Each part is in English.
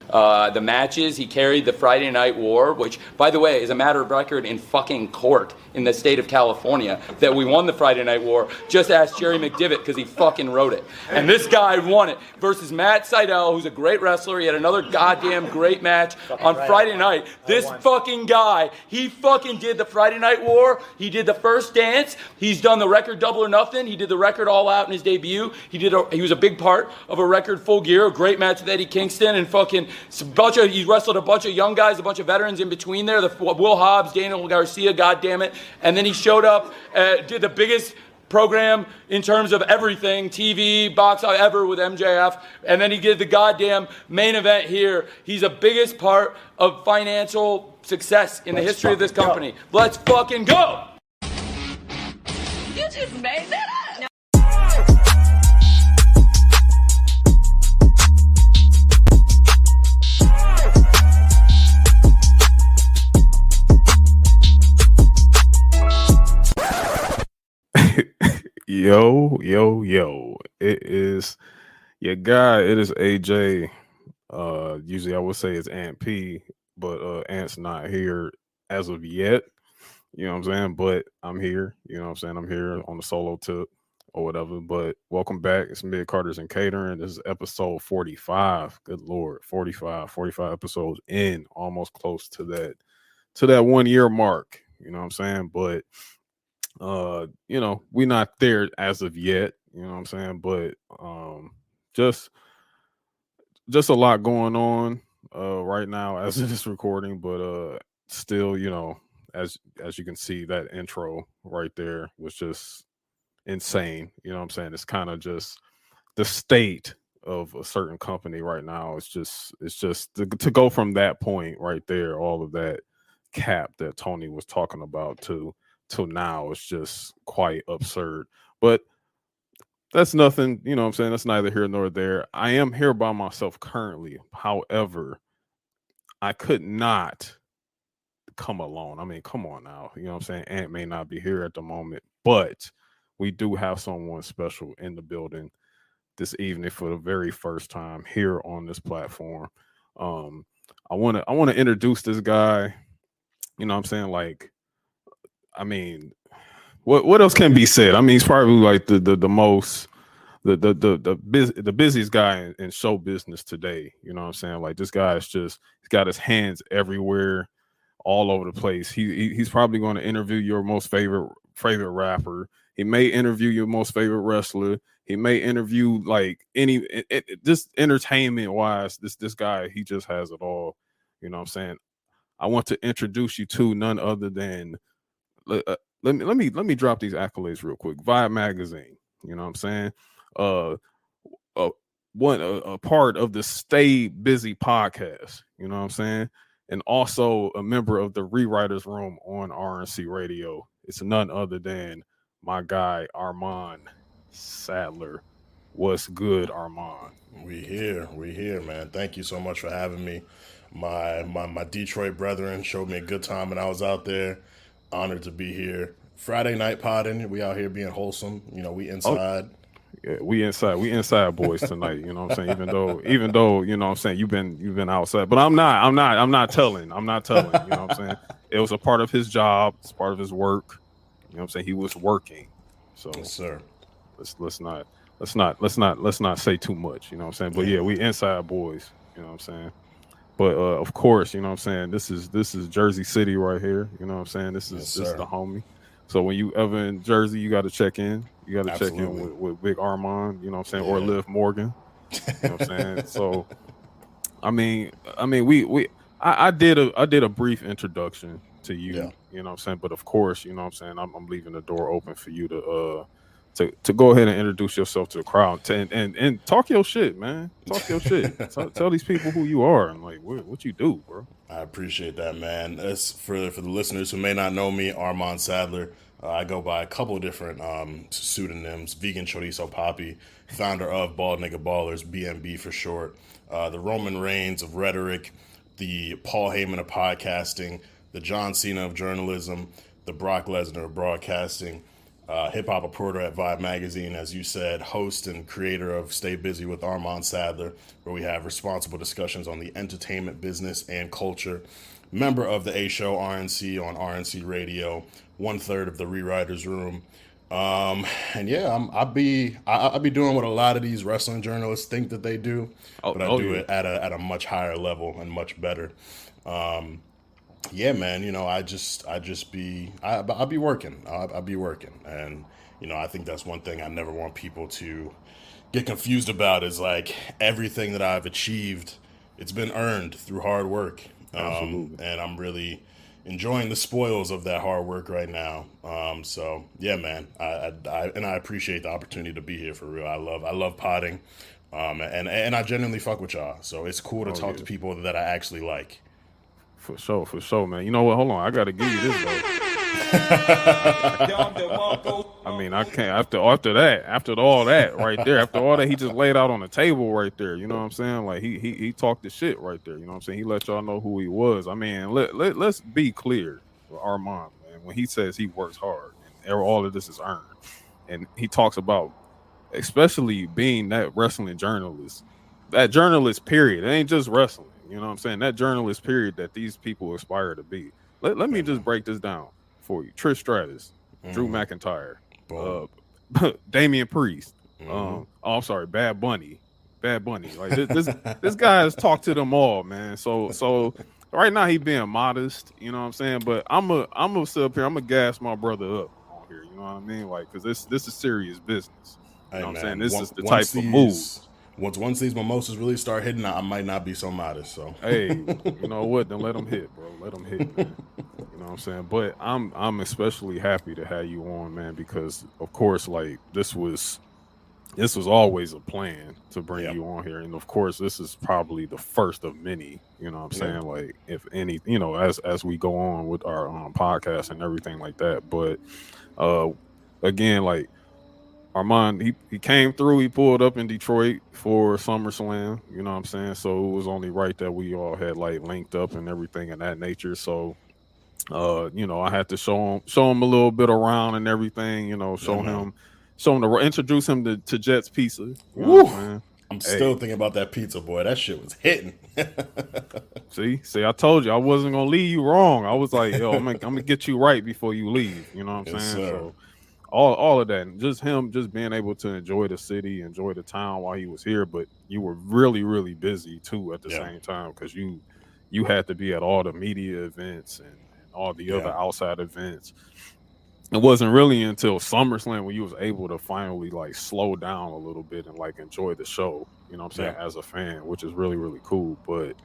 The matches, he carried the Friday Night War, which, by the way, is a matter of record in fucking court in the state of California that we won the Friday Night War. Just ask Jerry McDivitt because he fucking wrote it. And this guy won it versus Matt Sydal, who's a great wrestler. He had another goddamn great match on Friday night. This fucking guy, he fucking did the Friday Night War. He did the first dance. He's done the record Double or Nothing. He did the record All Out in his debut. He was a big part of a record Full Gear, a great match with Eddie Kingston, and fucking he wrestled a bunch of young guys, a bunch of veterans in between there. Will Hobbs, Daniel Garcia, goddammit. And then he showed up, did the biggest program in terms of everything, TV, box ever with MJF. And then he did the goddamn main event here. He's the biggest part of financial success in the history of this company. Let's fucking go! You just made that up! No. Yo. It is your guy. It is AJ. Usually I would say it's Aunt P, but Aunt's not here as of yet. You know what I'm saying? But I'm here. You know what I'm saying? I'm here on the solo tip or whatever. But welcome back. It's Midcarders and Catering. This is episode 45. Good Lord. 45 episodes in. Almost close to that 1 year mark. You know what I'm saying? But we're not there as of yet, you know what I'm saying? But just a lot going on right now as it is recording, but still, as you can see, that intro right there was just insane. You know what I'm saying? It's kind of just the state of a certain company right now. It's just to go from that point right there, all of that cap that Tony was talking about till now, it's just quite absurd. But that's nothing, you know what I'm saying? That's neither here nor there. I am here by myself currently. However, I could not come alone. I mean, come on now. You know what I'm saying? Ant may not be here at the moment, but we do have someone special in the building this evening for the very first time here on this platform. I want to introduce this guy. You know what I'm saying? Like, I mean, what else can be said? I mean, he's probably like the most the busiest guy in show business today. You know what I'm saying? Like, this guy is he's got his hands everywhere, all over the place. He's probably going to interview your most favorite rapper. He may interview your most favorite wrestler. He may interview like just entertainment wise. This guy, he just has it all. You know what I'm saying? I want to introduce you to none other than. Let me drop these accolades real quick. Vibe magazine, you know what I'm saying? A part of the Stay Busy podcast, you know what I'm saying? And also a member of the Rewriters Room on RNC Radio. It's none other than my guy Armon Sadler. What's good, Armon? We here, man. Thank you so much for having me. My Detroit brethren showed me a good time when I was out there. Honored to be here. Friday night potting. We out here being wholesome. You know, we inside. Yeah, we inside boys tonight. You know what I'm saying? Even though, you know what I'm saying, you've been outside. But I'm not telling. You know what I'm saying? It was a part of his job. It's part of his work. You know what I'm saying? He was working. So yes, sir. Let's not say too much. You know what I'm saying? But yeah, we inside boys. You know what I'm saying? But of course, you know what I'm saying, this is Jersey City right here. You know what I'm saying? This is the homie. So when you ever in Jersey, you got to check in. You got to check in with Big Armon, you know what I'm saying, or Liv Morgan. You know what I'm saying? So I did a brief introduction to you, you know what I'm saying? But of course, you know what I'm saying, I'm leaving the door open for you to go ahead and introduce yourself to the crowd and talk your shit, man. Talk your shit. Tell these people who you are and like what you do, bro. I appreciate that, man. As for the listeners who may not know me, Armon Sadler. I go by a couple different pseudonyms. Vegan Chorizo Poppy, founder of Bald Nigga Ballers, BNB for short. The Roman Reigns of rhetoric, the Paul Heyman of podcasting, the John Cena of journalism, the Brock Lesnar of broadcasting. hip hop reporter at Vibe Magazine, as you said, host and creator of Stay Busy with Armon Sadler, where we have responsible discussions on the entertainment business and culture. Member of the A Show RNC on RNC Radio, 1/3 of the Rewriters Room. And yeah, I'll be doing what a lot of these wrestling journalists think that they do, but I do it at a much higher level and much better. Yeah, man, you know, I'll be working. I'll be working. And, you know, I think that's one thing I never want people to get confused about is like everything that I've achieved, it's been earned through hard work. Absolutely. And I'm really enjoying the spoils of that hard work right now. So yeah, man, I appreciate the opportunity to be here for real. I love potting. And I genuinely fuck with y'all. So it's cool to talk to people that I actually like. For sure, man. You know what? Hold on. I got to give you this, though. I mean, I can't. After all that right there, after all that he just laid out on the table right there, you know what I'm saying? Like, he talked the shit right there, you know what I'm saying? He let y'all know who he was. I mean, let's be clear with Armon, man. When he says he works hard and all of this is earned, and he talks about especially being that wrestling journalist, that journalist period. It ain't just wrestling. You know what I'm saying? That journalist period that these people aspire to be. Let me just break this down for you. Trish Stratus, Drew McIntyre, Damian Priest. I'm sorry, Bad Bunny. Like this guy has talked to them all, man. So right now he being modest, you know what I'm saying? But I'm a sit up here. I'm gonna gas my brother up on here. You know what I mean? Like, because this is serious business. You know what I'm saying? This is the type of move. Once these mimosas really start hitting, I might not be so modest. So hey, you know what? Then let them hit, bro. Let them hit, man. You know what I'm saying? But I'm especially happy to have you on, man, because of course, like this was always a plan to bring you on here, and of course, this is probably the first of many. You know what I'm saying? Like, if any, you know, as we go on with our podcast and everything like that. But again, like, Armon, he came through, he pulled up in Detroit for SummerSlam, you know what I'm saying? So it was only right that we all had like linked up and everything of that nature. So you know, I had to show him a little bit around and everything, you know, introduce him to Jet's Pizza. You know what I'm saying? I'm still thinking about that pizza, boy. That shit was hitting. See, I told you I wasn't gonna leave you wrong. I was like, yo, I'm gonna get you right before you leave. You know what I'm saying? Sir. So all of that, and just him just being able to enjoy the city, enjoy the town while he was here. But you were really, really busy too at the same time, because you had to be at all the media events and all the other outside events. It wasn't really until SummerSlam when you was able to finally like slow down a little bit and like enjoy the show, you know what I'm saying, as a fan, which is really, really cool. But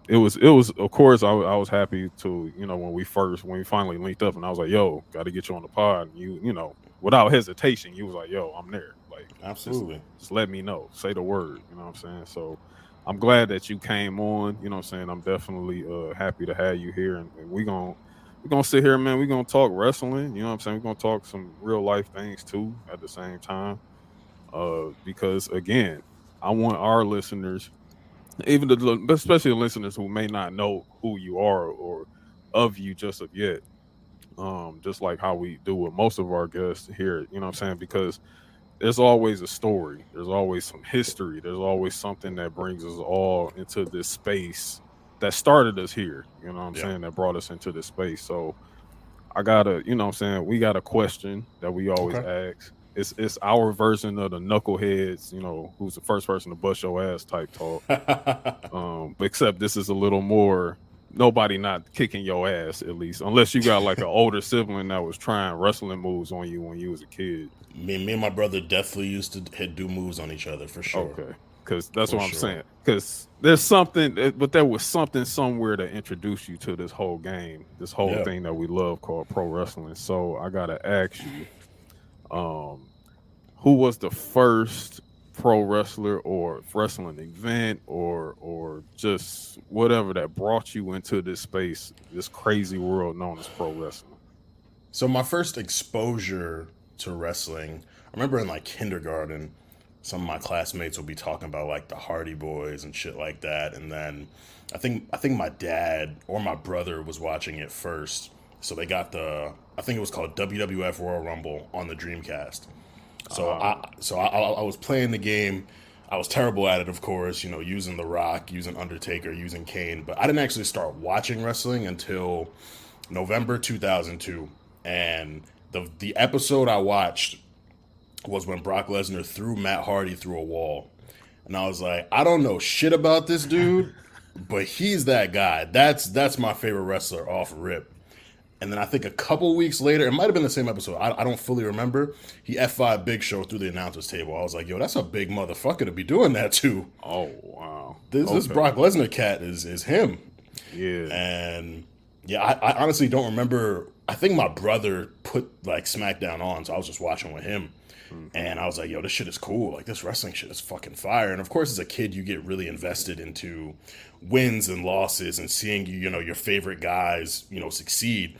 it was of course I was happy to, you know, when we finally linked up and I was like, yo, got to get you on the pod, and you know, without hesitation, you was like, yo, I'm there. Like, absolutely. Just let me know. Say the word, you know what I'm saying? So I'm glad that you came on, you know what I'm saying? I'm definitely happy to have you here, and we're gonna sit here, man. We're gonna talk wrestling, you know what I'm saying? We're gonna talk some real life things too at the same time. Because again, I want our listeners, especially the listeners who may not know who you are or of you just of yet, just like how we do with most of our guests here, you know what I'm saying? Because there's always a story, there's always some history, there's always something that brings us all into this space that started us here, you know what I'm saying, that brought us into this space. So I gotta, you know what I'm saying, we got a question that we always ask. It's our version of the knuckleheads, you know, who's the first person to bust your ass type talk. Except this is a little more nobody not kicking your ass, at least, unless you got like an older sibling that was trying wrestling moves on you when you was a kid. Me and my brother definitely used to do moves on each other for sure. Okay, because that's what I'm saying. Because there's something, but there was something somewhere to introduce you to this whole game, this whole thing that we love called pro wrestling. So I gotta ask you, who was the first pro wrestler or wrestling event or just whatever that brought you into this space, this crazy world known as pro wrestling? So my first exposure to wrestling, I remember in like kindergarten, some of my classmates would be talking about like the Hardy Boys and shit like that. And then I think my dad or my brother was watching it first. So they got the I think it was called WWF Royal Rumble on the Dreamcast. So I was playing the game. I was terrible at it, of course, using The Rock, using Undertaker, using Kane. But I didn't actually start watching wrestling until November 2002. And the episode I watched was when Brock Lesnar threw Matt Hardy through a wall. And I was like, I don't know shit about this dude, but he's that guy. That's my favorite wrestler off rip. And then I think a couple weeks later, it might have been the same episode. I don't fully remember. He F5 Big Show through the announcer's table. I was like, yo, that's a big motherfucker to be doing that to. Oh, wow. This Brock Lesnar cat is him. Yeah. And yeah, I honestly don't remember. I think my brother put like SmackDown on, so I was just watching with him. And I was like, yo, this shit is cool. Like, this wrestling shit is fucking fire. And of course, as a kid, you get really invested into wins and losses and seeing, your favorite guys, succeed.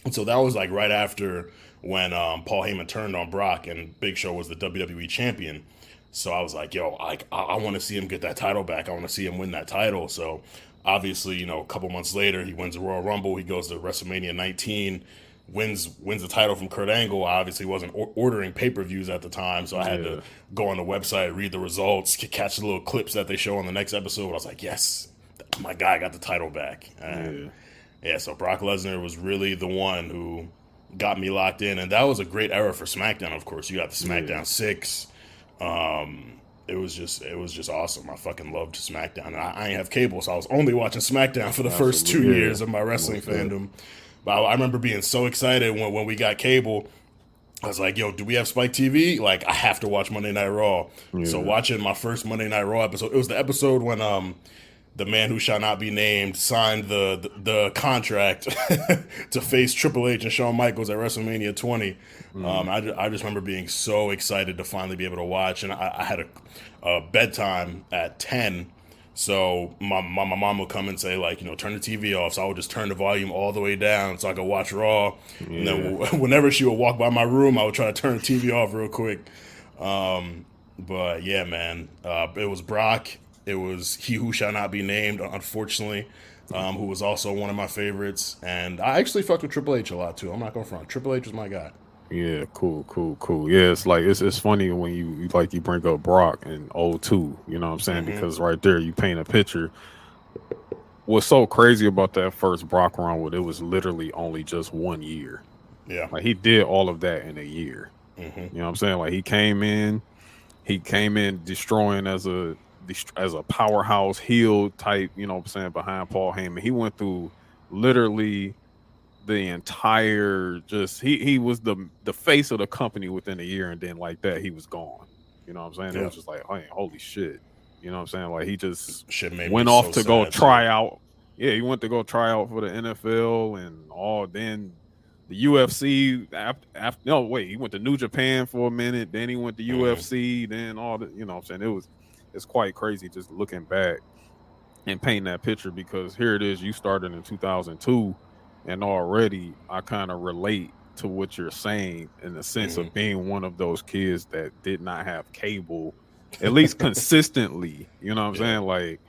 And so that was like right after when Paul Heyman turned on Brock and Big Show was the WWE champion. So I was like, yo, I want to see him get that title back. I want to see him win that title. So obviously, a couple months later, he wins the Royal Rumble. He goes to WrestleMania 19. Wins the title from Kurt Angle. I obviously wasn't ordering pay-per-views at the time, so I had to go on the website, read the results, catch the little clips that they show on the next episode. I was like, yes, my guy got the title back. And so Brock Lesnar was really the one who got me locked in, and that was a great era for SmackDown. Of course, you got the SmackDown 6. It was just awesome. I fucking loved SmackDown. And I ain't have cable, so I was only watching SmackDown for the first 2 years of my wrestling fandom. But I remember being so excited when we got cable. I was like, yo, do we have Spike TV? Like, I have to watch Monday Night Raw. Yeah. So watching my first Monday Night Raw episode, it was the episode when the man who shall not be named signed the contract to face Triple H and Shawn Michaels at WrestleMania 20. I just remember being so excited to finally be able to watch. And I had a bedtime at 10. So my mom would come and say, like, turn the TV off. So I would just turn the volume all the way down so I could watch Raw. Yeah. And then whenever she would walk by my room, I would try to turn the TV off real quick. But yeah, man, it was Brock. It was He Who Shall Not Be Named, unfortunately, who was also one of my favorites. And I actually fucked with Triple H a lot, too. I'm not going to front. Triple H was my guy. Yeah, cool. Yeah, it's like it's funny when you bring up Brock in 02, you know what I'm saying? Mm-hmm. Because right there you paint a picture. What's so crazy about that first Brock run was it was literally only just 1 year. Yeah. Like he did all of that in a year. Mm-hmm. You know what I'm saying? Like he came in destroying as a powerhouse heel type, you know what I'm saying, behind Paul Heyman. He went through literally the entire he was the face of the company within a year, and then like that he was gone. You know what I'm saying? Yeah. It was just like, hey, holy shit. You know what I'm saying? Like he just went off to go try out. Yeah, he went to go try out for the NFL and all. Then the UFC he went to New Japan for a minute, then he went to UFC, then all the, you know what I'm saying? It's quite crazy just looking back and painting that picture, because here it is, you started in 2002. And already I kind of relate to what you're saying in the sense of being one of those kids that did not have cable, at least consistently, you know what I'm saying? Like,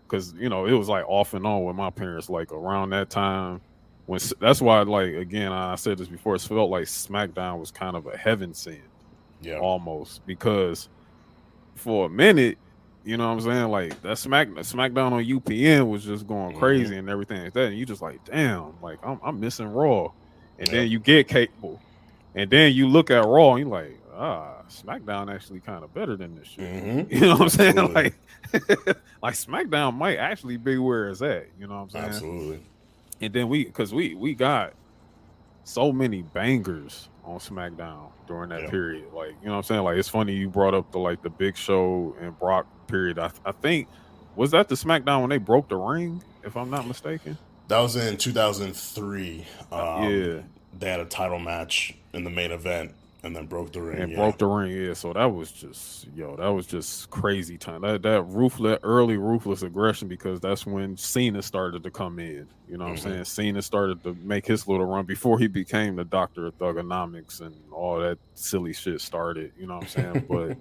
because, it was like off and on with my parents, like around that time. That's why, like, again, I said this before, it felt like SmackDown was kind of a heaven sent, almost, because for a minute, you know what I'm saying? Like that SmackDown on UPN was just going crazy and everything like that. And you just like, damn, like I'm missing Raw. And then you get cable. And then you look at Raw and you're like, SmackDown actually kind of better than this shit. Mm-hmm. You know what I'm saying? Absolutely. Like SmackDown might actually be where it's at. You know what I'm saying? Absolutely. And then we got so many bangers on SmackDown during that period. Like, you know what I'm saying? Like, it's funny you brought up the Big Show and Brock period. I think, was that the SmackDown when they broke the ring, if I'm not mistaken? That was in 2003. They had a title match in the main event and then broke the ring. Broke the ring, So that was just crazy time. That early ruthless aggression, because that's when Cena started to come in. You know what I'm saying? Cena started to make his little run before he became the Doctor of Thugonomics and all that silly shit started. You know what I'm saying? But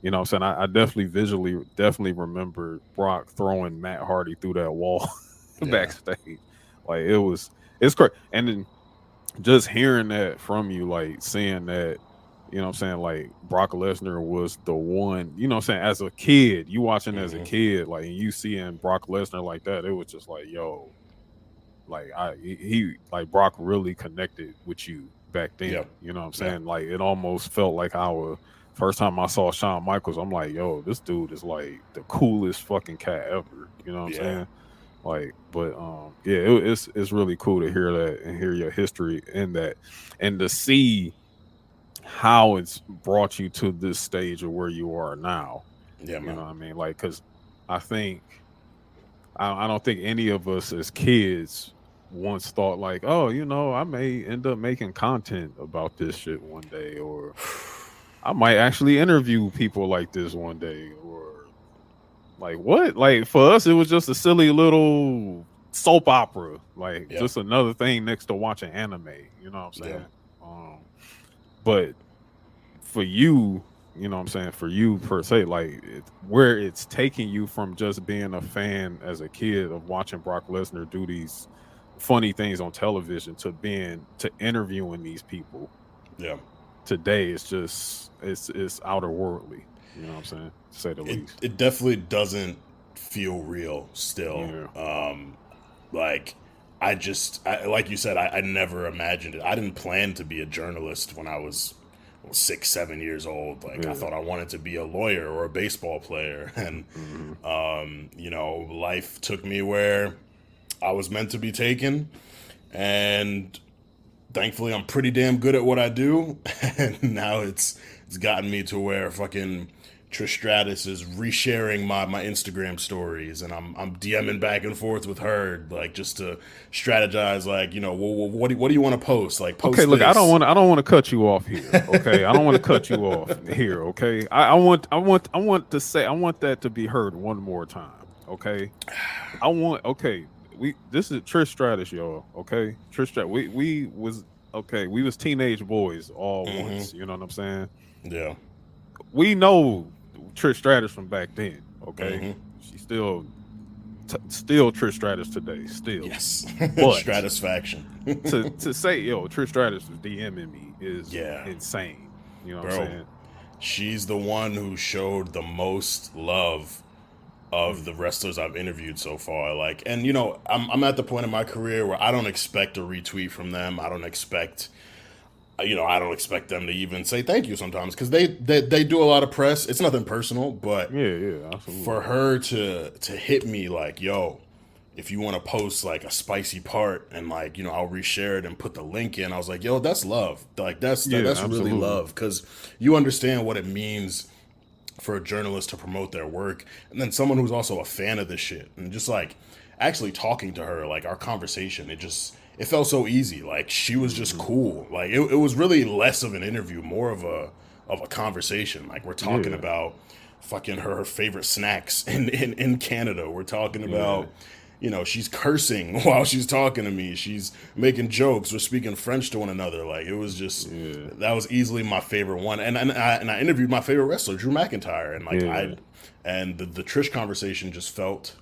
you know what I'm saying? I definitely remember Brock throwing Matt Hardy through that wall backstage. Like it's crazy. And then just hearing that from you, like seeing that, you know what I'm saying, like Brock Lesnar was the one, you know what I'm saying, as a kid, you watching as a kid, like, and you seeing Brock Lesnar like that, it was just like, yo, like he like Brock really connected with you back then. Yeah. You know what I'm Yeah. saying? Like it almost felt like our first time I saw Shawn Michaels, I'm like, yo, this dude is like the coolest fucking cat ever. You know what I'm Yeah. saying? Like, but yeah, it's really cool to hear that and hear your history in that, and to see how it's brought you to this stage of where you are now. Yeah, You man. know what I mean? Like, because I think I don't think any of us as kids once thought like, oh, you know, I may end up making content about this shit one day, or I might actually interview people like this one day, or like what? Like for us, it was just a silly little soap opera, like Yeah. just another thing next to watching anime. You know what I'm Yeah. saying? But for you, you know what I'm saying, for you per se, like where it's taking you from just being a fan as a kid of watching Brock Lesnar do these funny things on television to interviewing these people Yeah. today, it's just it's outer worldly, you know what I'm saying, to say the least. It definitely doesn't feel real still. Yeah. Like like you said, I never imagined it. I didn't plan to be a journalist when I was 6, 7 years old. Like I thought I wanted to be a lawyer or a baseball player, and you know, life took me where I was meant to be taken, and thankfully I'm pretty damn good at what I do. And now it's gotten me to where fucking Trish Stratus is resharing my Instagram stories, and I'm DMing back and forth with her, like just to strategize, like, you know, what do you want to post? Like, post Okay, look, this. I don't want to cut you off here. Okay, I don't want to cut you off here. Okay, I want to say, I want that to be heard one more time. Okay, this is Trish Stratus, y'all. Okay, Trish Stratus. We was teenage boys all once. You know what I'm saying? Yeah. We know Trish Stratus from back then. Okay, she's still Trish Stratus today. Still, Yes. but Stratisfaction. to say, yo, Trish Stratus was DMing me is insane. You know what I'm saying? She's the one who showed the most love of the wrestlers I've interviewed so far. Like, and you know, I'm at the point in my career where I don't expect a retweet from them. I don't expect them to even say thank you sometimes, because they do a lot of press. It's nothing personal, but yeah, absolutely. For her to hit me like, yo, if you want to post like a spicy part, and like, you know, I'll reshare it and put the link in. I was like, yo, that's love. Like that's really love, because you understand what it means for a journalist to promote their work, and then someone who's also a fan of this shit, and just like actually talking to her, like our conversation, it felt so easy. Like she was just cool. Like it was really less of an interview, more of a conversation. Like we're talking about fucking her favorite snacks in Canada. We're talking about, you know, she's cursing while she's talking to me. She's making jokes. We're speaking French to one another. Like it was just, that was easily my favorite one. And I interviewed my favorite wrestler, Drew McIntyre, and like the Trish conversation just felt,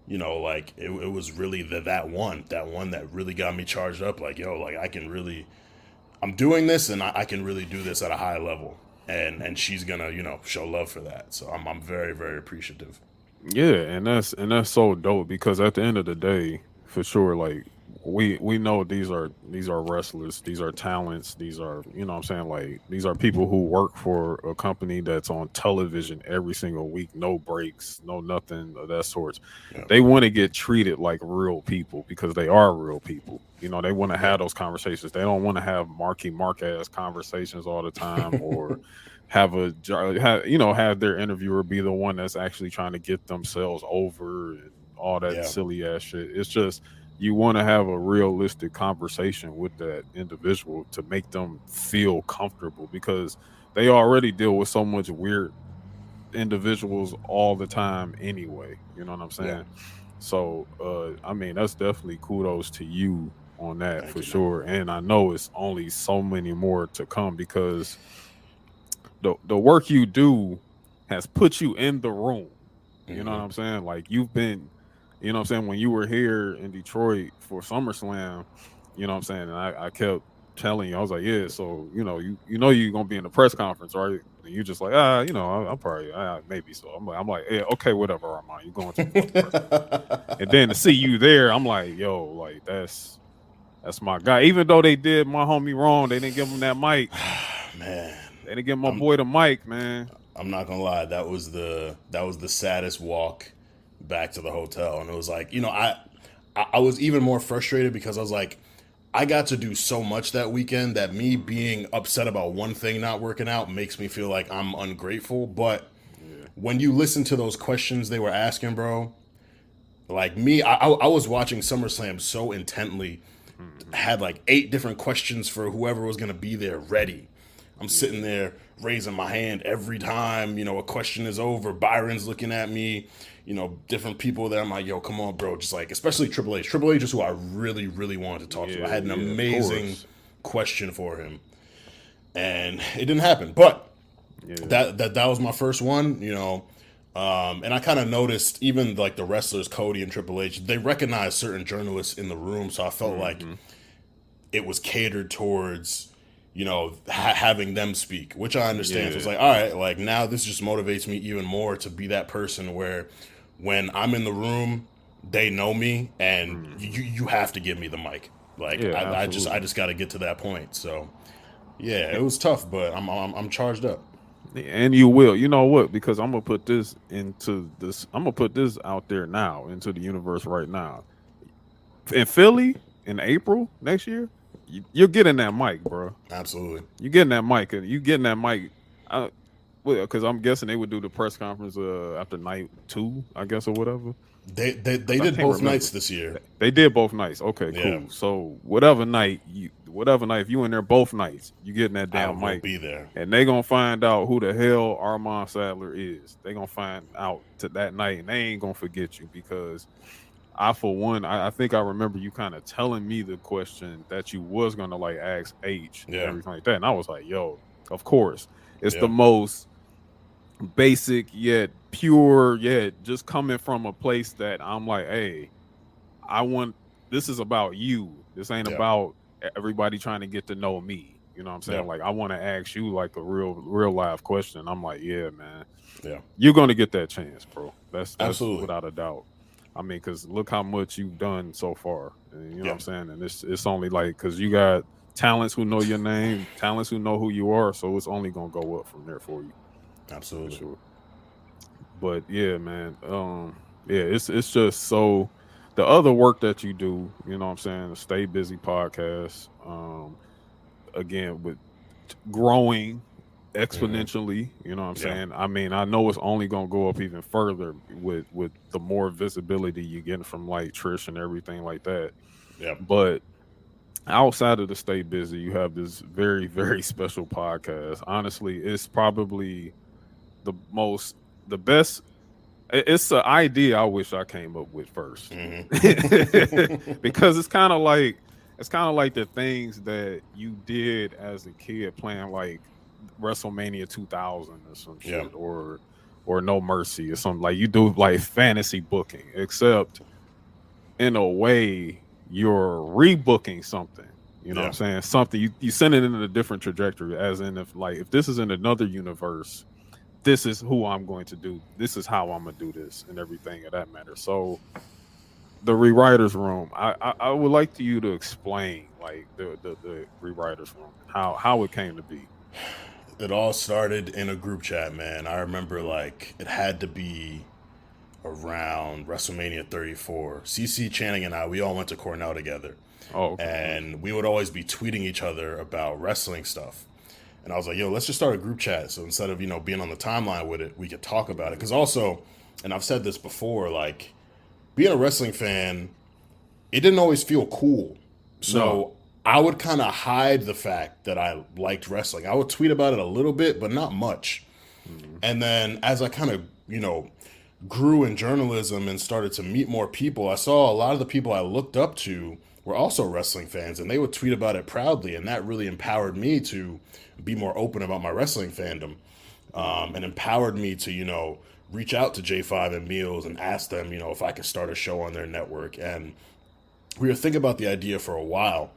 you know, like it was really that one that really got me charged up. Like, yo, like I'm doing this, and I can really do this at a high level, and she's gonna, you know, show love for that. So I'm very, very appreciative. Yeah, and that's so dope, because at the end of the day, for sure, like we know these are wrestlers, these are talents, these are, you know what I'm saying, like these are people who work for a company that's on television every single week, no breaks, no nothing of that sort. They want to get treated like real people, because they are real people. You know, they want to have those conversations. They don't want to have Marky Mark-ass conversations all the time, or have their interviewer be the one that's actually trying to get themselves over and all that silly ass shit. It's just, you want to have a realistic conversation with that individual to make them feel comfortable, because they already deal with so much weird individuals all the time anyway. You know what I'm saying? So I mean, that's definitely kudos to you on that. Thank for you, sure. Man. And I know it's only so many more to come, because the work you do has put you in the room. You know what I'm saying? Like you've been, you know what I'm saying, when you were here in Detroit for SummerSlam, you know what I'm saying? And I kept telling you, I was like, yeah, so you know, you know you're gonna be in the press conference, right? And you're just like, you know, I'm probably maybe so. I'm like, yeah, okay, whatever, Armon, you're going to the fucking press conference. And then to see you there, I'm like, yo, like that's my guy. Even though they did my homie wrong, they didn't give him that mic. Man, They didn't give my boy the mic, man. I'm not gonna lie, that was the saddest walk back to the hotel, and it was like, you know, I was even more frustrated because I was like, I got to do so much that weekend that me being upset about one thing not working out makes me feel like I'm ungrateful. But when you listen to those questions they were asking, bro, like me, I was watching SummerSlam so intently, had like 8 different questions for whoever was gonna be there ready. I'm sitting there raising my hand every time, you know, a question is over. Byron's looking at me, you know, different people there. I'm like, yo, come on, bro. Just like, especially Triple H. Triple H is who I really, really wanted to talk to. I had an amazing question for him. And it didn't happen. But that was my first one, you know. And I kind of noticed even like the wrestlers, Cody and Triple H, they recognized certain journalists in the room. So I felt like it was catered towards, you know, having them speak, which I understand. So it's like, all right, like now this just motivates me even more to be that person where when I'm in the room, they know me and you have to give me the mic. Like I just got to get to that point. So yeah, it was tough, but I'm charged up. And you will. You know what? Because I'm gonna put this out there now into the universe right now. In Philly in April next year, you're getting that mic, bro. Absolutely. You're getting that mic, and you getting that mic. Because I'm guessing they would do the press conference after night 2, I guess, or whatever. They did both nights this year. They did both nights. Okay, cool. So whatever night, if you in there both nights, you getting that damn mic. Be there, and they gonna find out who the hell Armon Sadler is. They gonna find out to that night, and they ain't gonna forget you because I, for one, I think I remember you kind of telling me the question that you was gonna like ask H and everything like that, and I was like, yo, of course, it's the most basic yet pure yet just coming from a place that I'm like, hey, this is about you. This ain't about everybody trying to get to know me. You know what I'm saying? Like I want to ask you like a real live question. I'm like, yeah, man. Yeah. You're gonna get that chance, bro. That's absolutely without a doubt. I mean, because look how much you've done so far. And, you know what I'm saying? And it's only like because you got talents who know your name, talents who know who you are, so it's only gonna go up from there for you. Absolutely. For sure. But yeah, man. It's just so the other work that you do, you know what I'm saying, the Stay Busy podcast, again with growing exponentially, you know what I'm saying? I mean, I know it's only gonna go up even further with the more visibility you get from like Trish and everything like that. Yeah. But outside of the Stay Busy, you have this very, very special podcast. Honestly, it's probably the best. It's an idea I wish I came up with first, because it's kind of like the things that you did as a kid playing like WrestleMania 2000 or some shit, or No Mercy or something. Like you do like fantasy booking, except in a way you're rebooking something. You know what I'm saying? Something you send it in a different trajectory, as in if this is in another universe, this is who I'm going to do. This is how I'm gonna do this and everything of that matter. So the Rewriters Room, I would like you to explain like the Rewriters Room, how it came to be. It all started in a group chat, man. I remember like it had to be around WrestleMania 34. CC Channing and I, we all went to Cornell together. Oh, okay. And we would always be tweeting each other about wrestling stuff. And I was like, yo, let's just start a group chat. So instead of, being on the timeline with it, we could talk about it. Because also, and I've said this before, like, being a wrestling fan, it didn't always feel cool. So I would kind of hide the fact that I liked wrestling. I would tweet about it a little bit, but not much. And then as I kind of, grew in journalism and started to meet more people, I saw a lot of the people I looked up to were also wrestling fans, and they would tweet about it proudly. And that really empowered me to be more open about my wrestling fandom, and empowered me to, reach out to J5 and Meals and ask them, if I could start a show on their network. And we were thinking about the idea for a while.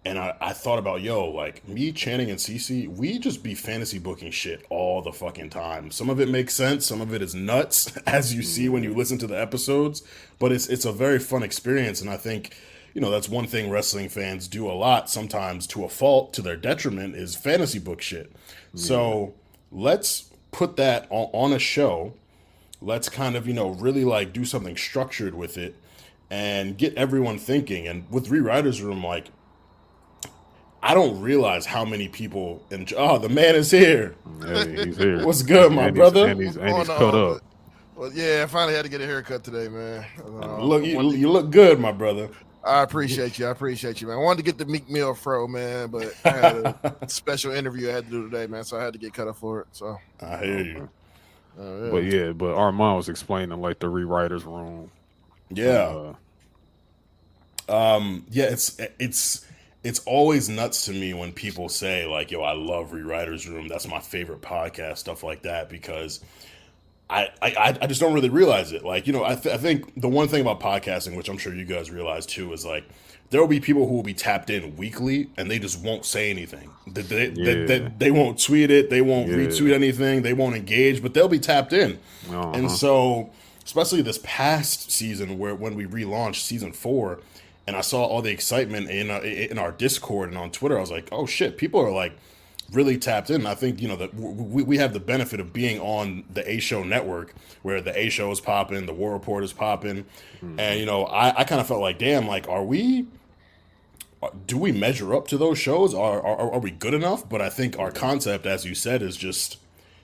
And I thought about, like me, Channing, and Cece, we just be fantasy booking shit all the fucking time. Some of it makes sense. Some of it is nuts, as you see when you listen to the episodes. But it's a very fun experience. And I think, that's one thing wrestling fans do a lot, sometimes to a fault, to their detriment, is fantasy book shit. So let's put that on a show. Let's kind of, really like do something structured with it and get everyone thinking. And with Rewriters Room, like, I don't realize how many people the man is here. Hey, he's here. What's good, my brother? And he's cut up. Well, yeah, I finally had to get a haircut today, man. You look good, my brother. I appreciate you, man. I wanted to get the Meek Mill fro, man, but I had a special interview I had to do today, man, so I had to get cut up for it. So I hear you. But Armon was explaining like the Rewriters Room. Yeah. It's always nuts to me when people say like, I love Rewriters Room. That's my favorite podcast, stuff like that, because I just don't really realize it. Like, I think the one thing about podcasting, which I'm sure you guys realize too, is like there will be people who will be tapped in weekly and they just won't say anything. They won't tweet it. They won't retweet anything. They won't engage, but they'll be tapped in. And so, especially this past season when we relaunched season 4, and I saw all the excitement in our Discord and on Twitter, I was like, oh shit, people are like really tapped in. And I think, that we have the benefit of being on the A Show network, where the A Show is popping, the War Report is popping. And, I kind of felt like, damn, like, do we measure up to those shows? Are we good enough? But I think our concept, as you said, is just,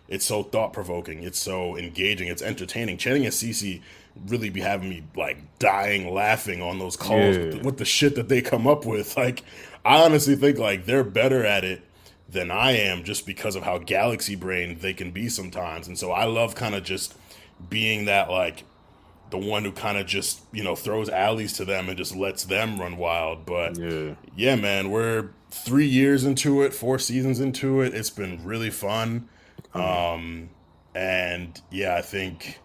it's so thought-provoking. It's so engaging. It's entertaining. Channing and Cece really be having me like dying laughing on those calls with the shit that they come up with. Like, I honestly think like they're better at it than I am, just because of how galaxy brained they can be sometimes. And so I love kind of just being that, like, the one who kind of just, throws alleys to them and just lets them run wild. But yeah, man, we're 3 years into it, 4 seasons into it. It's been really fun. And yeah, I think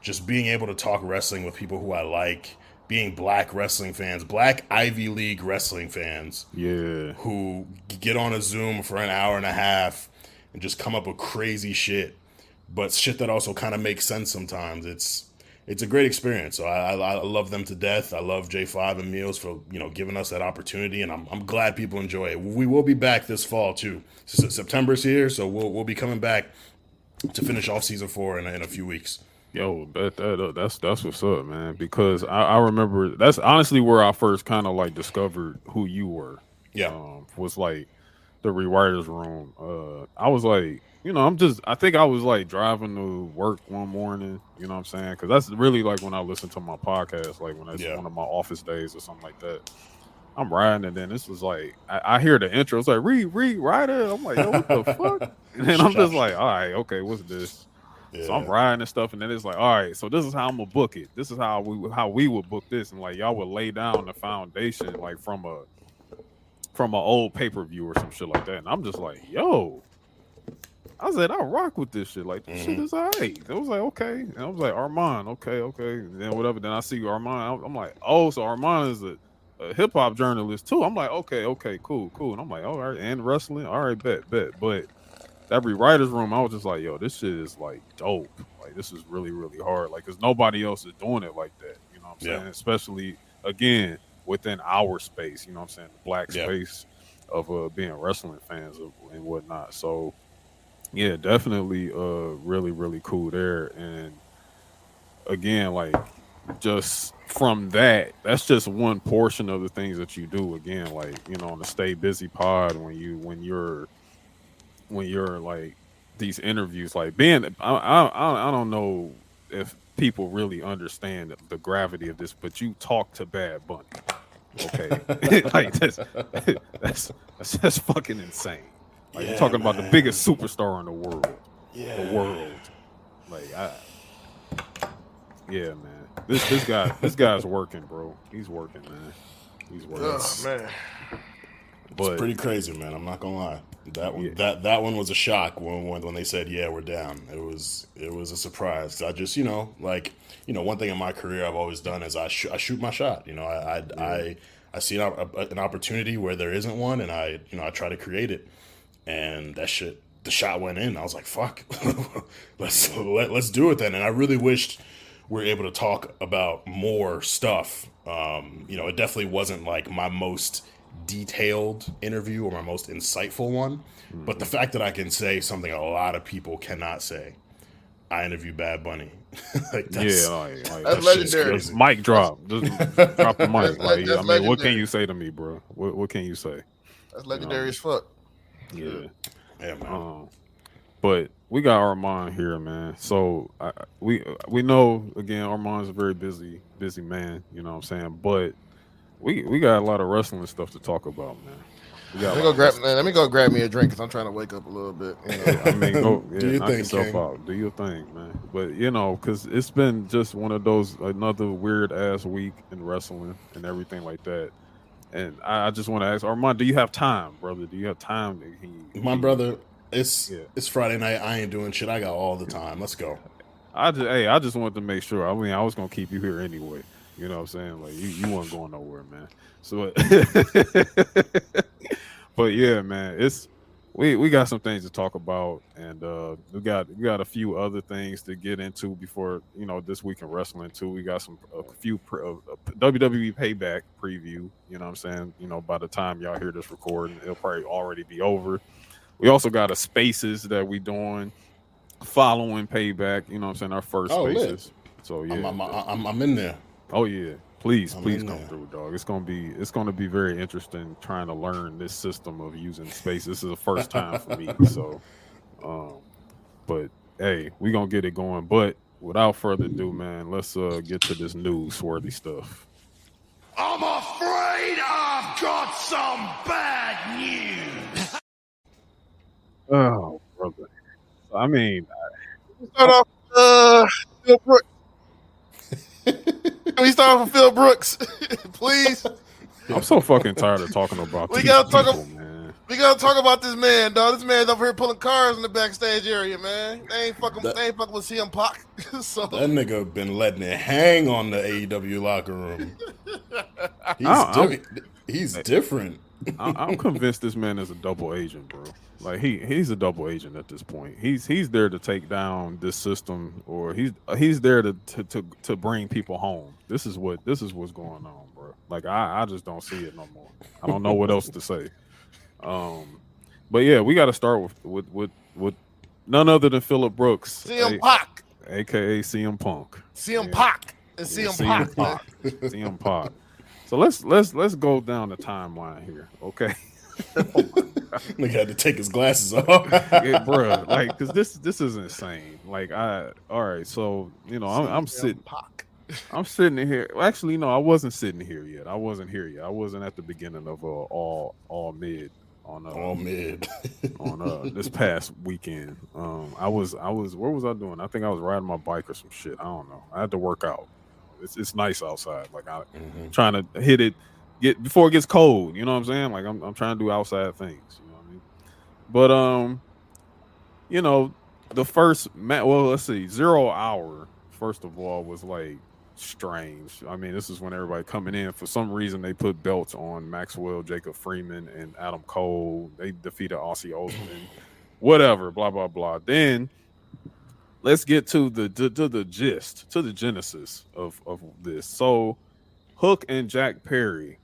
just being able to talk wrestling with people who I like, being black wrestling fans, black Ivy League wrestling fans, who get on a Zoom for an hour and a half and just come up with crazy shit, but shit that also kind of makes sense sometimes. It's a great experience. So I love them to death. I love J5 and Meals for giving us that opportunity, and I'm glad people enjoy it. We will be back this fall too. September's here, so we'll be coming back to finish off season 4 in a few weeks. Yo, that's what's up, man. Because I remember that's honestly where I first kind of like discovered who you were. Yeah, was like the Rewriters Room. I was like, I think I was like driving to work one morning. You know what I'm saying? Because that's really like when I listen to my podcast, like when it's one of my office days or something like that. I'm riding, and then this was like I hear the intro. It's like Rewriter. I'm like, yo, what the fuck? And then I'm just like, all right, okay, what's this? Yeah. So I'm riding and stuff, and then it's like, all right, so this is how I'm gonna book it. This is how we would book this, and like y'all would lay down the foundation like from an old pay-per-view or some shit like that. And I'm just like, yo, I said I rock with this shit. Like this shit is all right. I was like, okay, and I was like, Armon, okay, and then whatever. Then I see Armon. I'm like, oh, so Armon is a hip hop journalist too. I'm like, okay, cool, and I'm like, all right, and wrestling, all right, bet. But that Rewriters Room, I was just like, yo, this shit is like dope. Like this is really, really hard. Like, cause nobody else is doing it like that. You know what I'm saying? Especially again within our space. You know what I'm saying? The black space of being wrestling fans and whatnot. So yeah, definitely really, really cool there. And again, like just from that's just one portion of the things that you do. Again, like, on the Stay Busy pod, when you're like these interviews, like being, I don't know if people really understand the gravity of this, but you talk to Bad Bunny, okay? Like that's fucking insane. Like you're talking about the biggest superstar in the world. Yeah, the world. Like man. This guy's working, bro. He's working, man. He's working. Oh, man. But it's pretty crazy, man. I'm not gonna lie. That one, yeah. that one was a shock when they said, "Yeah, we're down." It was a surprise. I just, one thing in my career I've always done is I shoot my shot. I see an opportunity where there isn't one, and I try to create it. And the shot went in. I was like, "Fuck, let's do it then." And I really wished we were able to talk about more stuff. It definitely wasn't like my most detailed interview or my most insightful one, but the fact that I can say something a lot of people cannot say, I interviewed Bad Bunny. That's that legendary. shit's crazy. Mic drop. Just drop the mic. That's What can legendary. you say to me, bro? What can you say? That's legendary as fuck. Yeah. Yeah, man. But we got Armon here, man. So we know, again, Armon's a very busy man. You know what I'm saying? But we got a lot of wrestling stuff to talk about, man. Let me go grab me a drink because I'm trying to wake up a little bit. I mean, go Do your knock thing, yourself King. out. Do your thing, man. But because it's been just one of those another weird ass week in wrestling and everything like that. And I just want to ask Armon, do you have time, brother? Do you have time? My brother, it's Friday night. I ain't doing shit. I got all the time. Let's go. I just wanted to make sure. I mean, I was gonna keep you here anyway. You know what I'm saying? Like you weren't going nowhere, man. So, but yeah, man, we got some things to talk about, and we got a few other things to get into before this week in wrestling too. We got a few WWE Payback preview. You know what I'm saying? By the time y'all hear this recording, it'll probably already be over. We also got a Spaces that we doing following Payback. You know what I'm saying? Our first Spaces. Lit. So yeah, I'm in there. Oh yeah, please come there. through, dog. It's gonna be very interesting trying to learn this system of using space. This is the first time for me, so but hey, we gonna get it going. But without further ado, man, let's get to this newsworthy stuff. I'm afraid I've got some bad news. Oh, brother. I mean, Start off Phil Brooks. Can we start off with Phil Brooks, please? I'm so fucking tired of talking about We these gotta talk people, man. We gotta talk about this man, dog. This man's over here pulling cars in the backstage area, man. They ain't fucking with CM Punk. So That nigga been letting it hang on the AEW locker room. He's different. I'm convinced this man is a double agent, bro. Like he's a double agent at this point. He's there to take down this system, or he's there to bring people home. This is what's going on, bro. Like I just don't see it no more. I don't know what else to say. But yeah, we got to start with none other than Phillip Brooks, CM Punk, aka CM Punk. CM Punk, and CM Punk. CM Punk. So let's go down the timeline here, okay? Nigga had to take his glasses off. Yeah, bro, like, cause this is insane. Like, all right, so I'm sitting here. Well, actually, no, I wasn't sitting here yet. I wasn't here yet. I wasn't at the beginning of all mid on all mid on this past weekend. I was where was I doing? I think I was riding my bike or some shit. I don't know. I had to work out. It's nice outside. Like I'm trying to hit it before it gets cold. You know what I'm saying? Like I'm trying to do outside things. You know what I mean? But the first let's see, 0 hour. First of all, was like strange. I mean, this is when everybody coming in. For some reason, they put belts on Maxwell, Jacob Freeman, and Adam Cole. They defeated Aussie Open. Whatever. Blah blah blah. Then let's get to the gist, to the genesis of this. So Hook and Jack Perry,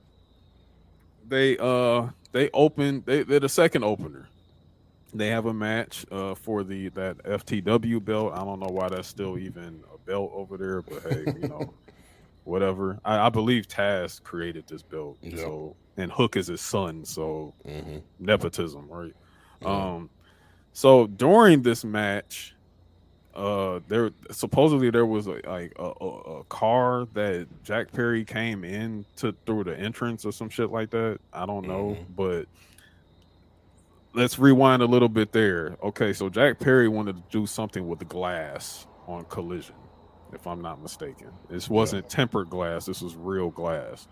they're the second opener. They have a match for that FTW belt. I don't know why that's still even a belt over there, but hey, whatever. I believe Taz created this belt. Yep. So, and Hook is his son, so nepotism, right? Mm-hmm. So during this match, there was a car that Jack Perry came in through the entrance or some shit like that. I don't know, but let's rewind a little bit there. Okay, so Jack Perry wanted to do something with the glass on Collision, if I'm not mistaken. This wasn't tempered glass. This was real glass.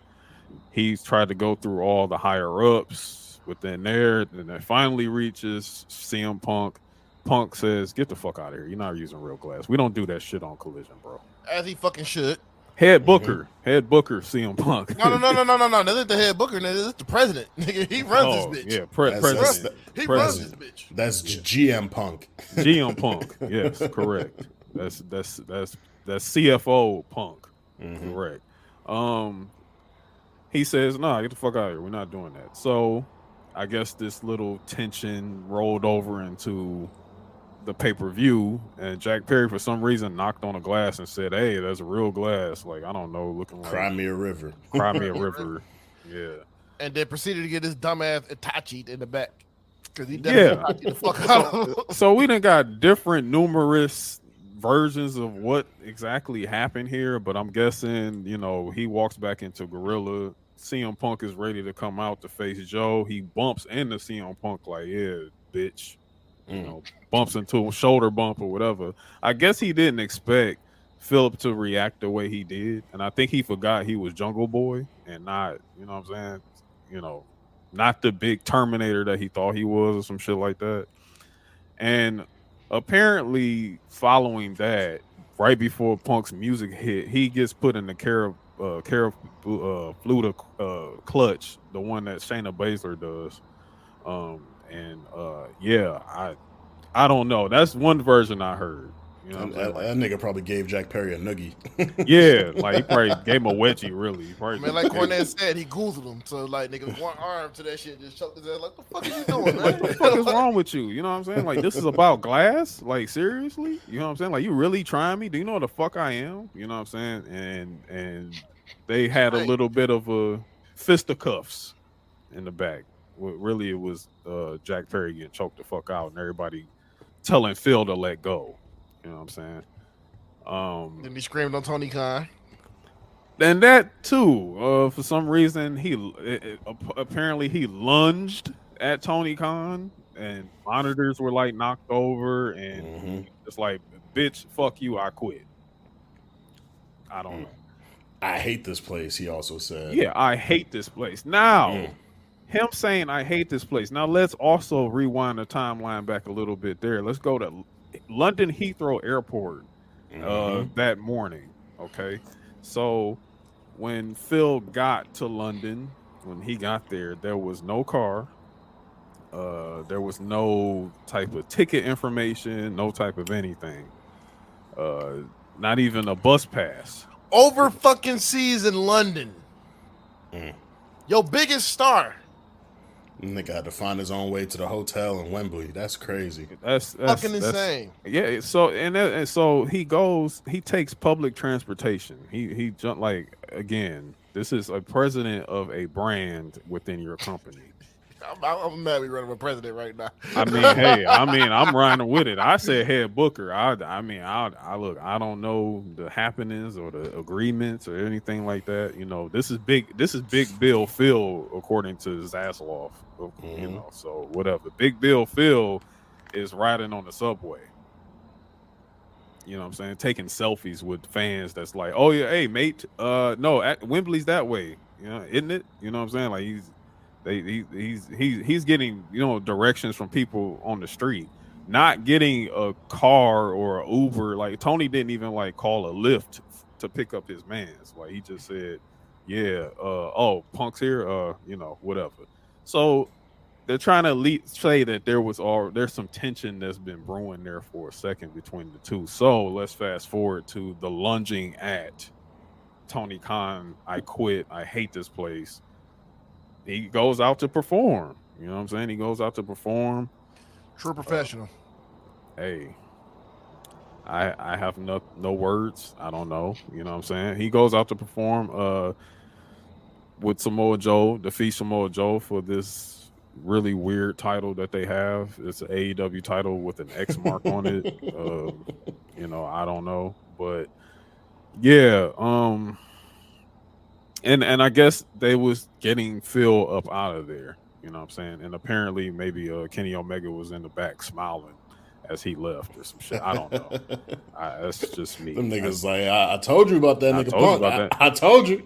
He tried to go through all the higher ups, within there, and it finally reaches CM Punk. Punk says, "Get the fuck out of here. You're not using real glass. We don't do that shit on Collision, bro." As he fucking should. Head Booker, CM Punk. No. That isn't the head booker. That's the president. Nigga, he runs this bitch. Yeah, president. He runs this bitch. That's GM Punk. GM Punk. Yes, correct. That's CFO Punk. Correct. He says, "Nah, get the fuck out of here. We're not doing that." So, I guess this little tension rolled over into the pay-per-view, and Jack Perry for some reason knocked on a glass and said, "Hey, there's a real glass, like, I don't know, looking like Cry Me a River." Yeah. And then proceeded to get his dumbass Itachi'd in the back because he definitely the fuck out of him. So we done got different numerous versions of what exactly happened here, but I'm guessing, he walks back into Gorilla. CM Punk is ready to come out to face Joe. He bumps into CM Punk like, "Yeah, bitch." Bumps into a shoulder bump or whatever. I guess he didn't expect Philip to react the way he did, and I think he forgot he was Jungle Boy and not, not the big Terminator that he thought he was or some shit like that. And apparently, following that, right before Punk's music hit, he gets put in the Fluta clutch, the one that Shayna Baszler does. I don't know. That's one version I heard. That nigga probably gave Jack Perry a noogie. Yeah, like he probably gave him a wedgie. Really, like Cornette said, he goozled him. So like, nigga, with one arm to that shit, just choked his ass. Like, what the fuck are you doing, man? What the fuck is wrong with you? You know what I'm saying? Like, this is about glass. Like, seriously? You know what I'm saying? Like, you really trying me? Do you know what the fuck I am? You know what I'm saying? And they had a little bit of a fisticuffs in the back. Really, it was Jack Perry getting choked the fuck out and everybody telling Phil to let go. You know what I'm saying? Then he screamed on Tony Khan. And that too, for some reason, apparently he lunged at Tony Khan, and monitors were like knocked over, and it's like, "Bitch, fuck you, I quit." I don't know. I hate this place. He also said, "Yeah, I hate this place." Now, him saying "I hate this place." Now let's also rewind the timeline back a little bit. There, let's go to London Heathrow Airport that morning. Okay, so when Phil got to London, when he got there, there was no car. There was no type of ticket information, no type of anything. Not even a bus pass. Over fucking seas in London. Your biggest star. Nigga had to find his own way to the hotel in Wembley. That's crazy. That's fucking insane. Yeah. So he takes public transportation. He jumped, like, again, this is a president of a brand within your company. I'm mad we running for president right now. I'm riding with it. I said head booker. I look, I don't know the happenings or the agreements or anything like that. This is big Bill Phil, according to Zasloff. So whatever. Big Bill Phil is riding on the subway. You know what I'm saying? Taking selfies with fans that's like, "Oh yeah, hey mate, no, Wembley's that way. Isn't it?" You know what I'm saying? Like he's getting directions from people on the street, not getting a car or an Uber. Like Tony didn't even like call a Lyft to pick up his mans. Like he just said, "Yeah, Punk's here, whatever." So they're trying to say that there's some tension that's been brewing there for a second between the two. So let's fast forward to the lunging at Tony Khan. "I quit. I hate this place." He goes out to perform. You know what I'm saying? He goes out to perform. True professional. Hey, I have no words. I don't know. You know what I'm saying? He goes out to perform with Samoa Joe, defeat Samoa Joe for this really weird title that they have. It's an AEW title with an X mark on it. I don't know. But yeah, And I guess they was getting Phil up out of there, you know what I'm saying? And apparently maybe Kenny Omega was in the back smiling as he left or some shit. I don't know. That's just me. Them niggas I told you about that nigga Punk. I told you.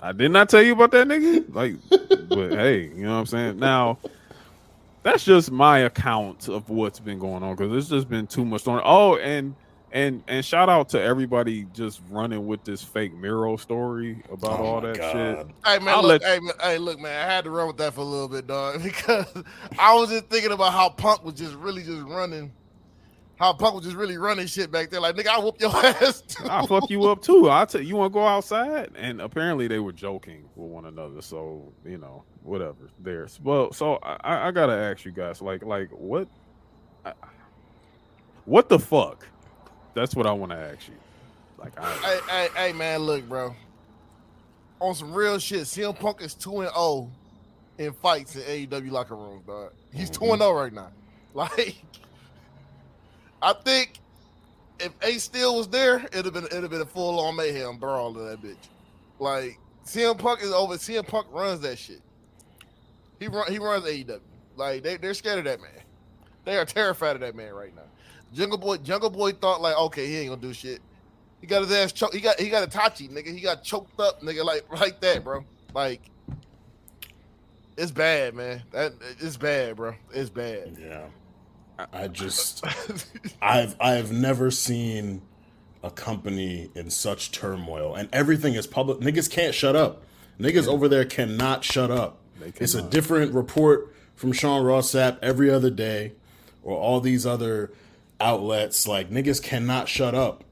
I did not tell you about that nigga. Like, but hey, you know what I'm saying? Now, that's just my account of what's been going on because there's just been too much on. Oh, and shout out to everybody just running with this fake Miro story about all that shit. Hey man, look, man, I had to run with that for a little bit, dog, because I was just thinking about how Punk was just really just running. How Punk was just really running shit back there. Like, nigga, I'll whoop your ass too. I'll fuck you up too. I'll tell you want to go outside? And apparently they were joking with one another. So, you know, whatever. There's so I gotta ask you guys, like what the fuck? That's what I want to ask you. Like, hey man, look, bro. On some real shit, CM Punk is 2-0 in fights in AEW locker rooms, dog. He's 2-0 right now. Like, I think if Ace Steel was there, it'd have been a full on mayhem brawl of that bitch. Like, CM Punk is over. CM Punk runs that shit. He runs AEW. Like, they're scared of that man. They are terrified of that man right now. Jungle Boy thought like, okay, he ain't gonna do shit. He got his ass choked. He got a Tachi, nigga. He got choked up, nigga, like that, bro. Like, it's bad, man. It's bad, bro. It's bad. Yeah. I've never seen a company in such turmoil, and everything is public. Niggas can't shut up. Niggas over there cannot shut up. It's a different report from Sean Ross Sapp every other day, or all these other outlets. Like, niggas cannot shut up.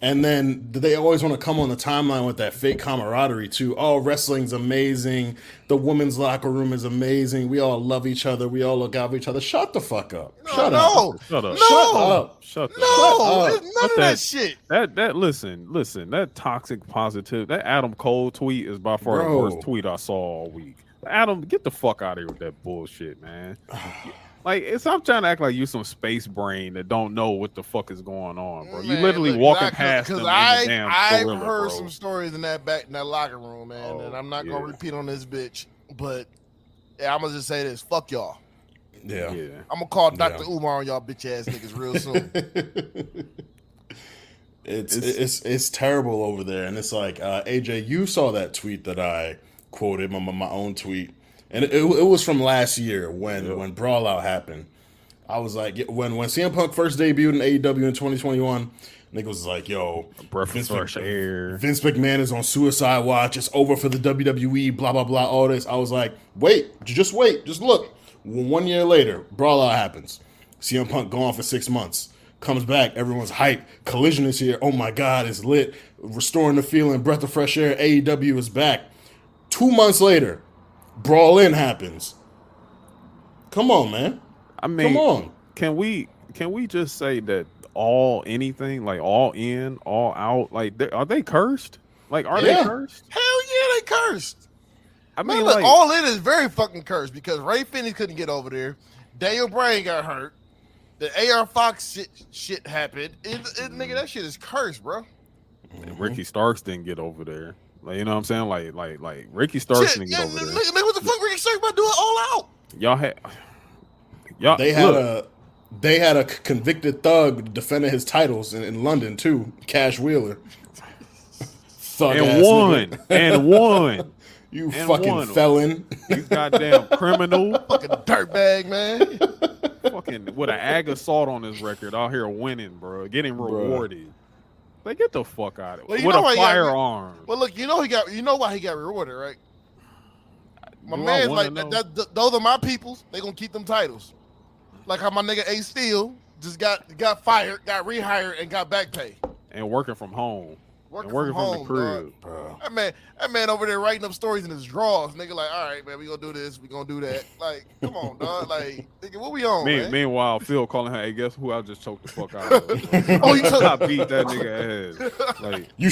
And then they always want to come on the timeline with that fake camaraderie too. Oh, wrestling's amazing. The women's locker room is amazing. We all love each other. We all look out for each other. Shut the fuck up. Shut up. Shut up. No. Shut up. No. None of that shit. That listen. That toxic positive. That Adam Cole tweet is by far the worst tweet I saw all week. Adam, get the fuck out of here with that bullshit, man. Like, stop trying to act like you some space brain that don't know what the fuck is going on, bro. You literally walking past them in the damn I've gorilla, heard bro. some stories in that locker room, man, and I'm not gonna repeat on this bitch, but yeah, I'm gonna just say this: fuck y'all. Yeah. I'm gonna call Dr. Umar on y'all bitch ass niggas real soon. It's terrible over there, and it's like AJ, you saw that tweet that I quoted, my own tweet. And it was from last year when Brawl Out happened. I was like, when CM Punk first debuted in AEW in 2021, nigga was like, yo, Vince McMahon is on suicide watch. It's over for the WWE, blah, blah, blah, all this. I was like, wait, just look. 1 year later, Brawl Out happens. CM Punk gone for 6 months. Comes back, everyone's hyped. Collision is here. Oh my God, it's lit. Restoring the feeling, breath of fresh air. AEW is back. 2 months later, Brawl In happens. Come on, man. I mean, come on. Can we just say that all anything, like all in, all out, like are they cursed? Like, are they cursed? Hell yeah, they cursed. I mean, man, look, all in is very fucking cursed because Ray Finney couldn't get over there. Daniel Bryan got hurt. The AR Fox shit happened. Nigga, that shit is cursed, bro. And Ricky Starks didn't get over there. Like, you know what I'm saying? Like Ricky Starks didn't get over there. Nigga, what the fuck Ricky Starks about to do it all out? They had a convicted thug defending his titles in London too, Cash Wheeler. And won. You fucking felon. You goddamn criminal. Fucking dirtbag, man. Fucking with an ag assault on his record out here winning, bro. Getting rewarded. Like, get the fuck out of it. With a firearm. Well, look, you know why he got rewarded, right? My man's like, those are my peoples. They gonna keep them titles. Like how my nigga Ace Steel just got fired, got rehired, and got back pay. And working from home. Working from the crib. That man over there writing up stories in his drawers. Nigga, like, all right, man, we gonna do this, we gonna do that. Like, come on, dog. Like, nigga, what we on, man? Meanwhile, Phil calling her, hey, guess who I just choked the fuck out of? I beat that nigga ass. Like, you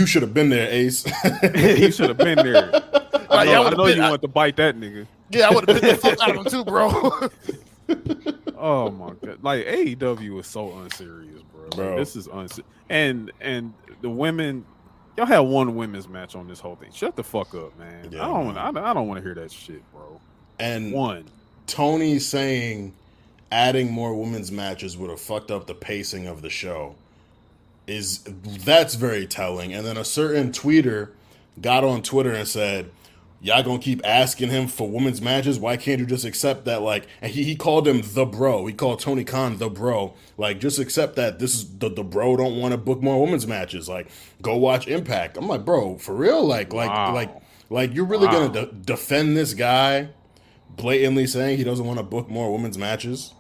should have been there, Ace. You should have been there. I know you want to bite that nigga. Yeah, I would have bit the fuck out of him too, bro. Oh my god! Like, AEW is so unserious, bro. Like, this is unserious. And the women, y'all had one women's match on this whole thing. Shut the fuck up, man. Yeah, I don't want to hear that shit, bro. And Tony saying adding more women's matches would have fucked up the pacing of the show. That's very telling. And then a certain tweeter got on Twitter and said, y'all gonna keep asking him for women's matches? Why can't you just accept that? Like, and he called him the bro. He called Tony Khan the bro. Like, just accept that this is the bro don't want to book more women's matches. Like, go watch Impact. I'm like, bro, for real? Like you're really gonna defend this guy blatantly saying he doesn't want to book more women's matches?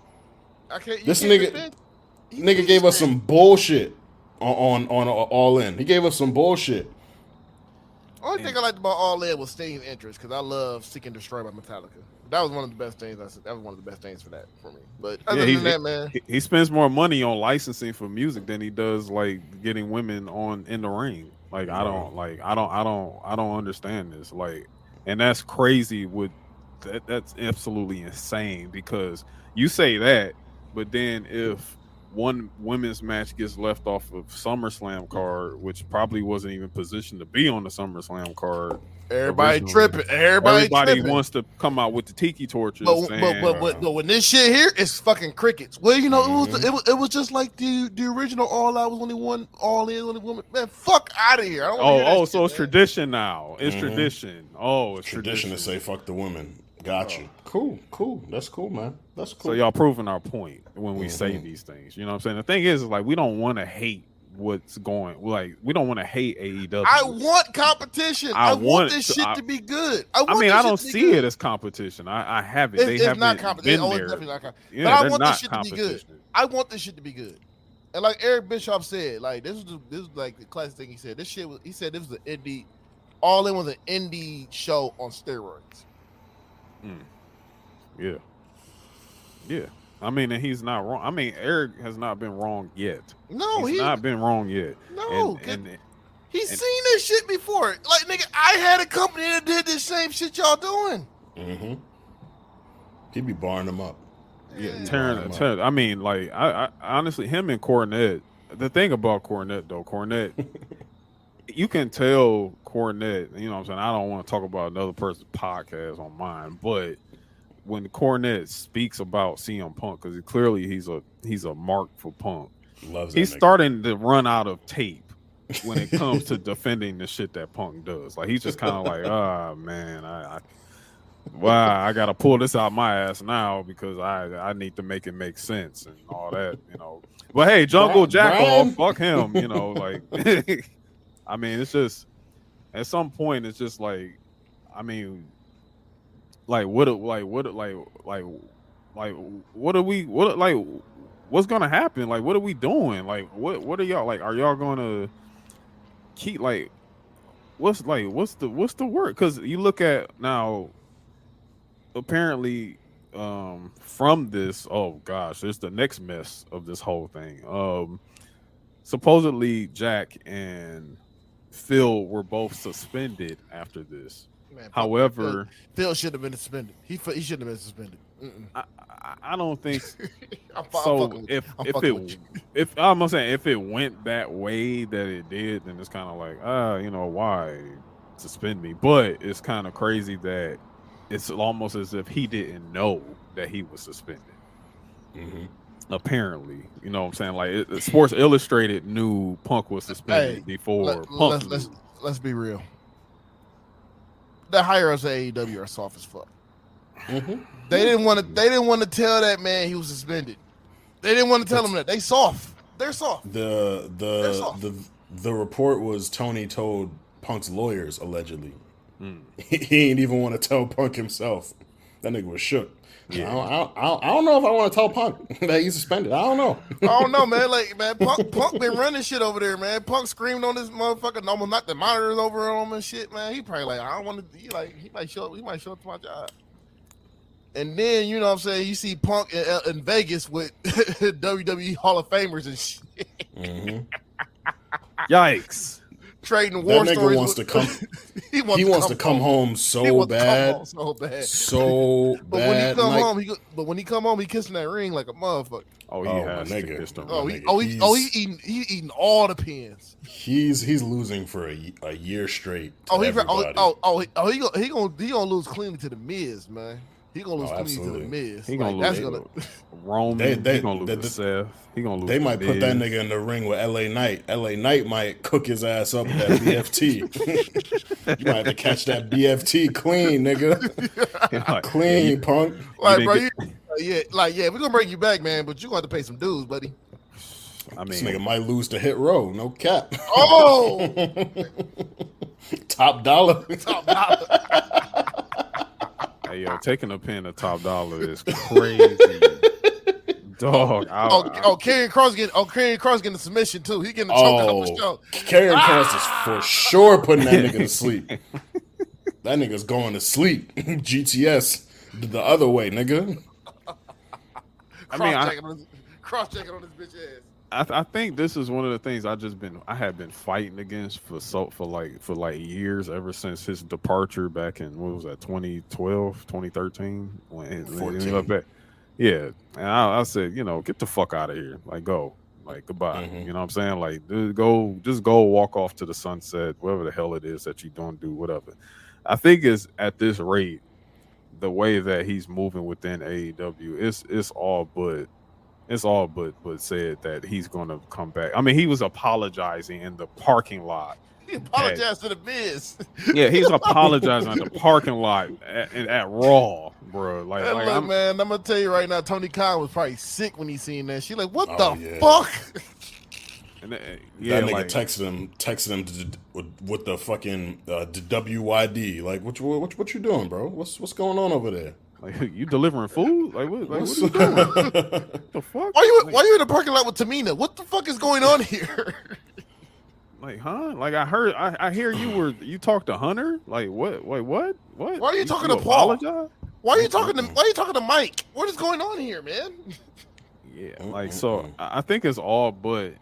This nigga gave us some bullshit on All In. He gave us some bullshit. Only thing I liked about All In was Sting's interest, because I love Seek and Destroy by Metallica. That was one of the best things. That was one of the best things for me. But other than that, man, he spends more money on licensing for music than he does like getting women in the ring. Like I don't understand this. Like, and that's crazy. That's absolutely insane, because you say that, but then if one women's match gets left off of SummerSlam card, which probably wasn't even positioned to be on the SummerSlam card. Everybody tripping. Everybody wants to come out with the tiki torches. But when this shit here, it's fucking crickets. Well, you know, it was just like the original All Out was only one All In, only woman. Man, fuck out of here. I don't wanna hear that shit, it's tradition now. It's tradition. It's tradition to say fuck the women. Got you. Cool. That's cool, man. That's cool. So y'all proving our point when we say these things. You know what I'm saying? The thing is like, we don't want to hate what's going. Like, we don't want to hate AEW. I want competition. I want this shit to be good. I don't see it as competition. I haven't. They haven't not competition. been It's there. definitely not competition. Yeah, but I want this shit to be good. I want this shit to be good. And like Eric Bischoff said, like this was like the classic thing he said. This shit was. He said this was an indie. All In was an indie show on steroids. Yeah. I mean, and he's not wrong. I mean, Eric has not been wrong yet. No, he's not been wrong yet. No, he's seen this shit before. Like, nigga, I had a company that did this same shit y'all doing. Mm-hmm. He'd be barring them up. Yeah, tearing. I mean, like, I honestly, him and Cornette. The thing about Cornette, though, you can tell Cornette. You know what I'm saying? I don't want to talk about another person's podcast on mine, but when Cornette speaks about CM Punk, because clearly he's a mark for Punk. He's starting to run out of tape when it comes to defending the shit that Punk does. Like, he's just kind of like, man, I got to pull this out my ass now because I need to make it make sense and all that, you know. But hey, Jungle Jackal, fuck him, you know. Like, I mean, it's just at some point, it's just like, I mean. What's gonna happen? Like, what are we doing? Like, what are y'all like? Are y'all gonna keep like, what's the work? Because you look at now, apparently, from this, oh gosh, there's the next mess of this whole thing. Supposedly Jack and Phil were both suspended after this. Man, however, Phil should have been suspended. He shouldn't have been suspended. I don't think so. If I'm saying if it went that way that it did, then it's kind of like you know, why suspend me? But it's kind of crazy that it's almost as if he didn't know that he was suspended. Mm-hmm. Apparently, you know what I'm saying? Like, Sports Illustrated knew Punk was suspended before Punk. Let's be real. The higher-ups at AEW are soft as fuck. Mm-hmm. They didn't want to tell that man he was suspended. They didn't want to tell him that. They soft. They're soft. The report was Tony told Punk's lawyers allegedly. He ain't even want to tell Punk himself. That nigga was shook. Yeah. I don't know if I want to tell Punk that he's suspended. I don't know. I don't know, man. Like, man, Punk been running shit over there, man. Punk screamed on this motherfucker. No, not the monitors over on him and shit, man. He probably like, I don't want to. He might show up to my job. And then, you know what I'm saying, you see Punk in Vegas with WWE Hall of Famers and shit. Mm-hmm. Yikes. Trading war that nigga stories. Wants to come. he wants to come home so bad. So but bad. But when he come home, he kissing that ring like a motherfucker. Oh, he has to kiss the ring. He eating all the pins. He's losing for a year straight. He gonna lose cleanly to the Miz, man. He gonna lose clean to the absolutely. Miz. He gonna That's lose gonna. Roman. He gonna lose to Seth. He gonna lose. They to might put that Miz. nigga in the ring with LA Knight. LA Knight might cook his ass up with that BFT. You might have to catch that BFT clean, nigga. Like, Clean, punk. Like, didn't bro, get- we're gonna bring you back, man, but you gonna have to pay some dues, buddy. I This mean, nigga might lose to Hit Row. No cap. Oh, Top dollar. top dollar. hey, yo, taking a pin to Top Dollar is crazy. Dog. Karrion Kross getting the submission too. He getting the choke out for sure. Karrion Kross is for sure putting that nigga to sleep. That nigga's going to sleep. GTS the other way, nigga. Cross checking on this bitch ass. I think this is one of the things I have been fighting against for like years, ever since his departure back in, what was that, 2012, 2013, when he left back. Yeah, and I said, get the fuck out of here, like go, like goodbye. Mm-hmm. You know what I'm saying? Like, dude, just go walk off to the sunset, whatever the hell it is that you don't do, whatever. I think is at this rate, the way that he's moving within AEW, it's all but said that he's going to come back. I mean, he was apologizing in the parking lot. He apologized to the Miz. Yeah, he's apologizing in the parking lot at Raw, bro. Like, Hey, look, I'm, man, I'm gonna tell you right now, Tony Khan was probably sick when he seen that. She like, what Oh, the yeah. fuck? and, That nigga like, texted him with the fucking WYD. Like, what you doing, bro? What's going on over there? like, you delivering food? Like, what are you doing? What the fuck? Why you in the parking lot with Tamina? What the fuck is going on here? Like, huh? Like, I hear you talked to Hunter. Like, what? Wait, what? What? Why are you talking to Paul? apologize? Why are you talking to Mike? What is going on here, man? Yeah, like, so I think it's all but.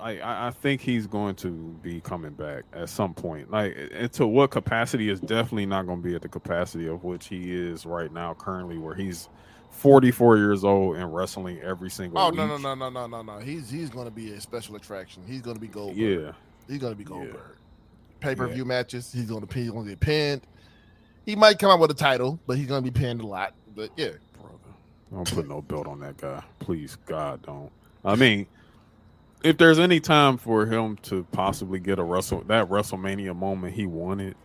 I think he's going to be coming back at some point. Like, into what capacity is definitely not going to be at the capacity of which he is right now, currently, where he's 44 years old and wrestling every single week. No. He's going to be a special attraction. He's going to be Goldberg. Yeah. He's going to be Goldberg. Yeah. Pay-per-view matches. He's going to get pinned. He might come out with a title, but he's going to be pinned a lot. But yeah, Brother, don't put no belt on that guy. Please, God, don't. I mean, if there's any time for him to possibly get that WrestleMania moment he wanted,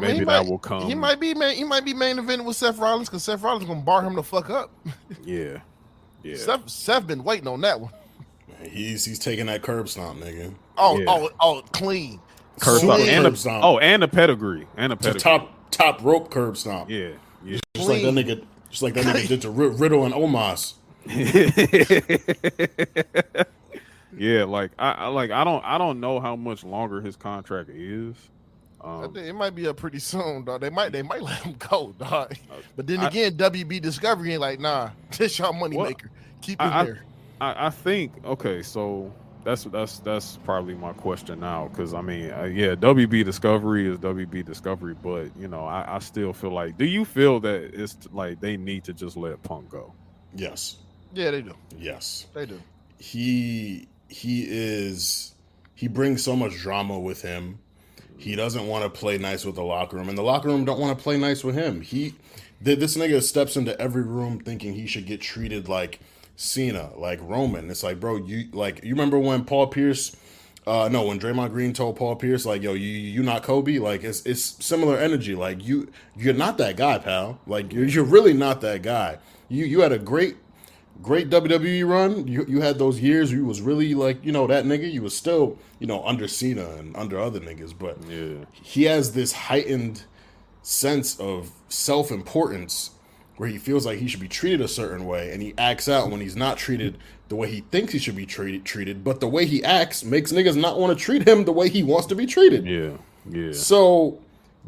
maybe that will come. He might be main eventing with Seth Rollins, because Seth Rollins gonna bar him the fuck up. Yeah. Seth been waiting on that one. He's taking that curb stomp, nigga. Oh, clean. Curb Super stomp. curb stomp. And the pedigree. The top rope curb stomp. Yeah. Just like that nigga did to Riddle and Omos. Yeah, like I don't know how much longer his contract is. It might be up pretty soon, dog. They might let him go, dog. But then again, WB Discovery ain't like, nah, this your money maker. Keep him here. I think, okay, so that's probably my question now, because I mean, WB Discovery is WB Discovery, but I still feel like, do you feel that it's like they need to just let Punk go? Yes. Yeah, they do. Yes. They do. He brings so much drama with him. He doesn't want to play nice with the locker room, and the locker room don't want to play nice with him. This nigga steps into every room thinking he should get treated like Cena, like Roman. It's like, bro, you remember when Paul Pierce, when Draymond Green told Paul Pierce, like, yo, you not Kobe? Like, it's similar energy. Like, you're not that guy, pal. Like, you're really not that guy. You had a great WWE run. You had those years where you was really like, that nigga. You was still, under Cena and under other niggas, but he has this heightened sense of self-importance where he feels like he should be treated a certain way, and he acts out when he's not treated the way he thinks he should be treated. But the way he acts makes niggas not want to treat him the way he wants to be treated. Yeah. So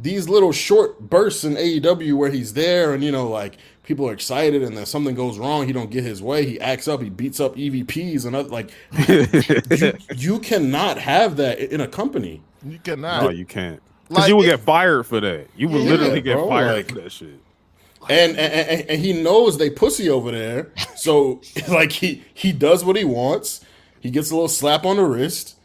these little short bursts in AEW where he's there and like people are excited, and then something goes wrong, he don't get his way, he acts up, he beats up EVPs and other, like you cannot have that in a company. You cannot. No, you can't. Because you would get fired for that. You would literally get fired for that shit. And he knows they pussy over there, so like he does what he wants. He gets a little slap on the wrist,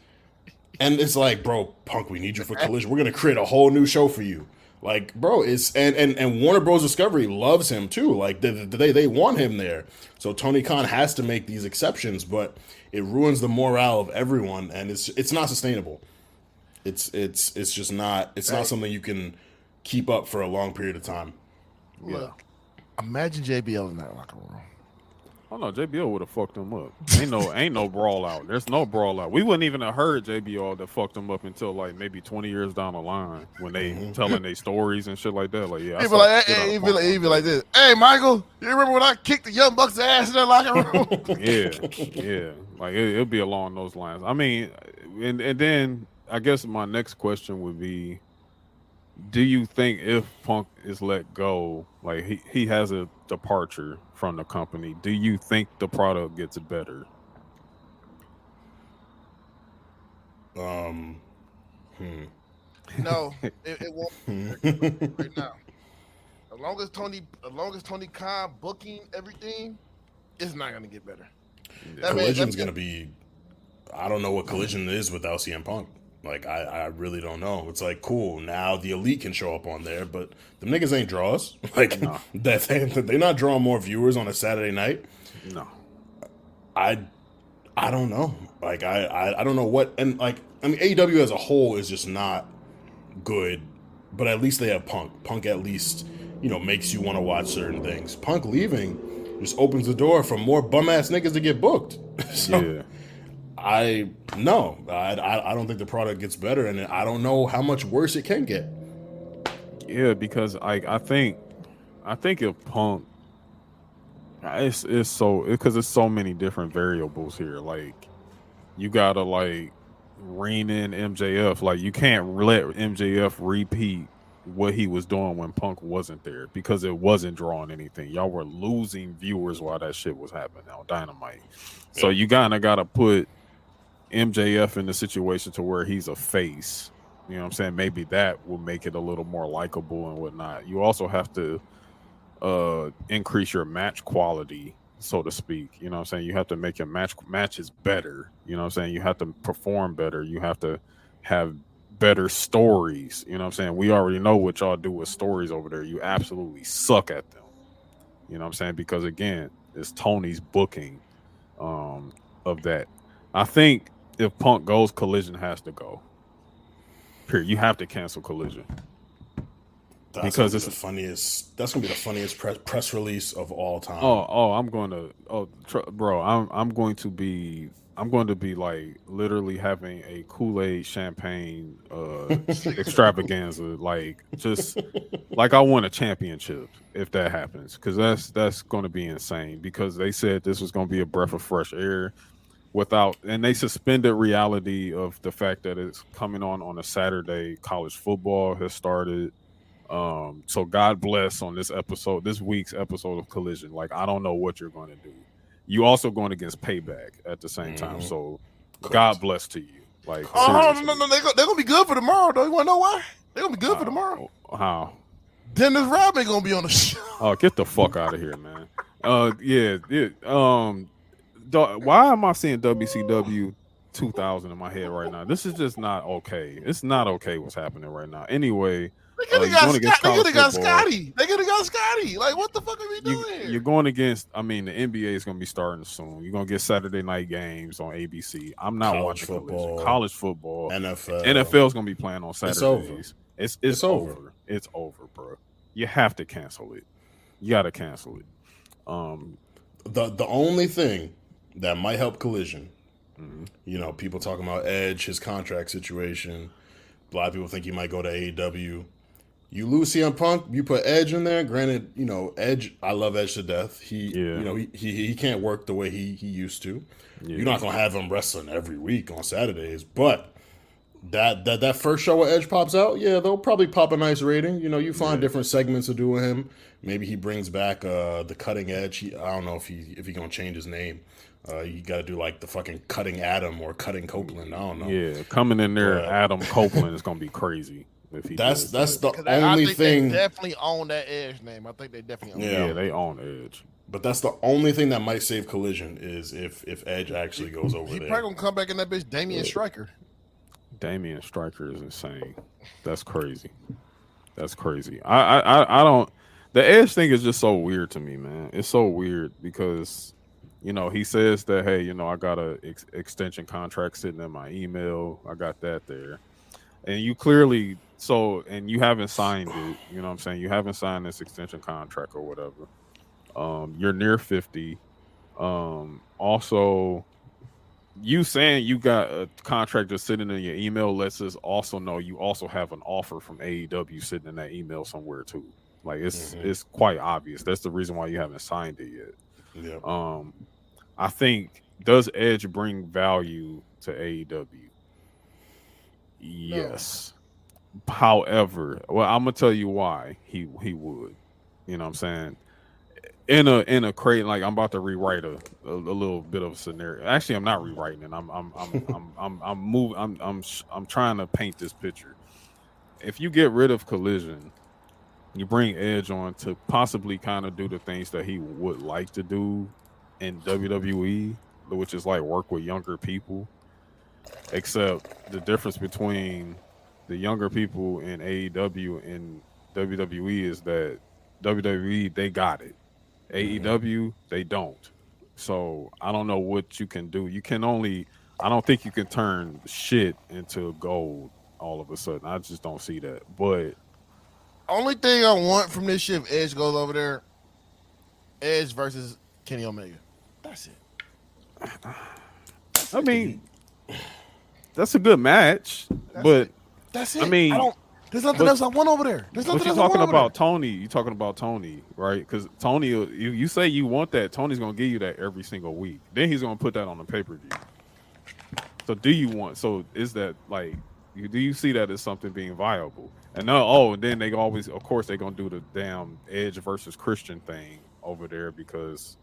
and it's like, bro, Punk, we need you for Collision. We're gonna create a whole new show for you. Like, bro, it's and Warner Bros. Discovery loves him too. Like, they want him there. So Tony Khan has to make these exceptions, but it ruins the morale of everyone, and it's not sustainable. It's just not. It's not something you can keep up for a long period of time. Look, imagine JBL in that locker room. Oh no, JBL would have fucked him up. Ain't no brawl out. There's no brawl out. We wouldn't even have heard JBL that fucked him up until like maybe 20 years down the line when they telling their stories and shit like that. Like, yeah, He'd be like this. Hey, Michael, you remember when I kicked the Young Bucks' ass in that locker room? yeah. Like it'll be along those lines. I mean, and then I guess my next question would be, do you think if Punk is let go, like he has a departure from the company, do you think the product gets better? No, it won't right now. As long as Tony Khan booking everything, it's not gonna get better. Collision's gonna be. I don't know what Collision is without CM Punk. Like, I really don't know. It's like, cool, now the Elite can show up on there, but the niggas ain't draws. Like, they're not drawing more viewers on a Saturday night. No. I don't know. Like, I don't know what, and like, I mean, AEW as a whole is just not good, but at least they have Punk. Punk at least, makes you want to watch certain things. Punk leaving just opens the door for more bum-ass niggas to get booked. So, yeah. I don't think the product gets better, and I don't know how much worse it can get. Yeah, because I think if Punk, it's so many different variables here. Like, you gotta like rein in MJF. Like, you can't let MJF repeat what he was doing when Punk wasn't there, because it wasn't drawing anything. Y'all were losing viewers while that shit was happening on Dynamite. So you kind of gotta put MJF in the situation to where he's a face. You know what I'm saying? Maybe that will make it a little more likable and whatnot. You also have to increase your match quality, so to speak. You know what I'm saying? You have to make your matches better. You know what I'm saying? You have to perform better. You have to have better stories. You know what I'm saying? We already know what y'all do with stories over there. You absolutely suck at them. You know what I'm saying? Because again, it's Tony's booking of that. I think if Punk goes, Collision has to go. Period. You have to cancel Collision. That's gonna be the funniest press release of all time. I'm going to be like literally having a Kool-Aid champagne extravaganza, like just like I won a championship if that happens, because that's going to be insane, because they said this was going to be a breath of fresh air. And they suspended reality of the fact that it's coming on a Saturday. College football has started. So God bless on this week's episode of Collision. Like, I don't know what you're going to do. You also going against Payback at the same time. So God bless to you. Like, no, they're going to be good for tomorrow, though. You want to know why? They're going to be good for tomorrow. How? Dennis Rodman going to be on the show. Oh, get the fuck out of here, man. Why am I seeing WCW 2000 in my head right now? This is just not okay. It's not okay what's happening right now. Anyway, they could have got Scotty. Like, what the fuck are we doing? You're going against, the NBA is going to be starting soon. You're going to get Saturday night games on ABC. I'm not watching football. College football. NFL is going to be playing on Saturdays. It's over. It's over, bro. You have to cancel it. You got to cancel it. The only thing that might help Collision, people talking about Edge, his contract situation. A lot of people think he might go to AEW. You lose CM Punk, you put Edge in there. Granted, Edge, I love Edge to death. He can't work the way he used to. Yeah. You're not gonna have him wrestling every week on Saturdays, but that first show where Edge pops out, they'll probably pop a nice rating. You find different segments to do with him. Maybe he brings back the Cutting Edge. I don't know if he gonna change his name. You got to do like the fucking Cutting Adam or Cutting Copeland. I don't know. Yeah, coming in there, Adam Copeland is gonna be crazy. If he that's the only thing. They definitely own that Edge name. I think they definitely own. Yeah, they own Edge. But that's the only thing that might save Collision is if Edge actually goes over there. He probably gonna come back in that bitch, Damian Stryker. Damian Stryker is insane. That's crazy. That's crazy. I don't. The Edge thing is just so weird to me, man. It's so weird because, he says that, hey, I got a extension contract sitting in my email. I got that there, and you clearly and you haven't signed it. You know what I'm saying? You haven't signed this extension contract or whatever. You're near 50. Also, you saying you got a contract just sitting in your email lets us also know you also have an offer from AEW sitting in that email somewhere too. Like it's quite obvious. That's the reason why you haven't signed it yet. Yeah. I think, does Edge bring value to AEW? Yes. No. However, I'm gonna tell you why he would. You know what I'm saying? In a crate, like I'm about to rewrite a little bit of a scenario. Actually, I'm not rewriting it. I'm trying to paint this picture. If you get rid of Collision, you bring Edge on to possibly kind of do the things that he would like to do in WWE, which is like work with younger people. Except the difference between the younger people in AEW and WWE is that WWE, they got it. AEW, they don't. So I don't know what you can do. I don't think you can turn shit into gold all of a sudden. I just don't see that. But only thing I want from this shit, if Edge goes over there, Edge versus Kenny Omega. That's it. I mean, that's a good match. That's it. I mean, there's nothing else I want over there. There's nothing else I want over there. Tony. You're talking about Tony, right? Because Tony, you say you want that. Tony's going to give you that every single week. Then he's going to put that on the pay-per-view. So is that like, do you see that as something being viable? And then they always, of course, they're going to do the damn Edge versus Christian thing over there because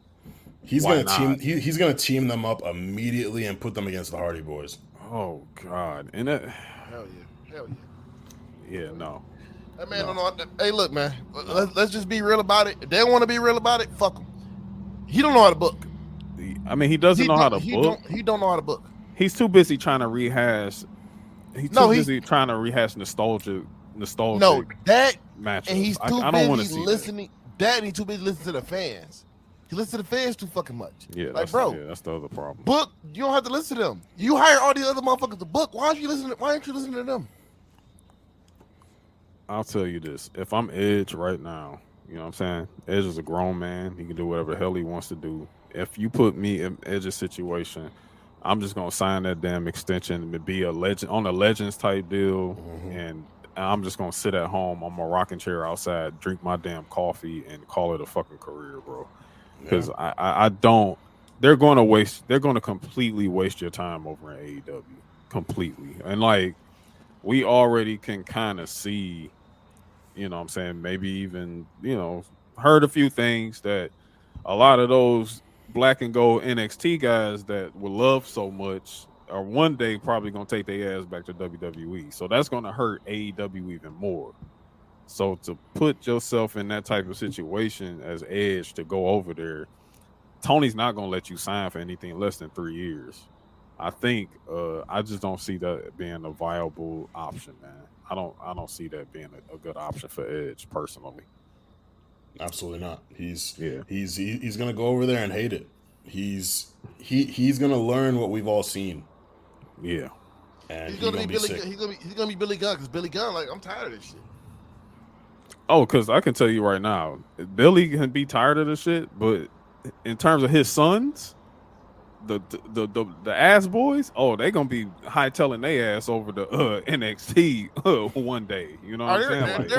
he's going to team them up immediately and put them against the Hardy Boys. Oh God. And that, hell yeah. Yeah, no. That man don't know. Hey, look, man. Let's just be real about it. If they want to be real about it, fuck him. He don't know how to book. I mean, he doesn't know how to book. He don't know how to book. He's too busy trying to rehash. He's busy trying to rehash nostalgic. No, that matchups. And he's too I don't want to see listening. That and he's too busy listening to the fans. He listens to the fans too fucking much. Yeah, that's the other problem. Book. You don't have to listen to them. You hire all these other motherfuckers to book. Why aren't you listening to them? I'll tell you this. If I'm Edge right now, you know what I'm saying? Edge is a grown man. He can do whatever the hell he wants to do. If you put me in Edge's situation, I'm just going to sign that damn extension and be a legend on a Legends type deal. And I'm just going to sit at home on my rocking chair outside, drink my damn coffee and call it a fucking career, bro. Because I don't, they're going to completely waste your time over in AEW. Completely. And like, we already can kind of see, you know what I'm saying, maybe even, heard a few things that a lot of those black and gold NXT guys that will love so much are one day probably going to take their ass back to WWE. So that's going to hurt AEW even more. So to put yourself in that type of situation as Edge to go over there, Tony's not going to let you sign for anything less than 3 years. I think I just don't see that being a viable option, man. I don't see that being a good option for Edge personally. Absolutely not. He's gonna go over there and hate it. He's gonna learn what we've all seen. Yeah, and he's gonna be Billy Gunn because Billy Gunn, like, I'm tired of this shit. Oh, because I can tell you right now, Billy can be tired of this shit, but in terms of his sons, the ass boys, they gonna be hightailing their ass over the NXT one day. You know what I'm saying? They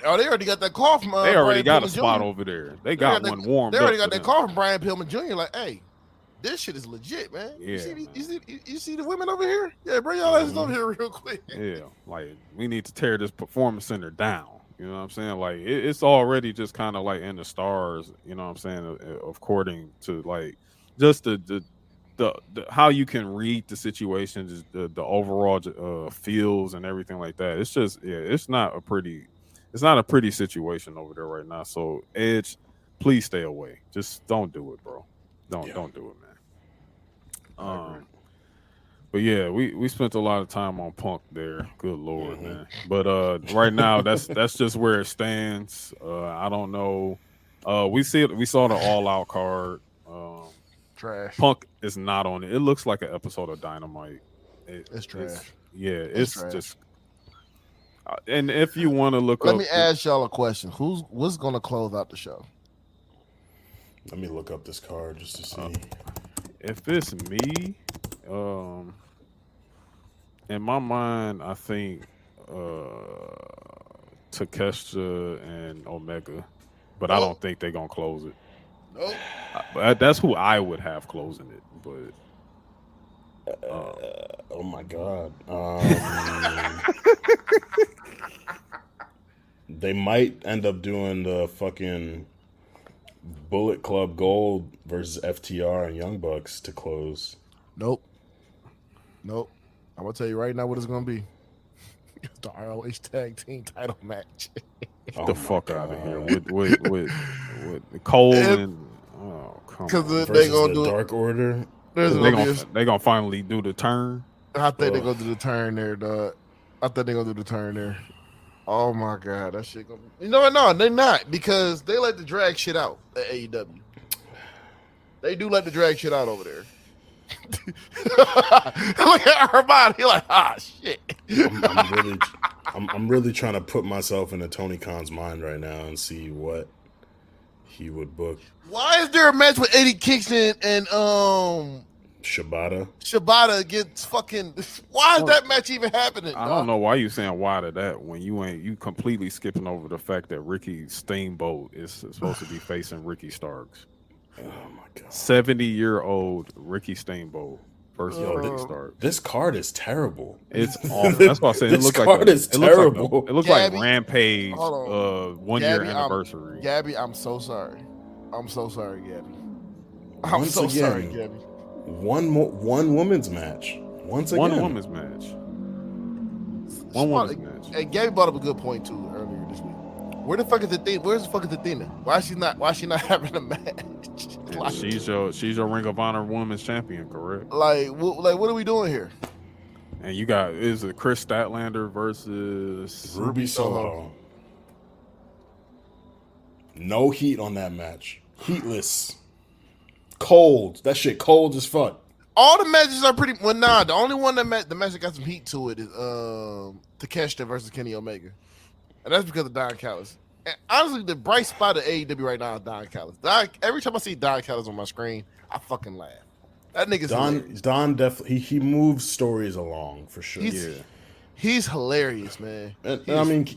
already got that call from. They already Brian got Pillman a spot Jr. over there. They got one warmed. They already got that call from Brian Pillman Jr. Like, hey, this shit is legit, man. Yeah, you see the women over here? Yeah, bring y'all asses over here real quick. Yeah, like we need to tear this performance center down. You know what I'm saying? Like it's already just kind of like in the stars. You know what I'm saying? According to like just the how you can read the situation, the overall feels and everything like that. It's just it's not a pretty situation over there right now. So Edge, please stay away. Just don't do it, bro. Don't do it, man. But yeah, we spent a lot of time on Punk there. Good Lord, man. But right now that's just where it stands. I don't know. We saw the All Out card. Trash. Punk is not on it. It looks like an episode of Dynamite. It's trash. It's trash. just. And if you want to look Let up, me ask y'all a question. What's gonna close out the show? Let me look up this card just to see. If it's me, in my mind, I think Takeshita and Omega, but I don't think they're gonna close it. Nope. But that's who I would have closing it. But Oh my god. They might end up doing the fucking Bullet Club Gold versus FTR and Young Bucks to close. Nope. I'm gonna tell you right now what it's gonna be. It's the ROH Tag Team Title match. get the fuck out of here with Cole and come on. Because they Versus gonna the do Dark Order. They gonna finally do the turn. I think they're gonna do the turn there, dog. Oh my god, that shit gonna be... No, they're not, because they let the drag shit out at AEW. They do let the drag shit out over there. Look at Armon, he like, shit. I'm really trying to put myself into Tony Khan's mind right now and see what he would book. Why is there a match with Eddie Kingston and Shibata against fucking... Why is that match even happening? I don't know why you saying why to that when you completely skipping over the fact that Ricky Steamboat is supposed to be facing Ricky Starks. Oh my god. 70-year-old Ricky Steamboat versus Ricky Starks. This card is terrible. It's awful. That's why I said This card is terrible. It looks Gabby, like Rampage 1 year Gabby, anniversary. Gabby, I'm so sorry. Gabby. Once again, sorry, Gabby. One women's match. Once again. One women's match. One women's match. And Gabby brought up a good point too earlier this week. Where's the fuck is Athena? Why she not having a match? Like, she's your Ring of Honor Women's Champion, correct? Like what are we doing here? And you got is it Chris Statlander versus Ruby Soho. No heat on that match. Heatless. Cold. That shit cold as fuck. All the matches are pretty. Well, nah. The only one the match that got some heat to it is Takeshita versus Kenny Omega, and that's because of Don Callis. And honestly, the bright spot of AEW right now is Don Callis. Every time I see Don Callis on my screen, I fucking laugh. That nigga's hilarious. Don definitely he moves stories along for sure. He's hilarious, man. I mean,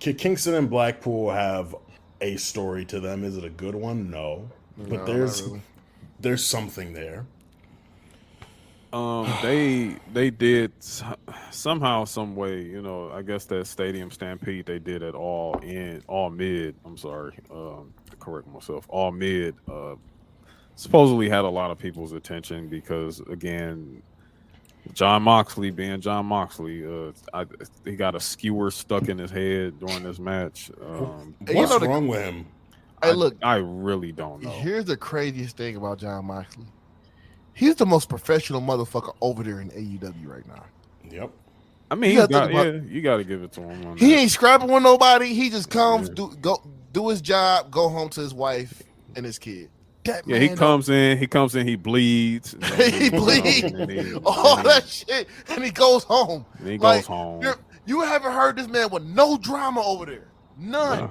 Kingston and Blackpool have a story to them. Is it a good one? No, but there's something there. They did somehow, some way, I guess that Stadium Stampede they did at All Mid. I'm sorry, to correct myself. All Mid supposedly had a lot of people's attention because, again, John Moxley being John Moxley, he got a skewer stuck in his head during this match. What's wrong with him? Hey, look, I really don't know. Here's the craziest thing about John Moxley. He's the most professional motherfucker over there in AEW right now. Yep. I mean, you got to give it to him. He ain't scrapping with nobody. He just comes, do his job, go home to his wife and his kid. He comes in, he bleeds. He bleeds. All that shit. And he goes home. And he goes home. You haven't heard this man with no drama over there. None. Yeah.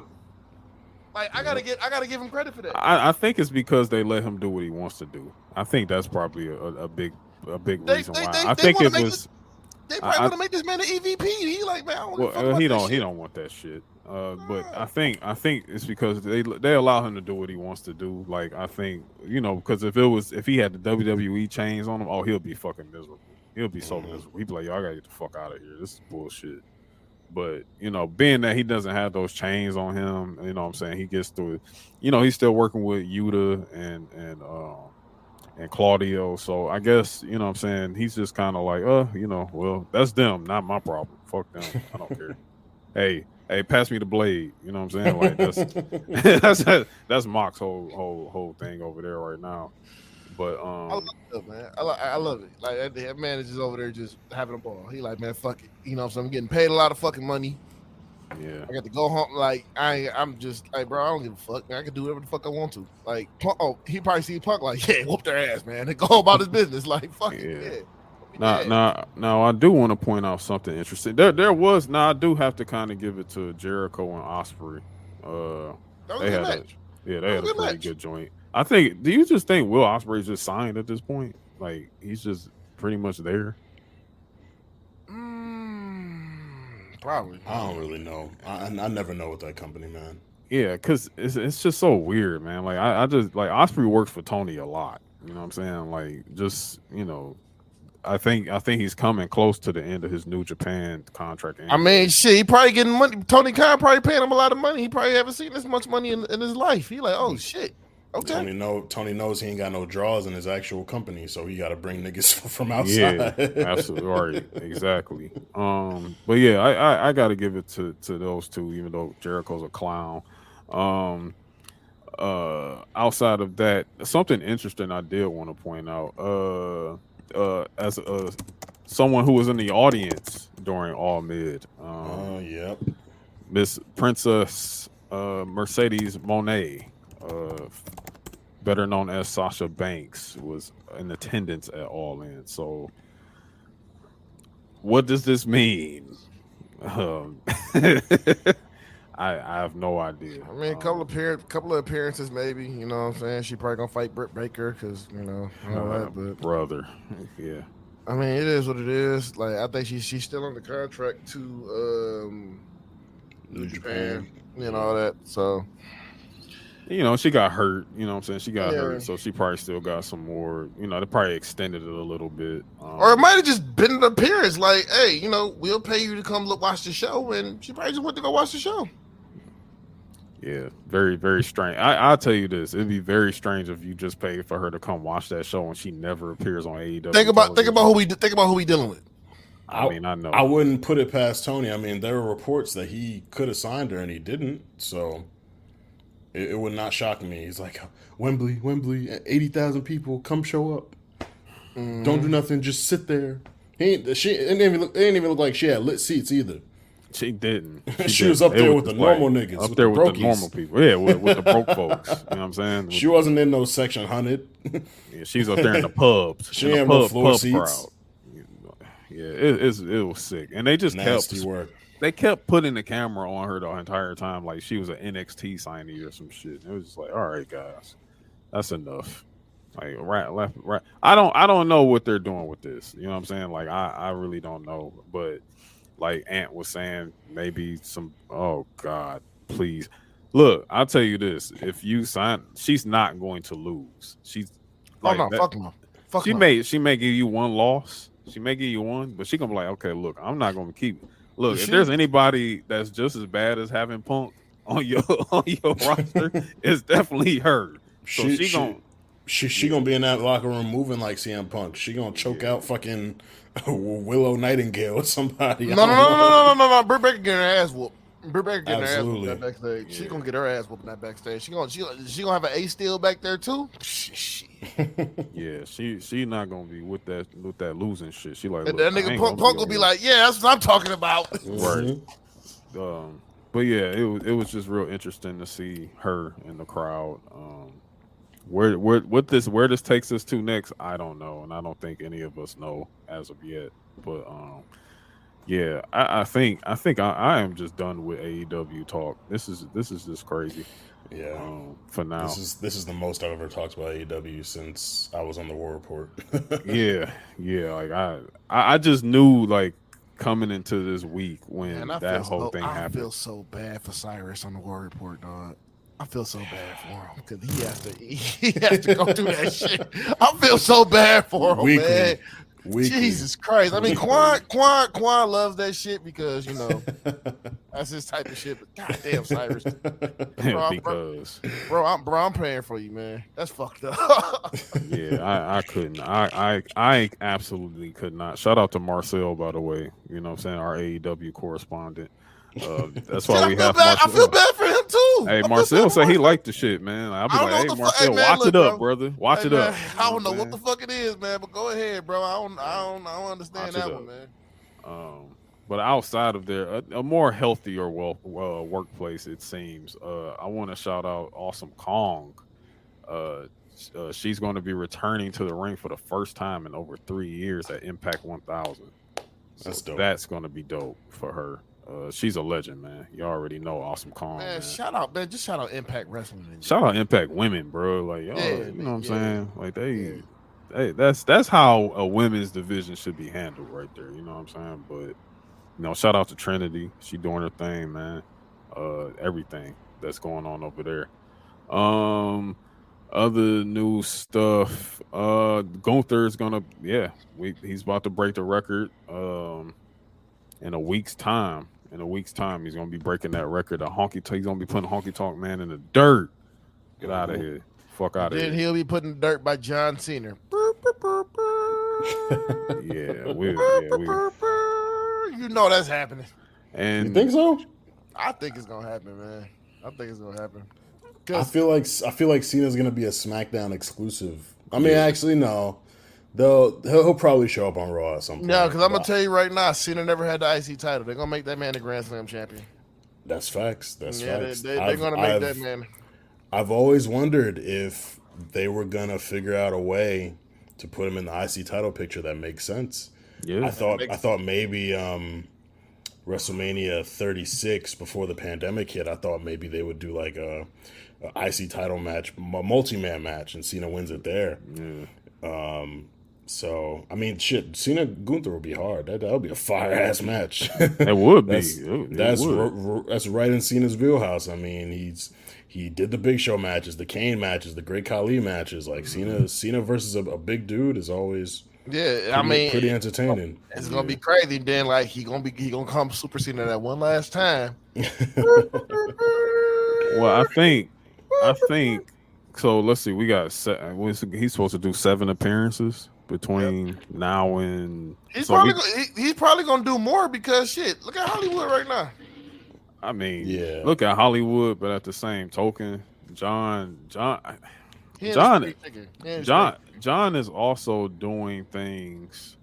Like I gotta give him credit for that. I think it's because they let him do what he wants to do. I think that's probably a big reason why. I think it was. They probably want to make this man an EVP. He like, man, I don't he don't want that shit. But I think it's because they allow him to do what he wants to do. Like I think because if he had the WWE chains on him, he'll be fucking miserable. He'll be so miserable. He'd be like, yo, I gotta get the fuck out of here. This is bullshit. But being that he doesn't have those chains on him, what I'm saying, he gets through it. He's still working with Yuta and Claudio. So I guess what I'm saying, he's just kind of like, well, that's them, not my problem. Fuck them. I don't care. Hey, pass me the blade. You know what I'm saying? Like that's Mox's whole thing over there right now. But I love it, man. I love it. Like that man is just over there just having a ball. He like, man, fuck it. You know, so I'm getting paid a lot of fucking money. yeah, I got to go home. Like I'm just like, bro, I don't give a fuck. Man, I can do whatever the fuck I want to. Like, he probably see Punk like, yeah, whoop their ass, man, and go about his business. Like, fuck it, yeah. Now, I do want to point out something interesting. There was. Now, I do have to kind of give it to Jericho and Ospreay. That was They a good had match. they had a good pretty match. good joint. I think. Do you just think Will Ospreay's just signed at this point? Like he's just pretty much there. Probably. I don't really know. I never know with that company, man. Yeah, because it's just so weird, man. Like I just like Ospreay works for Tony a lot. You know what I'm saying? Like just I think he's coming close to the end of his New Japan contract. I mean, shit, he probably getting money. Tony Khan probably paying him a lot of money. He probably haven't seen this much money in his life. He like, oh shit. Okay. Tony knows he ain't got no draws in his actual company, so he got to bring niggas from outside. Yeah, absolutely right, exactly. But yeah, I got to give it to those two, even though Jericho's a clown. Outside of that, something interesting I did want to point out. As someone who was in the audience during All Mid, Yep. Miss Princess Mercedes Monet, better known as Sasha Banks, was in attendance at All In. So, what does this mean? I have no idea. I mean, a couple of appearances, maybe. You know what I'm saying? She probably gonna fight Britt Baker because that. But brother, yeah. I mean, it is what it is. Like, I think she's still on the contract to New Japan and all that. So, she got hurt. You know what I'm saying? She got Yeah. hurt, so she probably still got some more. They probably extended it a little bit. or it might have just been an appearance. Like, hey, we'll pay you to come watch the show, and she probably just went to go watch the show. Yeah, very, very strange. I'll tell you this: it'd be very strange if you just paid for her to come watch that show and she never appears on AEW. Think about who we dealing with. I mean, I know. I wouldn't put it past Tony. I mean, there were reports that he could have signed her and he didn't. So it would not shock me. He's like, Wembley, 80,000 people, come show up. Don't do nothing, just sit there. It didn't even look like she had lit seats either. She didn't. She was up there with the normal niggas. Up there with the normal people. Yeah, with the broke folks. You know what I'm saying? She wasn't in no section 100. Yeah, she's up there in the pubs. She ain't no floor seats. Crowd. Yeah, it was sick. And they just Nasty work. They kept putting the camera on her the entire time like she was an NXT signee or some shit. It was just like, all right, guys, that's enough. Like right. I don't know what they're doing with this. You know what I'm saying? Like I really don't know. But like Ant was saying, maybe some. Oh God, please. Look, I'll tell you this: if you sign, she's not going to lose. She's Fuck no. She may give you one loss. She may give you one, but she gonna be like, okay, look, I'm not gonna keep. Look, if there's anybody that's just as bad as having Punk on your roster, it's definitely her. So she gonna be in that locker room moving like CM Punk. She gonna choke out fucking Willow Nightingale or somebody. No. Britt Baker getting her ass whooped. Britt Baker getting her ass whooped in that backstage. Yeah. She gonna get her ass whooped in that backstage. She gonna have an A steel back there too. Shit. Yeah, she not gonna be with that losing shit. She like And look, that I nigga ain't Punk gonna will be like, yeah, that's what I'm talking about. right. But yeah, it was just real interesting to see her in the crowd. Where this takes us to next, I don't know, and I don't think any of us know as of yet. But yeah, I think I am just done with AEW talk. This is just crazy. Yeah. For now, this is the most I've ever talked about AEW since I was on the War Report. yeah. Like I just knew like coming into this week when that whole thing happened. I feel so bad for Cyrus on the War Report, dog. I feel so bad for him because he has to go through that shit. I feel so bad for him, man. Jesus Christ! I mean, Quan loves that shit because that's his type of shit. But goddamn, Cyrus, bro, I'm praying for you, man. That's fucked up. Yeah, I couldn't. I absolutely could not. Shout out to Marcel, by the way. You know what I'm saying? Our AEW correspondent. That's why we I feel have bad. I Marcel. feel bad for him too. Hey, I feel Marcel bad for said he Marcel. liked the shit, man. I'll be I don't like, know hey, what the fuck. Hey, Marcel, man, watch look, it up, bro. brother. Watch Hey, it man, up. I don't know what what the fuck it is, man. But go ahead, bro. I don't understand Watch it that up. one, man. But outside of there, a more healthier workplace, it seems. I want to shout out Awesome Kong. She's going to be returning to the ring for the first time in over 3 years at Impact 1000. So That's dope. That's going to be dope for her. She's a legend, man. You already know Awesome Kong, Man, man. shout out, man. Just shout out Impact Wrestling. Shout out Impact Women, bro. Like, Yeah, you know what I'm saying? Like Yeah. that's how a women's division should be handled right there. You know what I'm saying? But shout out to Trinity. She doing her thing, man. Everything that's going on over there. Other new stuff. Gunther is gonna, he's about to break the record. In a week's time. In a week's time, he's gonna be breaking that record. He's gonna be putting Honky Tonk Man in the dirt. Get out of here. Fuck out of here. Then he'll be putting dirt by John Cena. We You know that's happening. and You think so? I think it's gonna happen, man. I think it's gonna happen. I feel like Cena's gonna be a SmackDown exclusive. I mean, actually, no. He'll probably show up on Raw at some point. No, because I'm gonna tell you right now, Cena never had the IC title. They're gonna make that man the Grand Slam champion. That's facts. That's facts. They're gonna make that man. I've always wondered if they were gonna figure out a way to put him in the IC title picture that makes sense. Yeah, I thought maybe WrestleMania 36 before the pandemic hit. I thought maybe they would do like a IC title match, a multi-man match, and Cena wins it there. Yeah. So I mean, shit, Cena Gunther would be hard. That'll be a fire ass match. It would be. That's right in Cena's wheelhouse. I mean, he did the Big Show matches, the Kane matches, the Great Khali matches. Like Cena versus a big dude is always pretty entertaining. It's gonna be crazy. Then like he gonna come Super Cena that one last time. Well, I think. So let's see. We got he's supposed to do 7 appearances between now and. He's probably gonna do more because shit. Look at Hollywood right now. I mean, look at Hollywood, but at the same token, John is also doing things.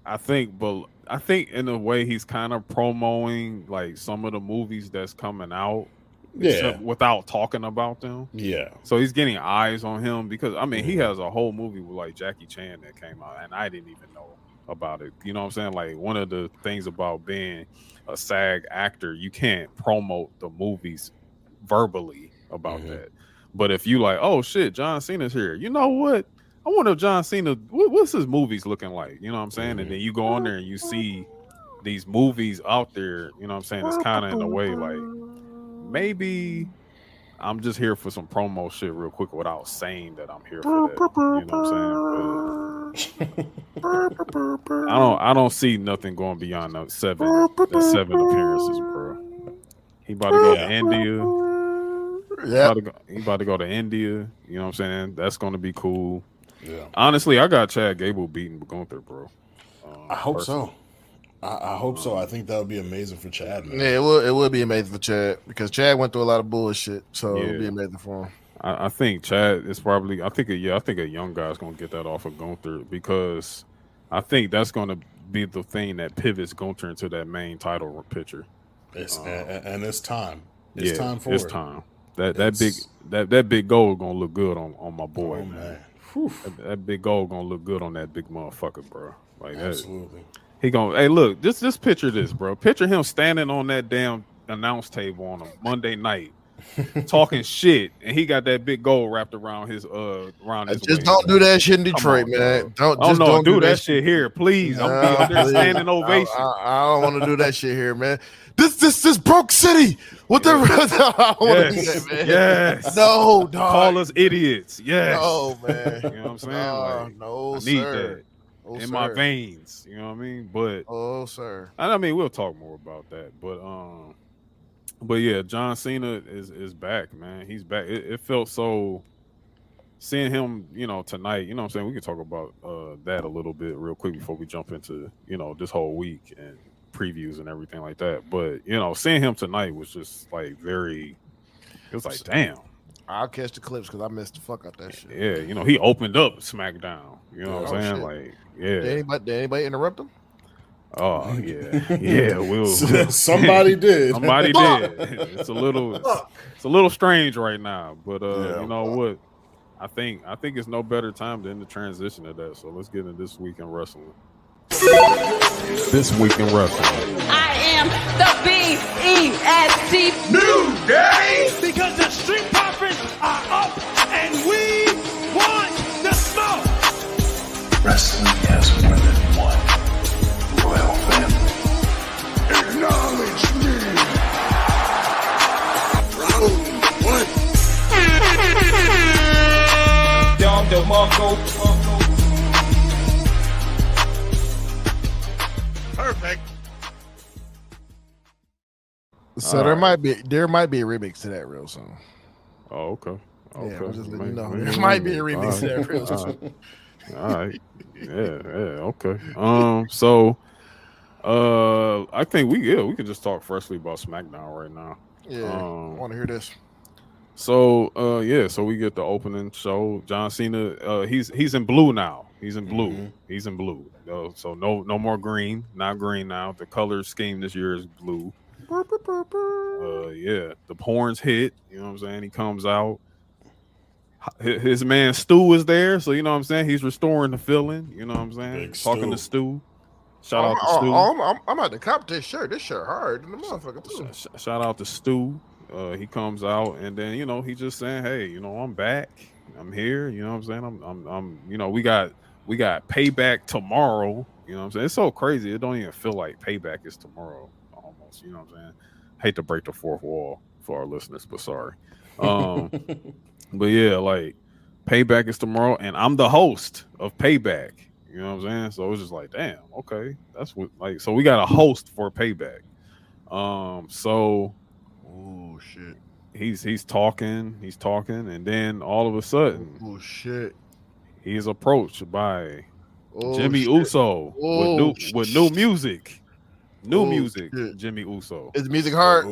I think in a way he's kind of promoting like some of the movies that's coming out. Without talking about them. Yeah. So he's getting eyes on him because I mean he has a whole movie with like Jackie Chan that came out and I didn't even know about it. You know what I'm saying? Like one of the things about being a SAG actor, you can't promote the movies verbally about that. But if you like, oh shit, John Cena's here. You know what? I wonder if John Cena, what's his movies looking like? You know what I'm saying? And then you go on there and you see these movies out there, you know what I'm saying? It's kind of in a way like maybe I'm just here for some promo shit real quick without saying that I'm here for that. You know what I'm saying? I don't see nothing going beyond the 7 appearances, bro. He about to go to India. He about to go to India. You know what I'm saying? That's going to be cool. Yeah. Honestly, I got Chad Gable beating Gunther, bro. I hope so. I hope so. I think that would be amazing for Chad, man. Yeah, it would be amazing for Chad because Chad went through a lot of bullshit, so it would be amazing for him. I think Chad is probably. I think a young guy's gonna get that off of Gunther because I think that's gonna be the thing that pivots Gunther into that main title picture. And it's time. It's time for it. It's time. That big gold gonna look good on my boy, man. That big gold gonna look good on that big motherfucker, bro. Like absolutely. He gonna, hey, look, just picture this, bro. Picture him standing on that damn announce table on a Monday night, talking shit, and he got that big gold wrapped around his Just don't do that shit in Detroit, man. Don't do that shit here, please. Don't be under standing ovation. I don't want to do that shit here, man. This broke city. What the? I want to do that, man. Yes. No, dog. Call us idiots. Yes. No, man. You know what I'm saying? No, I need that. In my veins, you know what I mean? But sir. I mean, we'll talk more about that. But yeah, John Cena is back, man. He's back. It felt so seeing him, tonight, you know what I'm saying? We can talk about that a little bit real quick before we jump into, this whole week and previews and everything like that. But seeing him tonight was just like very. It was like, damn. I'll catch the clips because I missed the fuck out that shit. Yeah, he opened up SmackDown. You know what I'm saying? Shit. Like, yeah. Did anybody interrupt him? Oh yeah. Somebody did. Somebody did. It's a little strange right now, but you know what? I think it's no better time than to transition to that. So let's get into this week in wrestling. This week in wrestling. I am the BEST. New Day! Because the Street Profits are up and we want the smoke. Wrestling has more than one royal family. Acknowledge me! Round one. Dom DeMarco. Perfect. So there might be a remix to that real soon. Oh, okay. Yeah, I'm just letting you know. There might be a remix to that real soon. All right. Yeah, okay. So I think we could just talk freshly about SmackDown right now. Yeah, I want to hear this. So so we get the opening show. John Cena, he's in blue now. He's in blue. Mm-hmm. He's in blue. So no more green. Not green now. The color scheme this year is blue. Yeah, the horns hit. You know what I'm saying? He comes out. His man Stu is there, so you know what I'm saying. He's restoring the feeling. You know what I'm saying? Big Talking to Stu. Shout out to Stu. I'm at the cop this shirt. This shirt hard in the motherfucker too. Shout out to Stu. He comes out and then he just saying, "Hey, I'm back. I'm here." You know what I'm saying? I'm we got Payback tomorrow. You know what I'm saying? It's so crazy. It don't even feel like Payback is tomorrow almost. You know what I'm saying? Hate to break the fourth wall for our listeners, but sorry. But yeah, like Payback is tomorrow, and I'm the host of Payback. You know what I'm saying? So it's just like, damn, okay, that's what so we got a host for Payback. So, oh shit, he's talking, and then all of a sudden, oh shit, he's approached by Jimmy shit. Uso with new music. Shit. Jimmy Uso. Is the music hard?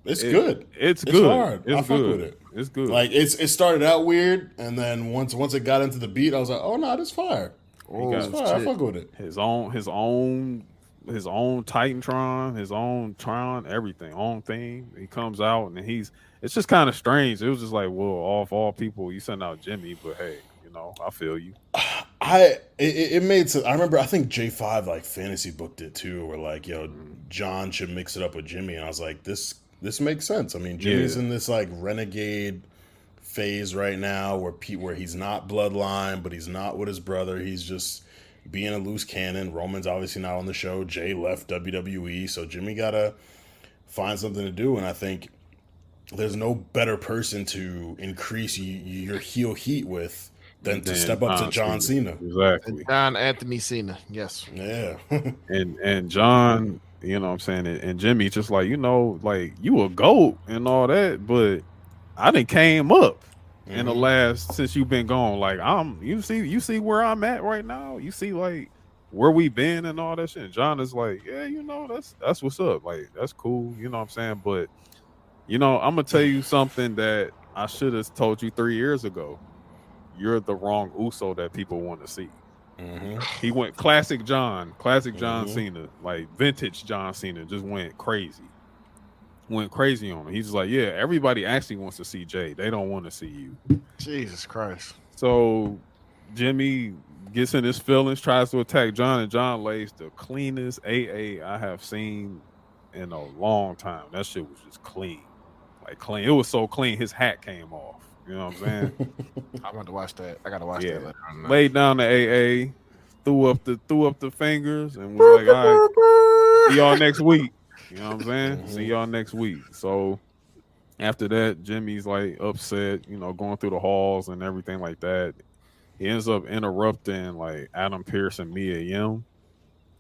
It's good. It's good. Hard. It's I fuck good. with it. It's good. Like it started out weird, and then once it got into the beat, I was like, "Oh no, this fire! It's fire! I fuck with it." His own Titantron, his own Tron, everything, own thing. He comes out and it's just kind of strange. It was just like, well, of all people, you send out Jimmy, but hey, I feel you. It made sense. I remember, I think J5 like fantasy booked it too, where like, John should mix it up with Jimmy, and I was like, this makes sense. I mean, Jimmy's in this like renegade phase right now where he's not bloodline, but he's not with his brother. He's just being a loose cannon. Roman's obviously not on the show. Jay left WWE, so Jimmy gotta find something to do, and I think there's no better person to increase your heel heat with than to step up to John Cena. Exactly. John Anthony Cena. Yes. Yeah. and John, you know what I'm saying, and Jimmy just like, like you a GOAT and all that, but I done came up in the last since you've been gone. Like you see where I'm at right now. You see like where we been and all that shit. And John is like, yeah, that's what's up. Like that's cool. You know what I'm saying? But I'm gonna tell you something that I should have told you 3 years ago. You're the wrong Uso that people want to see. He went classic John Cena, like vintage John Cena, just went crazy on him. He's just like, yeah, everybody actually wants to see Jay. They don't want to see you. Jesus Christ. So Jimmy gets in his feelings, tries to attack John, and John lays the cleanest AA I have seen in a long time. That shit was just clean. Like clean. It was so clean, his hat came off. You know what I'm saying? I want to watch that. I gotta watch that later on. Laid down the AA, threw up the fingers, and was like, all right, see y'all next week. You know what I'm saying? See y'all next week. So after that, Jimmy's like upset, going through the halls and everything like that. He ends up interrupting like Adam Pearce and Mia Yim.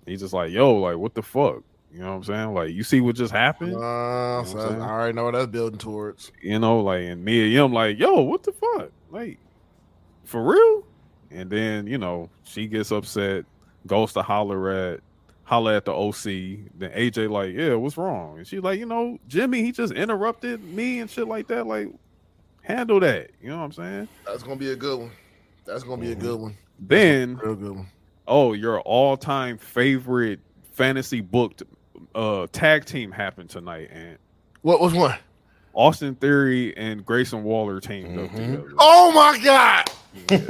He's just like, yo, like what the fuck? You know what I'm saying? Like, you see what just happened? So I already know what that's building towards. And Mia Yim like, yo, what the fuck? Like, for real? And then, she gets upset, goes to holler holla at the OC. Then AJ like, yeah, what's wrong? And she's like, Jimmy, he just interrupted me and shit like that. Like, handle that. You know what I'm saying? That's gonna be a good one. That's gonna be a good one. Then, Real good one. oh, your all-time favorite fantasy booked tag team happened tonight, and Which one? Austin Theory and Grayson Waller teamed up together. Oh my God!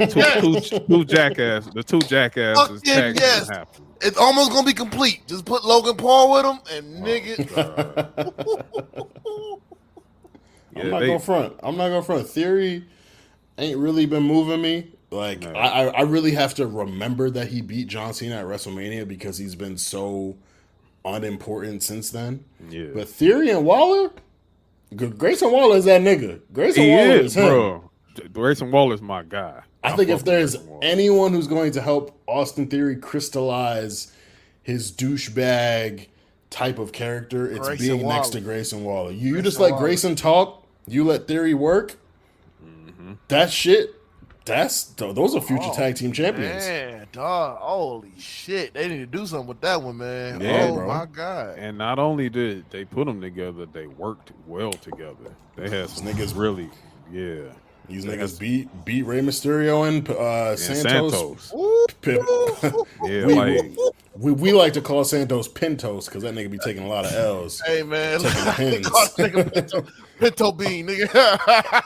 Two jackasses. The two jackasses Fucking tag yes. team happened. It's almost gonna be complete. Just put Logan Paul with him and nigga. I'm not gonna front. Theory ain't really been moving me. Like No. I really have to remember that he beat John Cena at WrestleMania because he's been so unimportant since then. Yeah. But Theory and Waller, Grayson Waller is that nigga. Grayson He Waller is, is him. bro. Grayson Waller's my guy. I think if fuck with there's Grayson Waller. anyone who's going to help Austin Theory crystallize his douchebag type of character, it's Grayson being next Waller. to Grayson Waller. You just Grayson let Waller. Grayson talk, you let Theory work. That shit, those are future tag team champions. Man, dog, holy shit. They need to do something with that one, man. Yeah, oh bro. my God. And not only did they put them together, they worked well together. They had some niggas- really, yeah. These niggas beat Rey Mysterio and Santos. Pip- Yeah, we, like we like to call Santos Pintos because that nigga be taking a lot of L's. Hey, man. Taking pins. Pinto bean, nigga.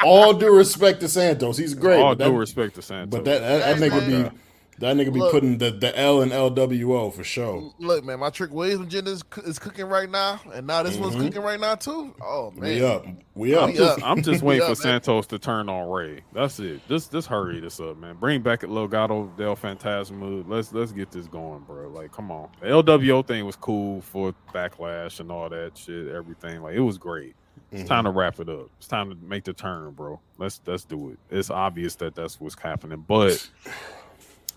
All due respect to Santos, he's great. all but that- due respect to Santos. But that Hey, nigga man. that nigga be Look. putting the L in LWO for sure. Look, man, my Trick Williams agenda is cooking right now, and now this one's cooking right now too. Oh man, We up. I'm just waiting Yeah, for man. Santos to turn on Ray. That's it. Just hurry this up, man. Bring back Legado del Fantasma. Let's get this going, bro. Like, come on. The LWO thing was cool for Backlash and all that shit. Everything, like, it was great. It's time to wrap it up. It's time to make the turn, bro. Let's do it. It's obvious that that's what's happening, but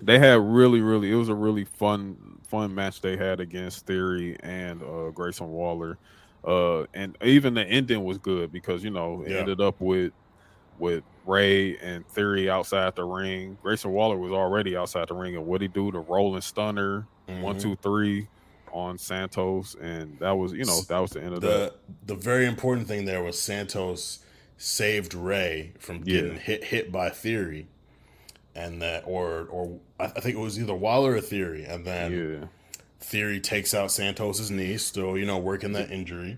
they had really, it was a really fun match they had against Theory and Grayson Waller. And even the ending was good because, it ended up with Ray and Theory outside the ring. Grayson Waller was already outside the ring, and what he do, the rolling stunner, 1, 2, 3 on Santos, and that was, that was the end of that. The very important thing there was Santos saved Ray from getting hit by Theory, and that or I think it was either Waller or Theory, and then Theory takes out Santos's knee, still working that injury,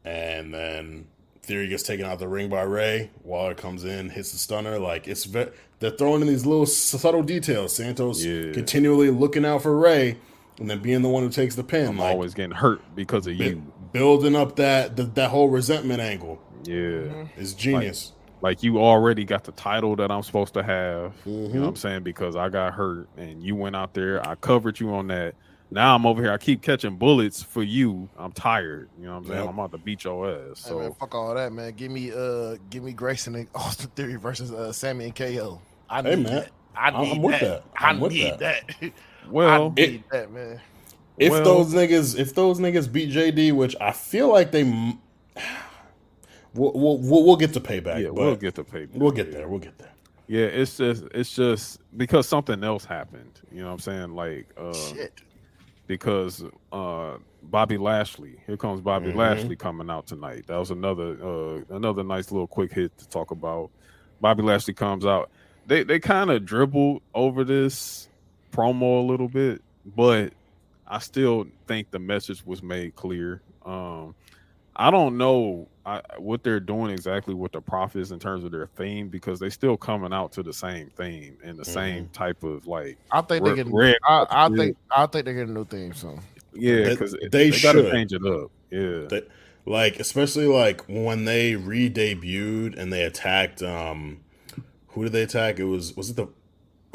and then Theory gets taken out the ring by Ray. Waller comes in, hits the stunner. Like they're throwing in these little subtle details. Santos continually looking out for Ray, and then being the one who takes the pin. I'm like, always getting hurt because of you. Building up that whole resentment angle. Yeah. Is genius. Like you already got the title that I'm supposed to have. You know what I'm saying? Because I got hurt and you went out there. I covered you on that. Now I'm over here. I keep catching bullets for you. I'm tired. You know what I'm saying? Yep. I'm about to beat your ass. So Hey, man, fuck all that, man. Give me Grayson and Austin Theory versus Sammy and KO. I need man. that. I'm with that. I'm with need that. well, I need that, man. If those niggas beat JD, which I feel like they, we'll get to Payback. yeah, but we'll get to Payback. We'll get there. We'll get there. Yeah, it's just because something else happened. You know what I'm saying? Like Shit. because Bobby Lashley. Here comes Bobby Lashley coming out tonight. That was another nice little quick hit to talk about. Bobby Lashley comes out. They kind of dribbled over this promo a little bit, but I still think the message was made clear. I don't know what they're doing exactly with the Profits in terms of their theme because they still coming out to the same theme and the same type of like. I think they can. red- I think they get a new theme soon. Yeah, They- because they got to should. change it up. Yeah, Especially like when they re-debuted and they attacked. Who did they attack? It was the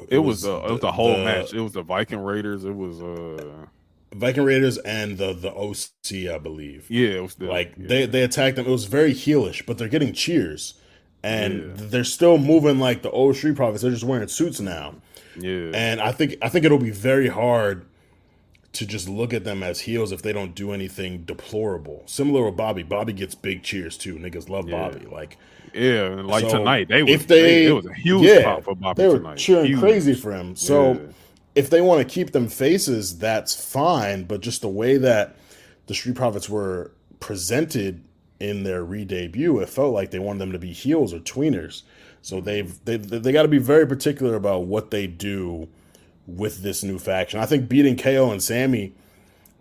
the whole match. It was the Viking Raiders. It was Viking Raiders and the OC, I believe. yeah, it was They attacked them. It was very heelish, but they're getting cheers, and they're still moving like the old Street Profits. They're just wearing suits now. yeah. And I think it'll be very hard to just look at them as heels if they don't do anything deplorable. Similar with Bobby. Bobby gets big cheers too. Niggas love Bobby. Like Yeah, and like so tonight, it was a huge pop for Bobby they were tonight. cheering Huge. crazy for him. So if they want to keep them faces, that's fine. But just the way that the Street Profits were presented in their re-debut, it felt like they wanted them to be heels or tweeners. So they got to be very particular about what they do with this new faction. I think beating KO and Sammy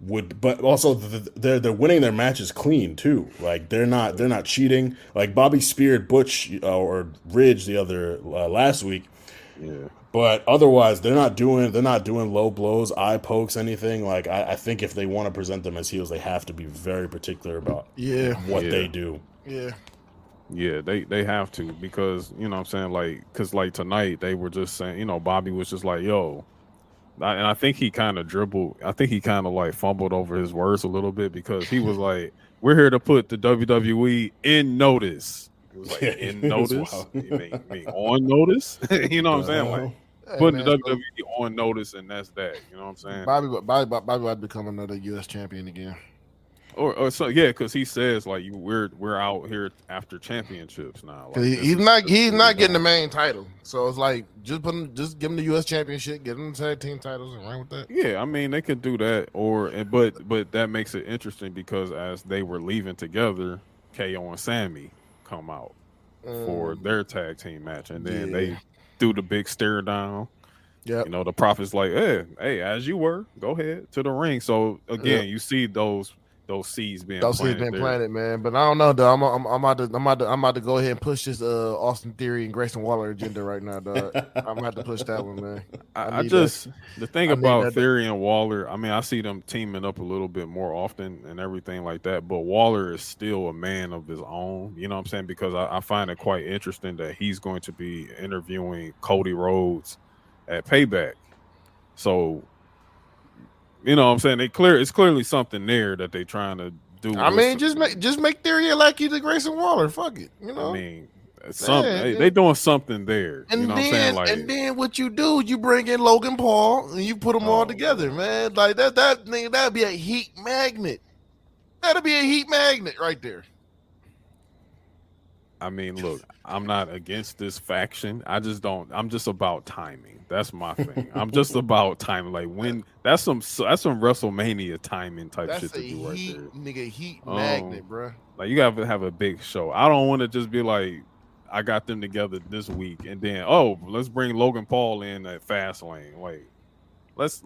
would, but also they're winning their matches clean too. Like they're not cheating. Like Bobby speared Butch or Ridge the other last week. Yeah. But otherwise, they're not doing low blows, eye pokes, anything. Like I think if they want to present them as heels, they have to be very particular about what they do. Yeah. Yeah, they have to, because, you know what I'm saying, like, because like tonight they were just saying, you know, Bobby was just like, yo, and I think he kind of like fumbled over his words a little bit, because he was like, we're here to put the WWE in notice. It was like, in notice? You mean on notice? You know what I'm saying? Like, putting the WWE on notice, and that's that. You know what I'm saying? Bobby about to become another U.S. champion again. Or so yeah, because he says like we're out here after championships now. Like, he's not getting the main title, so it's like just give him the U.S. championship, give him the tag team titles, and run with that. Yeah, I mean they could do that, but that makes it interesting, because as they were leaving together, KO and Sammy come out for their tag team match, and then they do the big stare down. Yeah, you know, the Prophet's like, hey, as you were, go ahead to the ring. So again, you see those seeds being planted, man. But I don't know, dog. I'm about to go ahead and push this Austin Theory and Grayson Waller agenda right now, dog. I'm gonna have to push that one, man. The thing about Theory and Waller, I mean, I see them teaming up a little bit more often and everything like that, but Waller is still a man of his own. You know what I'm saying? Because I find it quite interesting that he's going to be interviewing Cody Rhodes at Payback. So, you know what I'm saying? It's clearly something there that they're trying to do. I mean, just make Theory like you to Grayson Waller. Fuck it. You know? I mean, they doing something there. And you know then, what I'm saying? Like, and then what you do, you bring in Logan Paul and you put them all together, man. Like that'd be a heat magnet. That'd be a heat magnet right there. I mean, look, I'm not against this faction. I'm just about timing. That's my thing. I'm just about timing. Like, when that's some WrestleMania timing type shit to do right there. Nigga, heat magnet, bro. Like, you gotta have a big show. I don't want to just be like, I got them together this week, and then let's bring Logan Paul in at Fastlane. Like, let's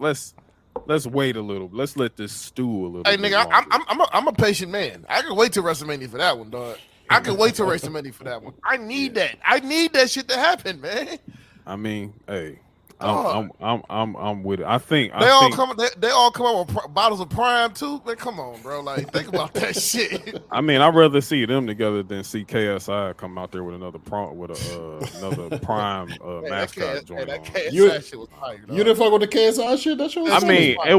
wait a little. Let's let this stew a little. Hey, bit nigga, longer. I'm a patient man. I can wait till WrestleMania for that one, dog. I can wait till WrestleMania for that one. I need that. I need that shit to happen, man. I mean, hey, I'm with it. I think they all come out with bottles of Prime too. Man, come on, bro. Like, think about that shit. I mean, I'd rather see them together than see KSI come out there with another Prime mascot joint. That KSI shit was fire. You didn't fuck with the KSI shit? That shit was it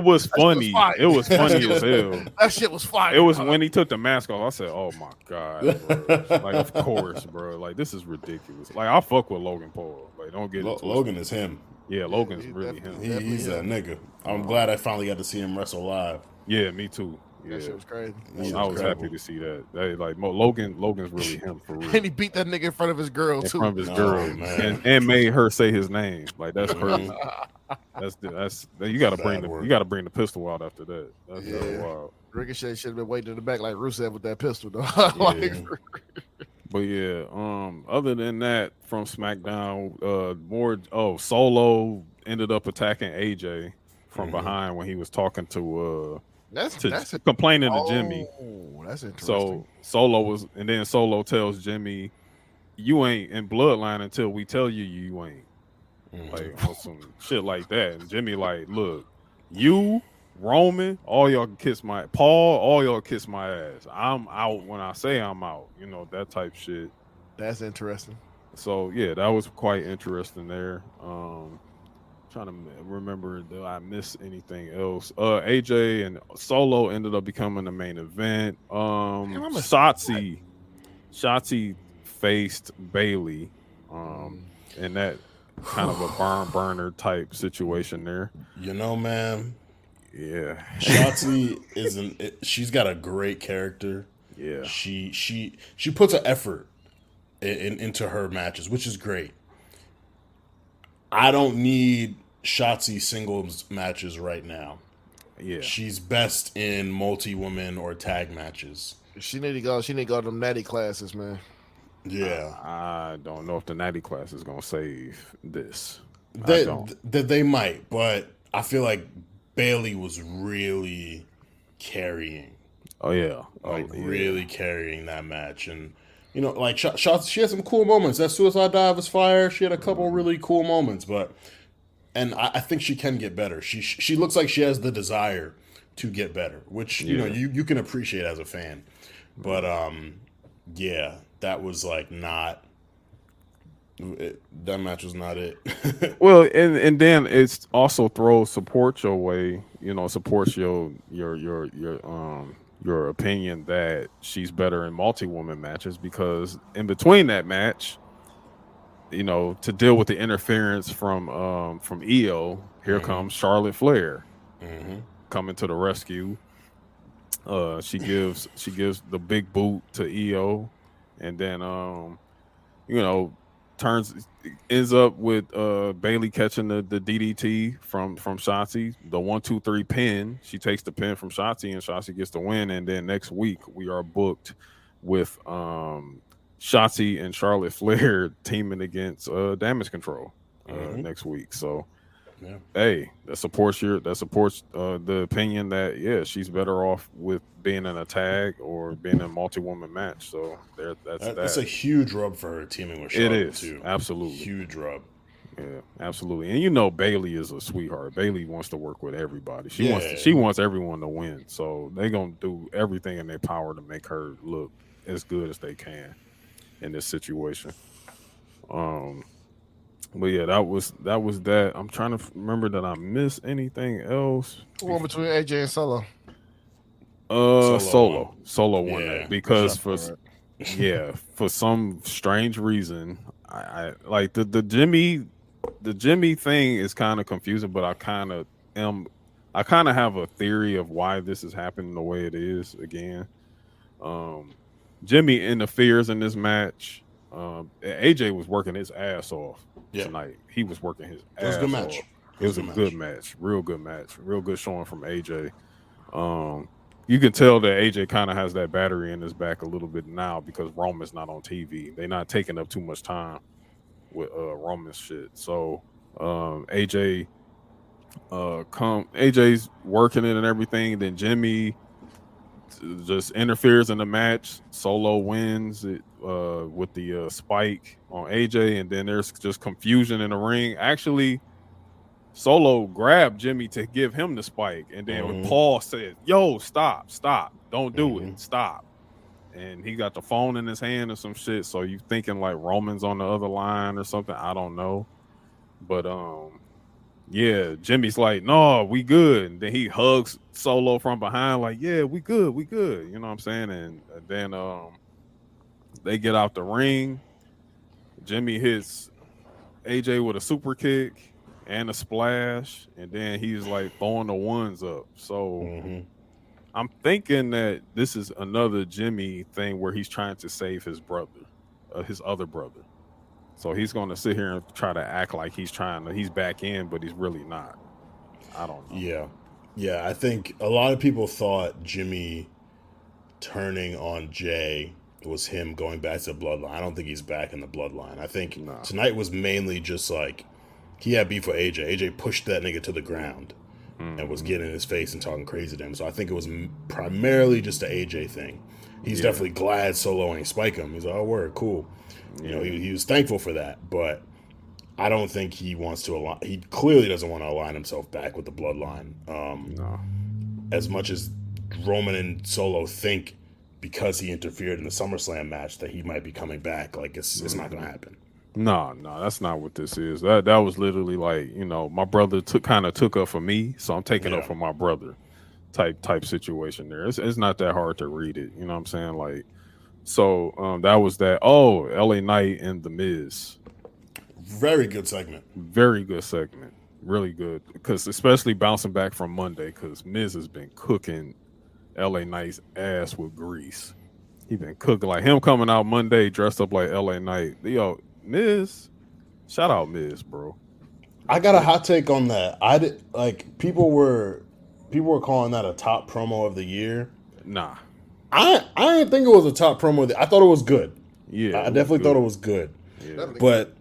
was funny. It was funny as hell. That shit was fire. It was when he took the mask off. I said, "Oh my god, bro." Like, of course, bro. Like, this is ridiculous. Like, I fuck with Logan Paul. Like, don't get it. Logan is him. Yeah, Logan's really him. He's that nigga. I'm glad I finally got to see him wrestle live. Yeah, me too. Yeah, that shit was crazy. I was happy to see that. Logan's really him for real. And he beat that nigga in front of his girl too. In front of his girl, man, and made her say his name. Like, that's crazy. that's you got to bring the pistol out after that. That's wild. Ricochet should have been waiting in the back like Rusev with that pistol, though. But yeah, other than that, from SmackDown, Solo ended up attacking AJ from behind when he was talking to complaining to Jimmy. Oh, that's interesting. So Solo tells Jimmy, "You ain't in Bloodline until we tell you ain't." Like, on some shit like that. And Jimmy like, "Look, you, Roman, all y'all can kiss my ass. I'm out when I say I'm out." You know, that type shit. That's interesting. So yeah, that was quite interesting there. Trying to remember, did I miss anything else? AJ and Solo ended up becoming the main event. Shotzi faced Bailey, and that kind of a barn burner type situation there. You know, man. Yeah, Shotzi she's got a great character. Yeah, she puts an effort into her matches, which is great. I don't need Shotzi singles matches right now. Yeah. She's best in multi-woman or tag matches. She need to go. She need to go to them natty classes, man. Yeah. I don't know if the natty class is gonna save this. They might, but I feel like Bailey was really carrying. Oh yeah, really carrying that match, and you know, like shots. She had some cool moments. That suicide dive was fire. She had a couple really cool moments, and I think she can get better. She looks like she has the desire to get better, which you know you can appreciate as a fan. But yeah, that was like not. That match was not it. Well, and then it's also throws support your way. You know, supports your opinion that she's better in multi-woman matches, because in between that match, you know, to deal with the interference from EO, here comes Charlotte Flair coming to the rescue. She gives the big boot to EO, and then you know, ends up with Bailey catching the DDT from Shotzi, the 1-2-3 pin. She takes the pin from Shotzi, and Shotzi gets the win. And then next week we are booked with Shotzi and Charlotte Flair teaming against Damage Control next week. So hey, that supports the opinion that she's better off with being in a tag or being in a multi-woman match. So that's a huge rub for her teaming with Charlotte. It is too. absolutely huge rub. Yeah, absolutely. And you know, Bailey is a sweetheart. Bailey wants to work with everybody. She wants everyone to win. So they're gonna do everything in their power to make her look as good as they can in this situation. But yeah, that was that. I'm trying to remember that I missed anything else. One between AJ and Solo. Solo won that because for some strange reason, I like the Jimmy thing is kind of confusing, but I kind of have a theory of why this is happening the way it is again. Jimmy interferes in this match. AJ was working his ass off tonight. He was working his ass off. It was a good match. It was a good match. Real good match. Real good showing from AJ. You can tell that AJ kind of has that battery in his back a little bit now because Roman's not on TV. They're not taking up too much time with Roman's shit. So AJ's working it and everything. Then Jimmy just interferes in the match. Solo wins it with the spike on AJ, and then there's just confusion in the ring. Actually, Solo grabbed Jimmy to give him the spike, and then Paul said, "Yo, stop, don't do it, stop." And he got the phone in his hand or some shit. So you thinking like Roman's on the other line or something? I don't know, but yeah, Jimmy's like, "No, we good." And then he hugs Solo from behind, like, "Yeah, we good." You know what I'm saying? And then they get out the ring. Jimmy hits AJ with a super kick and a splash, and then he's like throwing the ones up. So I'm thinking that this is another Jimmy thing where he's trying to save his brother, his other brother. So he's going to sit here and try to act like he's back in, but he's really not. I don't know. Yeah. I think a lot of people thought Jimmy turning on Jay was him going back to the bloodline. I don't think he's back in the bloodline. I think tonight was mainly just like he had beef with AJ. AJ pushed that nigga to the ground and was getting in his face and talking crazy to him. So I think it was primarily just an AJ thing. He's definitely glad Solo ain't spike him. He's like, "Oh, word, cool." You know, he was thankful for that, but I don't think he wants to align. He clearly doesn't want to align himself back with the bloodline. As much as Roman and Solo think because he interfered in the SummerSlam match that he might be coming back, like it's not going to happen. No, that's not what this is. That was literally like, you know, my brother took up for me, so I'm taking up for my brother type situation there. It's not that hard to read it. You know what I'm saying? Like, so that was that. Oh, LA Knight and The Miz. Very good segment. Very good segment. Really good. Because especially bouncing back from Monday, because Miz has been cooking LA Knight's ass with grease. He been cooking, like him coming out Monday dressed up like LA Knight. Yo, Miz, shout out Miz, bro. I got a hot take on that. I did like people were calling that a top promo of the year. Nah. I didn't think it was a top promo. I thought it was good. Yeah, I it was definitely thought good. it was good. Yeah. But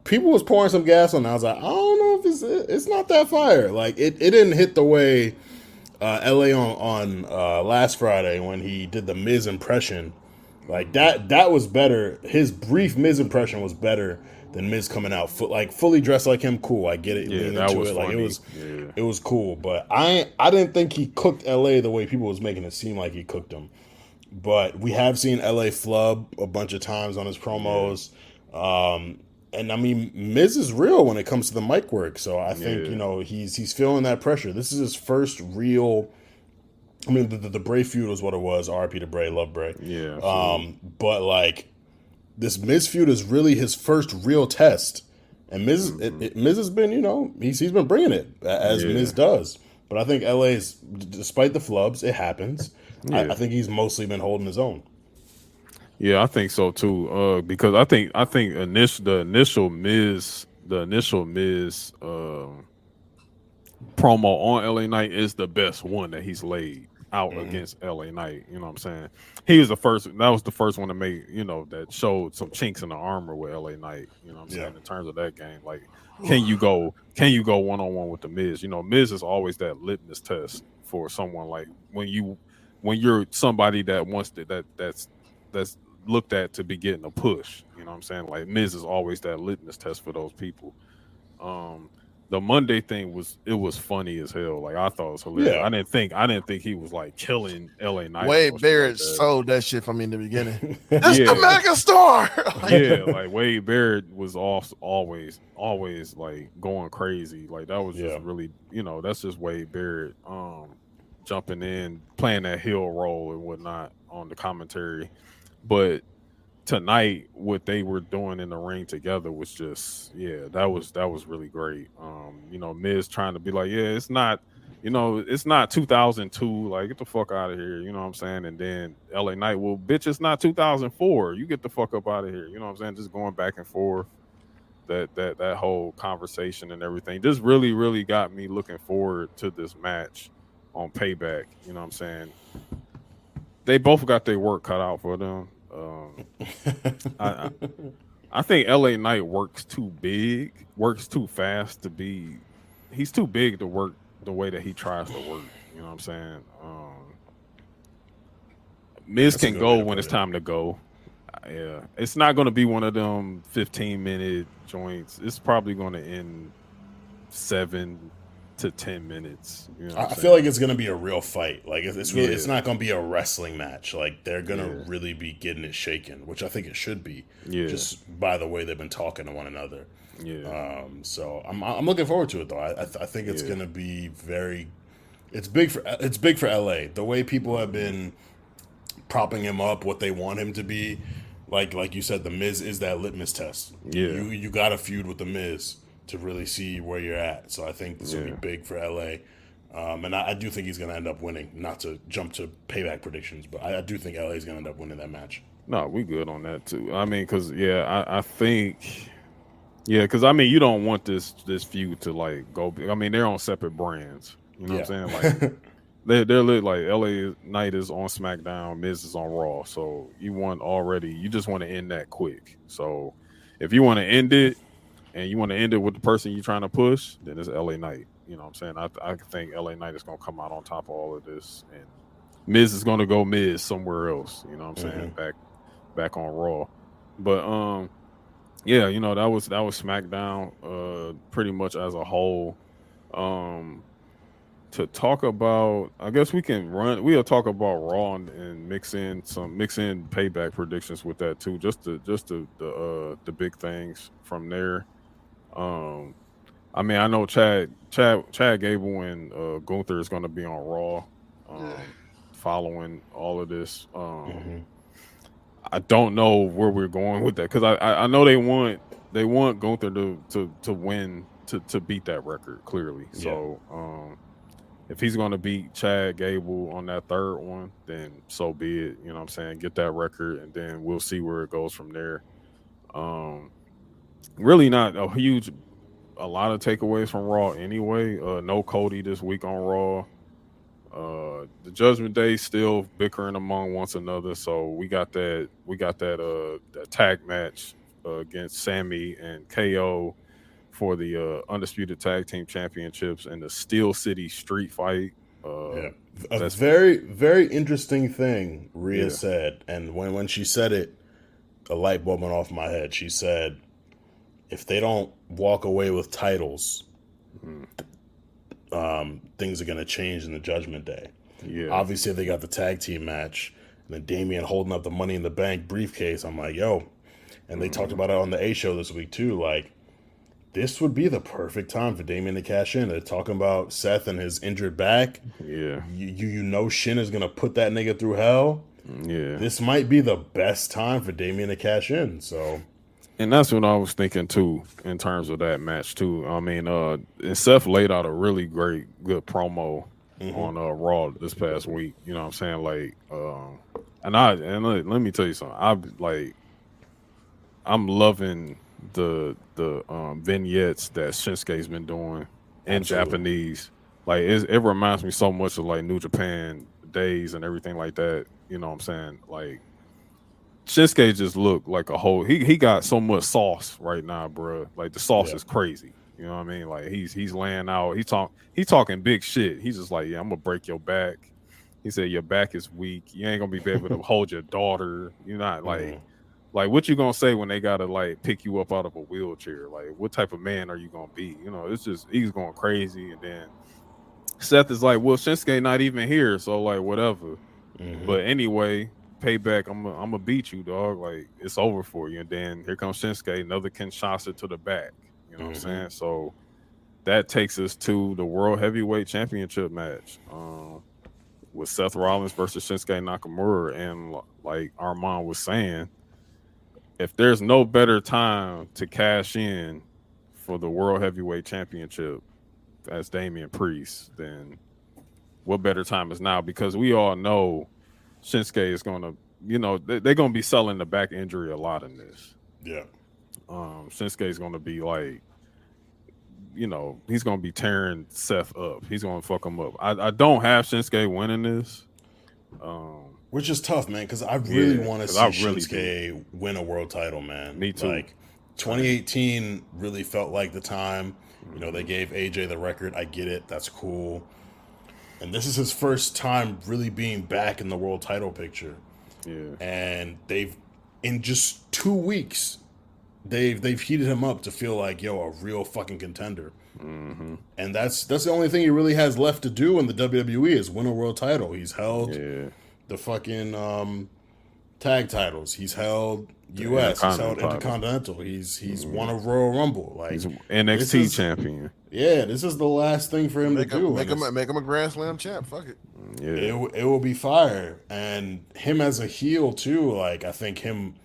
people was pouring some gas on it. I was like, I don't know if it's not that fire. Like it didn't hit the way LA on last Friday when he did the Miz impression. Like that was better. His brief Miz impression was better than Miz coming out fully dressed like him. Cool, I get it. Yeah, lean that into was it. Like funny. it was cool. But I didn't think he cooked LA the way people was making it seem like he cooked them. But we have seen LA flub a bunch of times on his promos. And I mean, Miz is real when it comes to the mic work. So I think, he's feeling that pressure. This is his first real. I mean, the Bray feud was what it was. RP to Bray, love Bray. Yeah. But like, this Miz feud is really his first real test. And Miz has been, he's been bringing it as Miz does. But I think LA's, despite the flubs, it happens. Yeah. I think he's mostly been holding his own. Yeah, I think so too. Because I think the initial Miz promo on LA Knight is the best one that he's laid out against LA Knight. You know what I'm saying? He was the first. That was the first one to make that showed some chinks in the armor with LA Knight. You know what I'm saying? In terms of that game, like, can you go 1-on-1 with the Miz? Miz is always that litmus test for someone like when you're somebody that wants that's looked at to be getting a push. You know what I'm saying? Like Miz is always that litmus test for those people. The Monday thing was funny as hell. Like I thought it was hilarious. Yeah. I didn't think he was like killing LA Knight. Wade Barrett sold that shit for me in the beginning. It's the mega star. Like Wade Barrett was always like going crazy. Like that was just really, that's just Wade Barrett jumping in, playing that heel role and whatnot on the commentary. But tonight, what they were doing in the ring together was just, that was really great. Miz trying to be like, it's not 2002. Like, get the fuck out of here. You know what I'm saying? And then LA Knight, well, bitch, it's not 2004. You get the fuck up out of here. You know what I'm saying? Just going back and forth. That whole conversation and everything just really, really got me looking forward to this match on Payback. You know what I'm saying? They both got their work cut out for them. I think LA Knight works too fast to be. He's too big to work the way that he tries to work. You know what I'm saying? Miz can go when it's time to go. Yeah, it's not going to be one of them 15-minute joints. It's probably going to end 7 to 10 minutes. You know I feel like it's gonna be a real fight. Like it's not gonna be a wrestling match. Like they're gonna really be getting it shaken, which I think it should be. Yeah. Just by the way they've been talking to one another. Yeah. So I'm looking forward to it though. I think it's gonna be very. It's big for LA. The way people have been propping him up, what they want him to be. Like you said, the Miz is that litmus test. Yeah. You got to feud with the Miz to really see where you're at. So I think this will be big for LA. And I do think he's going to end up winning. Not to jump to Payback predictions, but I do think LA is going to end up winning that match. No, we good on that too. I mean, because I think, because I mean, you don't want this feud to like go. I mean, they're on separate brands. You know what I'm saying? Like they're like LA Knight is on SmackDown, Miz is on Raw. So you just want to end that quick. So if you want to end it, and you want to end it with the person you're trying to push, then it's LA Knight. You know what I'm saying? I think LA Knight is going to come out on top of all of this. And Miz is going to go Miz somewhere else. You know what I'm saying? Back on Raw. But, that was SmackDown pretty much as a whole. To talk about, I guess we'll talk about Raw and mix in Payback predictions with that too. Just the big things from there. I mean, I know Chad Gable and Gunther is going to be on Raw, following all of this. I don't know where we're going with that because I know they want Gunther to win to beat that record clearly. So if he's going to beat Chad Gable on that third one, then so be it. You know what I'm saying? Get that record, and then we'll see where it goes from there. Really not a huge a lot of takeaways from Raw anyway. No Cody this week on Raw. The Judgment Day still bickering among one another. So we got that that tag match against Sammy and KO for the undisputed tag team championships and the Steel City Street Fight. A very, very interesting thing Rhea said, and when she said it, a light bulb went off my head. She said, if they don't walk away with titles, things are going to change in the Judgment Day. Yeah. Obviously, they got the tag team match, and then Damian holding up the Money in the Bank briefcase. I'm like, yo. And they talked about it on the A show this week, too. Like, this would be the perfect time for Damian to cash in. They're talking about Seth and his injured back. Yeah. You know Shin is going to put that nigga through hell. Yeah. This might be the best time for Damian to cash in. So, and that's what I was thinking, too, in terms of that match, too. I mean, and Seth laid out a really good promo on Raw this past week. You know what I'm saying? Like, let me tell you something. I'm loving the vignettes that Shinsuke's been doing in Japanese. Like it reminds me so much of like New Japan days and everything like that. You know what I'm saying? Like Shinsuke just looked like a whole. He got so much sauce right now, bro. Like the sauce is crazy. You know what I mean? Like he's laying out. He talking big shit. He's just like, yeah, I'm gonna break your back. He said your back is weak. You ain't gonna be able to hold your daughter. You're not like. Like, what you gonna say when they gotta like pick you up out of a wheelchair? Like, what type of man are you gonna be? You know, it's just he's going crazy, and then Seth is like, "Well, Shinsuke not even here, so like whatever." But anyway, Payback, I'm gonna beat you, dog. Like it's over for you. And then here comes Shinsuke, another Kinshasa to the back. You know what I'm saying? So that takes us to the World Heavyweight Championship match with Seth Rollins versus Shinsuke Nakamura, and like Armon was saying. If there's no better time to cash in for the World Heavyweight Championship as Damian Priest, then what better time is now? Because we all know Shinsuke is going to, you know, they're going to be selling the back injury a lot in this. Yeah. Shinsuke is going to be like, you know, he's going to be tearing Seth up. He's going to fuck him up. I don't have Shinsuke winning this. Which is tough, man, because I really want to see Shinsuke win a world title, man. Me too. Like, 2018 really felt like the time. You know, they gave AJ the record. I get it. That's cool. And this is his first time really being back in the world title picture. Yeah. And they've, in just 2 weeks, they've heated him up to feel like, yo, a real fucking contender. And that's the only thing he really has left to do in the WWE is win a world title. He's held the fucking tag titles. He's held US. He's held Intercontinental. He's won a Royal Rumble. Like he's NXT champion. Yeah, this is the last thing for him to do. Make him a Grand Slam champ. Fuck it. Yeah, it will be fire. And him as a heel too. Like I think him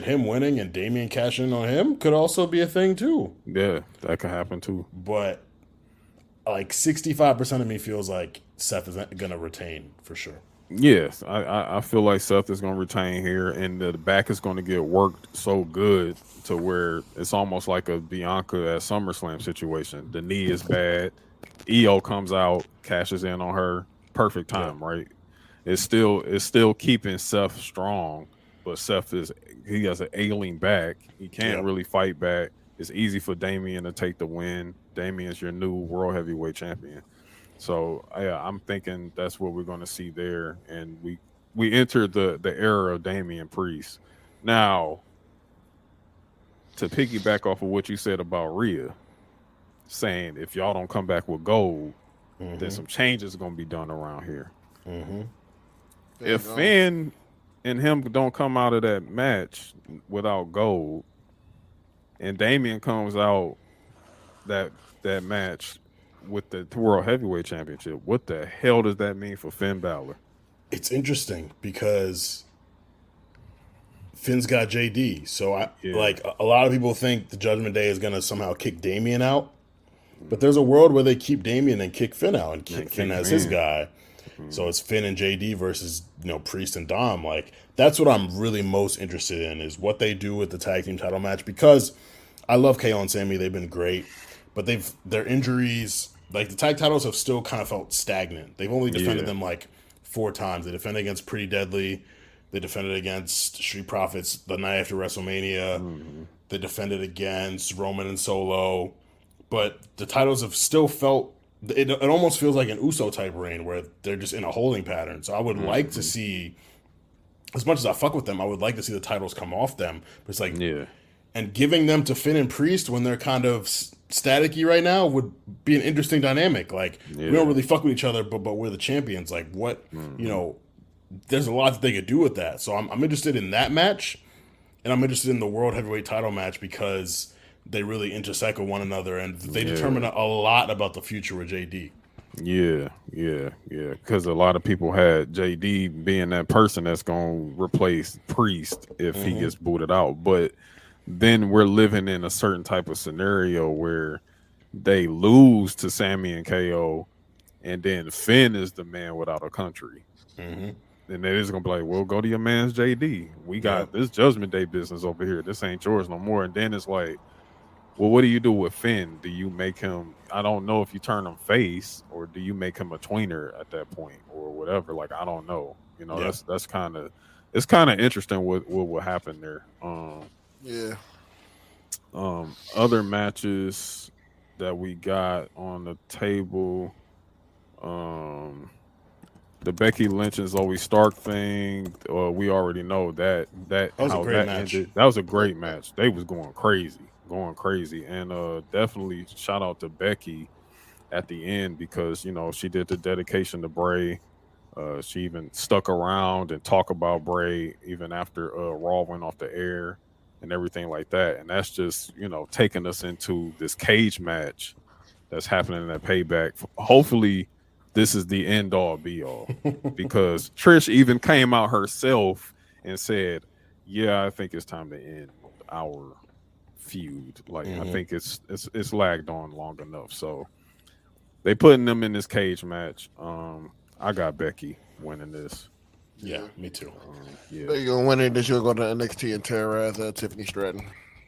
winning and Damian cashing on him could also be a thing too. Yeah, that could happen too. But like 65% of me feels like Seth is gonna retain for sure. Yes, I feel like Seth is going to retain here, and the back is going to get worked so good to where it's almost like a Bianca at SummerSlam situation. The knee is bad. EO comes out, cashes in on her. Perfect time, right? It's still keeping Seth strong, but Seth he has an ailing back. He can't really fight back. It's easy for Damian to take the win. Damian's your new World Heavyweight Champion. So yeah, I'm thinking that's what we're going to see there, and we entered the era of Damian Priest. Now, to piggyback off of what you said about Rhea, saying if y'all don't come back with gold, then some changes are going to be done around here. If Finn and him don't come out of that match without gold, and Damian comes out that match with the World Heavyweight Championship, what the hell does that mean for Finn Balor? It's interesting because Finn's got JD. So like a lot of people think the Judgment Day is going to somehow kick Damian out. But there's a world where they keep Damian and kick Finn out and kick Finn as his guy. So it's Finn and JD versus, Priest and Dom. Like that's what I'm really most interested in is what they do with the tag team title match, because I love KO and Sammy. They've been great, but their injuries, like the tag titles, have still kind of felt stagnant. They've only defended them like 4 times. They defended against Pretty Deadly. They defended against Street Profits the night after WrestleMania. They defended against Roman and Solo, but the titles have still felt. It almost feels like an Uso type reign where they're just in a holding pattern. So I would like to see, as much as I fuck with them, I would like to see the titles come off them. But it's like, and giving them to Finn and Priest when they're kind of staticky right now would be an interesting dynamic. Like, we don't really fuck with each other, but we're the champions. Like, what, there's a lot that they could do with that. So I'm interested in that match, and I'm interested in the World Heavyweight title match because they really intersect with one another, and they determine a lot about the future with JD. Yeah. Because a lot of people had JD being that person that's going to replace Priest if he gets booted out. But then we're living in a certain type of scenario where they lose to Sammy and KO, and then Finn is the man without a country. And they're just going to be like, well, go to your man's JD. We got this Judgment Day business over here. This ain't yours no more. And then it's like, well, what do you do with Finn? Do you make him, I don't know if you turn him face, or do you make him a tweener at that point or whatever? Like, I don't know. That's kind of, it's kind of interesting what will happen there. Other matches that we got on the table, the Becky Lynch and Zoe Stark thing, we already know that was a great match. Ended. That was a great match. They was going crazy, and definitely shout out to Becky at the end because she did the dedication to Bray. She even stuck around and talked about Bray even after Raw went off the air and everything like that. And that's just taking us into this cage match that's happening at Payback. Hopefully this is the end all be all because Trish even came out herself and said, yeah, I think it's time to end our feud. Like, I think it's lagged on long enough. So they putting them in this cage match. I got Becky winning this. Yeah, me too. They're gonna win it. Then she'll go to NXT and tear her ass Tiffany Stratton.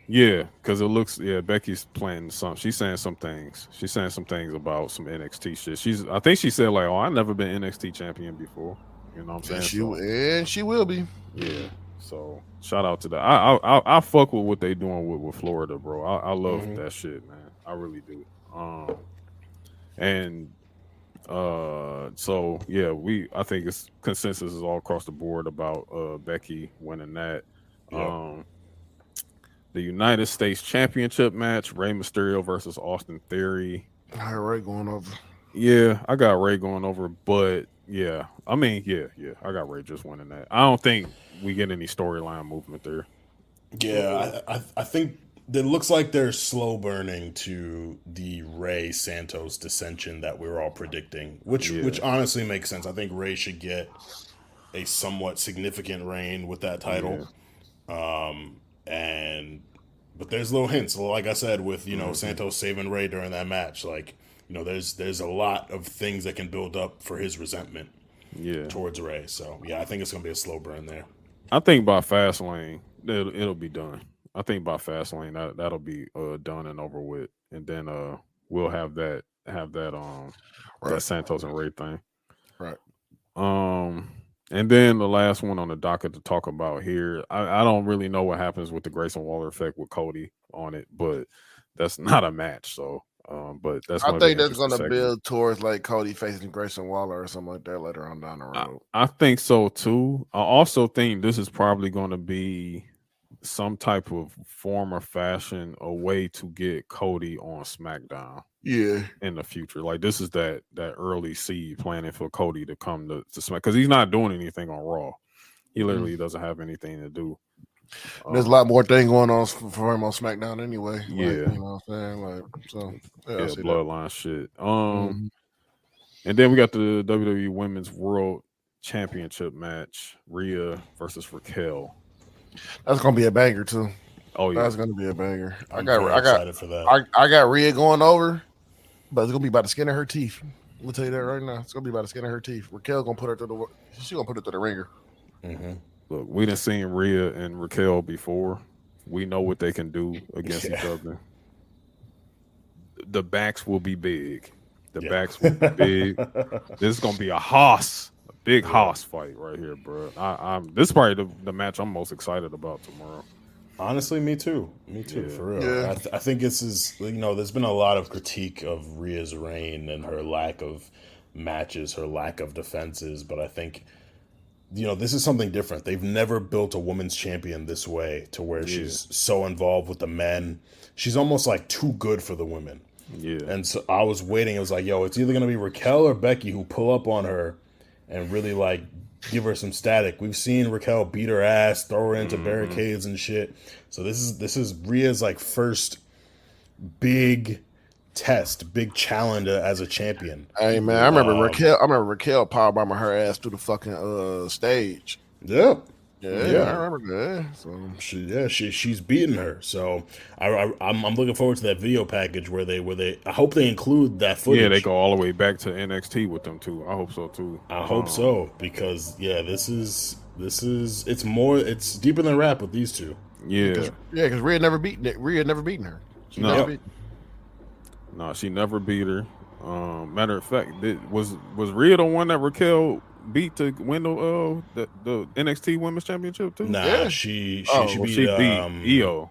Yeah, because it looks. Yeah, Becky's playing some. She's saying some things. She's saying some things about some NXT shit. I think she said like, "Oh, I've never been NXT champion before." You know what I'm saying? And she will be. Yeah. So shout out to that. I fuck with what they doing with Florida, bro. I love that shit, man. I really do. So yeah, I think it's consensus is all across the board about Becky winning that. Yep. The United States Championship match, Rey Mysterio versus Austin Theory. I had Ray going over. Yeah, I got Ray going over, but yeah, I mean, yeah, I got Ray just winning that. I don't think we get any storyline movement there. Yeah, I think it looks like they're slow burning to the Ray Santos dissension that we were all predicting, which honestly makes sense. I think Ray should get a somewhat significant reign with that title. But there's little hints, like I said, with Santos saving Ray during that match. Like, there's a lot of things that can build up for his resentment towards Ray. So yeah, I think it's gonna be a slow burn there. I think by Fastlane it'll be done. I think by Fastlane that'll be done and over with, and then we'll have that that Santos and Ray thing. Right. And then the last one on the docket to talk about here, I don't really know what happens with the Grayson Waller effect with Cody on it, but that's not a match. So, but that's. I think that's going to build towards like Cody facing Grayson Waller or something like that later on down the road. I think so too. I also think this is probably going to be some type of form or fashion, a way to get Cody on SmackDown. Yeah, in the future, like this is that early seed planning for Cody to come to Smack, because he's not doing anything on Raw. He literally doesn't have anything to do. There's a lot more thing going on for him on SmackDown anyway. Like, yeah, you know what I'm saying? Like, so yeah, bloodline shit. And then we got the WWE Women's World Championship match, Rhea versus Raquel. That's gonna be a banger too. Oh yeah, that's gonna be a banger. I'm excited for that. I got Rhea going over. But it's gonna be by the skin of her teeth. I'm gonna tell you that right now. It's gonna be by the skin of her teeth. Raquel gonna put her through she's gonna put it through the ringer. Look, we done seen Rhea and Raquel before We know what they can do against each other. The backs will be big. The backs will be big. This is gonna be a big hoss fight right here, bro. This is probably the match I'm most excited about tomorrow. Honestly, me too, for real. Yeah. I think this is, there's been a lot of critique of Rhea's reign and her lack of matches, her lack of defenses, but I think, this is something different. They've never built a women's champion this way, to where she's so involved with the men. She's almost like too good for the women. Yeah. And so I was waiting. It was like, it's either gonna be Raquel or Becky who pull up on her and really like give her some static. We've seen Raquel beat her ass, throw her into barricades and shit. So this is Rhea's like first big test, big challenge as a champion. Hey man, I remember Raquel powerbombing her ass through the fucking stage. Yeah. Yeah, I remember that. So She's beating her. So I'm looking forward to that video package where they I hope they include that footage. Yeah, they go all the way back to NXT with them too. I hope so too. I hope so, because this is it's deeper than rap with these two. Yeah. Because Rhea never beaten her. No, she never beat her. Matter of fact, was Rhea the one that Raquel beat to win the NXT Women's Championship too? Nah, she beat Io.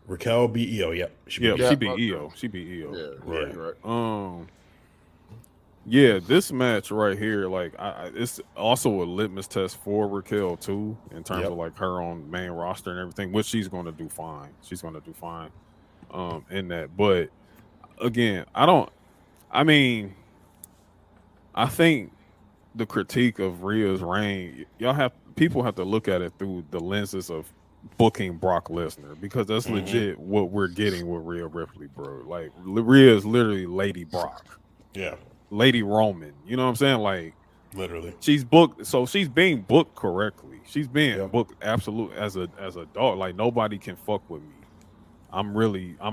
Raquel beat Io. Yep. She beat Io. She beat Io. Yeah, right. Yeah, this match right here, like, it's also a litmus test for Raquel too, in terms of like her on main roster and everything, which she's going to do fine. She's going to do fine in that. But again, I think the critique of Rhea's reign, people have to look at it through the lenses of booking Brock Lesnar, because that's legit what we're getting with Rhea Ripley, bro. Like, Rhea is literally Lady Brock. Yeah. Lady Roman. You know what I'm saying? Like, literally. She's booked, so she's being booked correctly. She's being booked absolutely as a dog. Like, nobody can fuck with me. I'm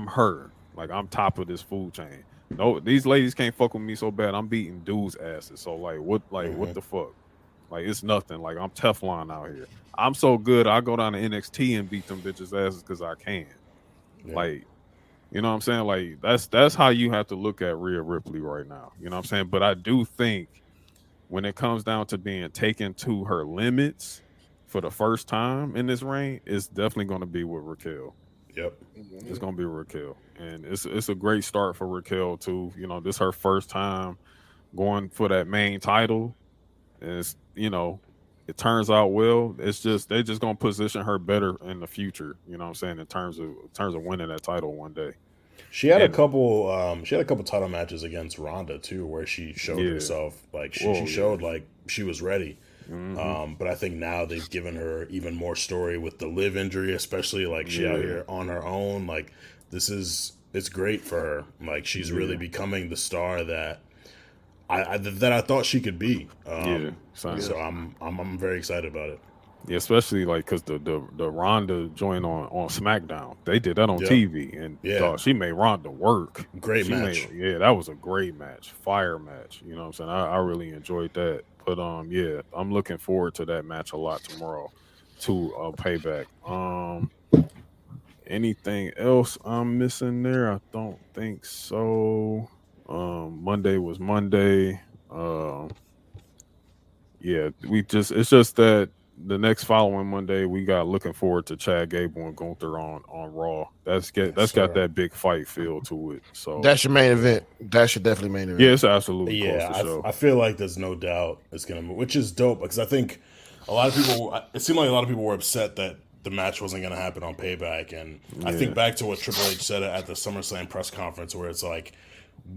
her. Like, I'm top of this food chain. No, these ladies can't fuck with me so bad. I'm beating dudes' asses. So what the fuck? Like, it's nothing. Like, I'm Teflon out here. I'm so good, I go down to NXT and beat them bitches' asses because I can. Yeah. Like, you know what I'm saying? Like, that's how you have to look at Rhea Ripley right now. You know what I'm saying? But I do think when it comes down to being taken to her limits for the first time in this reign, it's definitely going to be with Raquel. Yep. It's going to be Raquel. And it's a great start for Raquel too. You know, this is her first time going for that main title. And it's, it turns out well. It's just they're just gonna position her better in the future. You know what I'm saying, in terms of winning that title one day. She had a couple title matches against Ronda too, where she showed herself, like she showed like she was ready. But I think now they've given her even more story with the live injury, especially like she out here on her own. Like, it's great for her. Like, she's really becoming the star that I thought she could be. So I'm very excited about it. Yeah, especially like because the Ronda joint on SmackDown, they did that on TV, and she made Ronda work. Great match. That was a great match, fire match. You know what I'm saying? I really enjoyed that. But I'm looking forward to that match a lot tomorrow, to Payback. Anything else I'm missing there? I don't think so. Monday was Monday. It's just that the next following Monday we got looking forward to Chad Gable and Gunther on Raw. That's got that big fight feel to it. So that's your main event. That's your definitely main event. Yeah, it's absolutely. Yeah, I feel like there's no doubt it's gonna move, which is dope, because I think a lot of people. It seemed like a lot of people were upset that the match wasn't going to happen on Payback, and I think back to what Triple H said at the SummerSlam press conference, where it's like,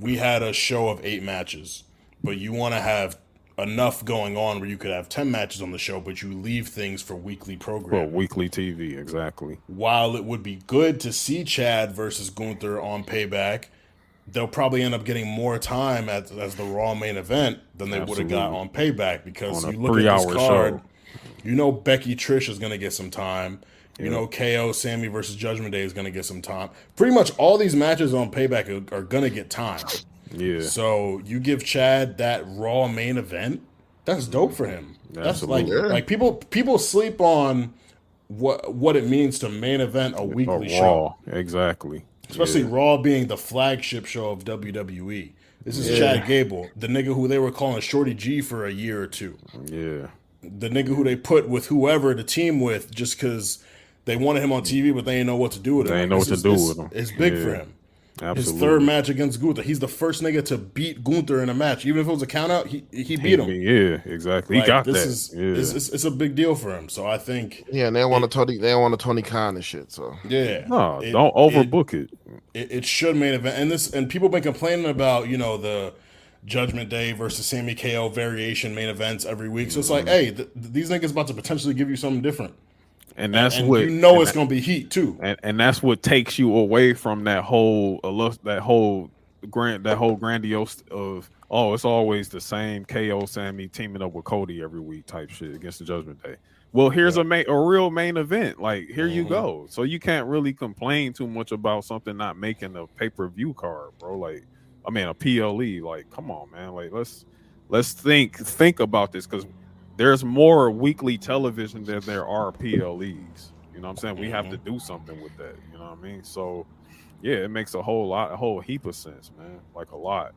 we had a show of 8 matches, but you want to have enough going on where you could have 10 matches on the show, but you leave things for weekly programming. Well, weekly TV, exactly. While it would be good to see Chad versus Gunther on Payback, they'll probably end up getting more time as the Raw main event than they would have got on Payback, because you look at this card, Becky Trish is going to get some time. KO, Sammy versus Judgment Day is going to get some time. Pretty much all these matches on Payback are going to get time. Yeah. So you give Chad that Raw main event, that's dope for him. That's like people sleep on what it means to main event a weekly Raw, show. exactly. Especially Raw being the flagship show of WWE. This is Chad Gable, the nigga who they were calling Shorty G for a year or two. Yeah. The nigga who they put with whoever to team with just because they wanted him on TV, but they didn't know what to do with him. They ain't know what to do with him. It's big for him. Absolutely. His third match against Gunther. He's the first nigga to beat Gunther in a match. Even if it was a count out, he beat him. Yeah, exactly. He got that. It's a big deal for him. So I think they want a Tony Khan and shit. So no, don't overbook it. It should main event. And people been complaining about, the Judgment Day versus Sami KO variation main events every week. So it's like, hey, these niggas about to potentially give you something different. And that's and what it's gonna be heat too. And that's what takes you away from that whole grandiose of it's always the same KO Sammy teaming up with Cody every week type shit against the Judgment Day. Well, here's a real main event. Like, here you go. So you can't really complain too much about something not making a pay-per-view card, bro. Like, I mean, a PLE. Like, come on, man. Like, let's think about this, because there's more weekly television than there are PLEs. You know what I'm saying? We have to do something with that. You know what I mean? So, yeah, it makes a whole heap of sense, man. Like, a lot.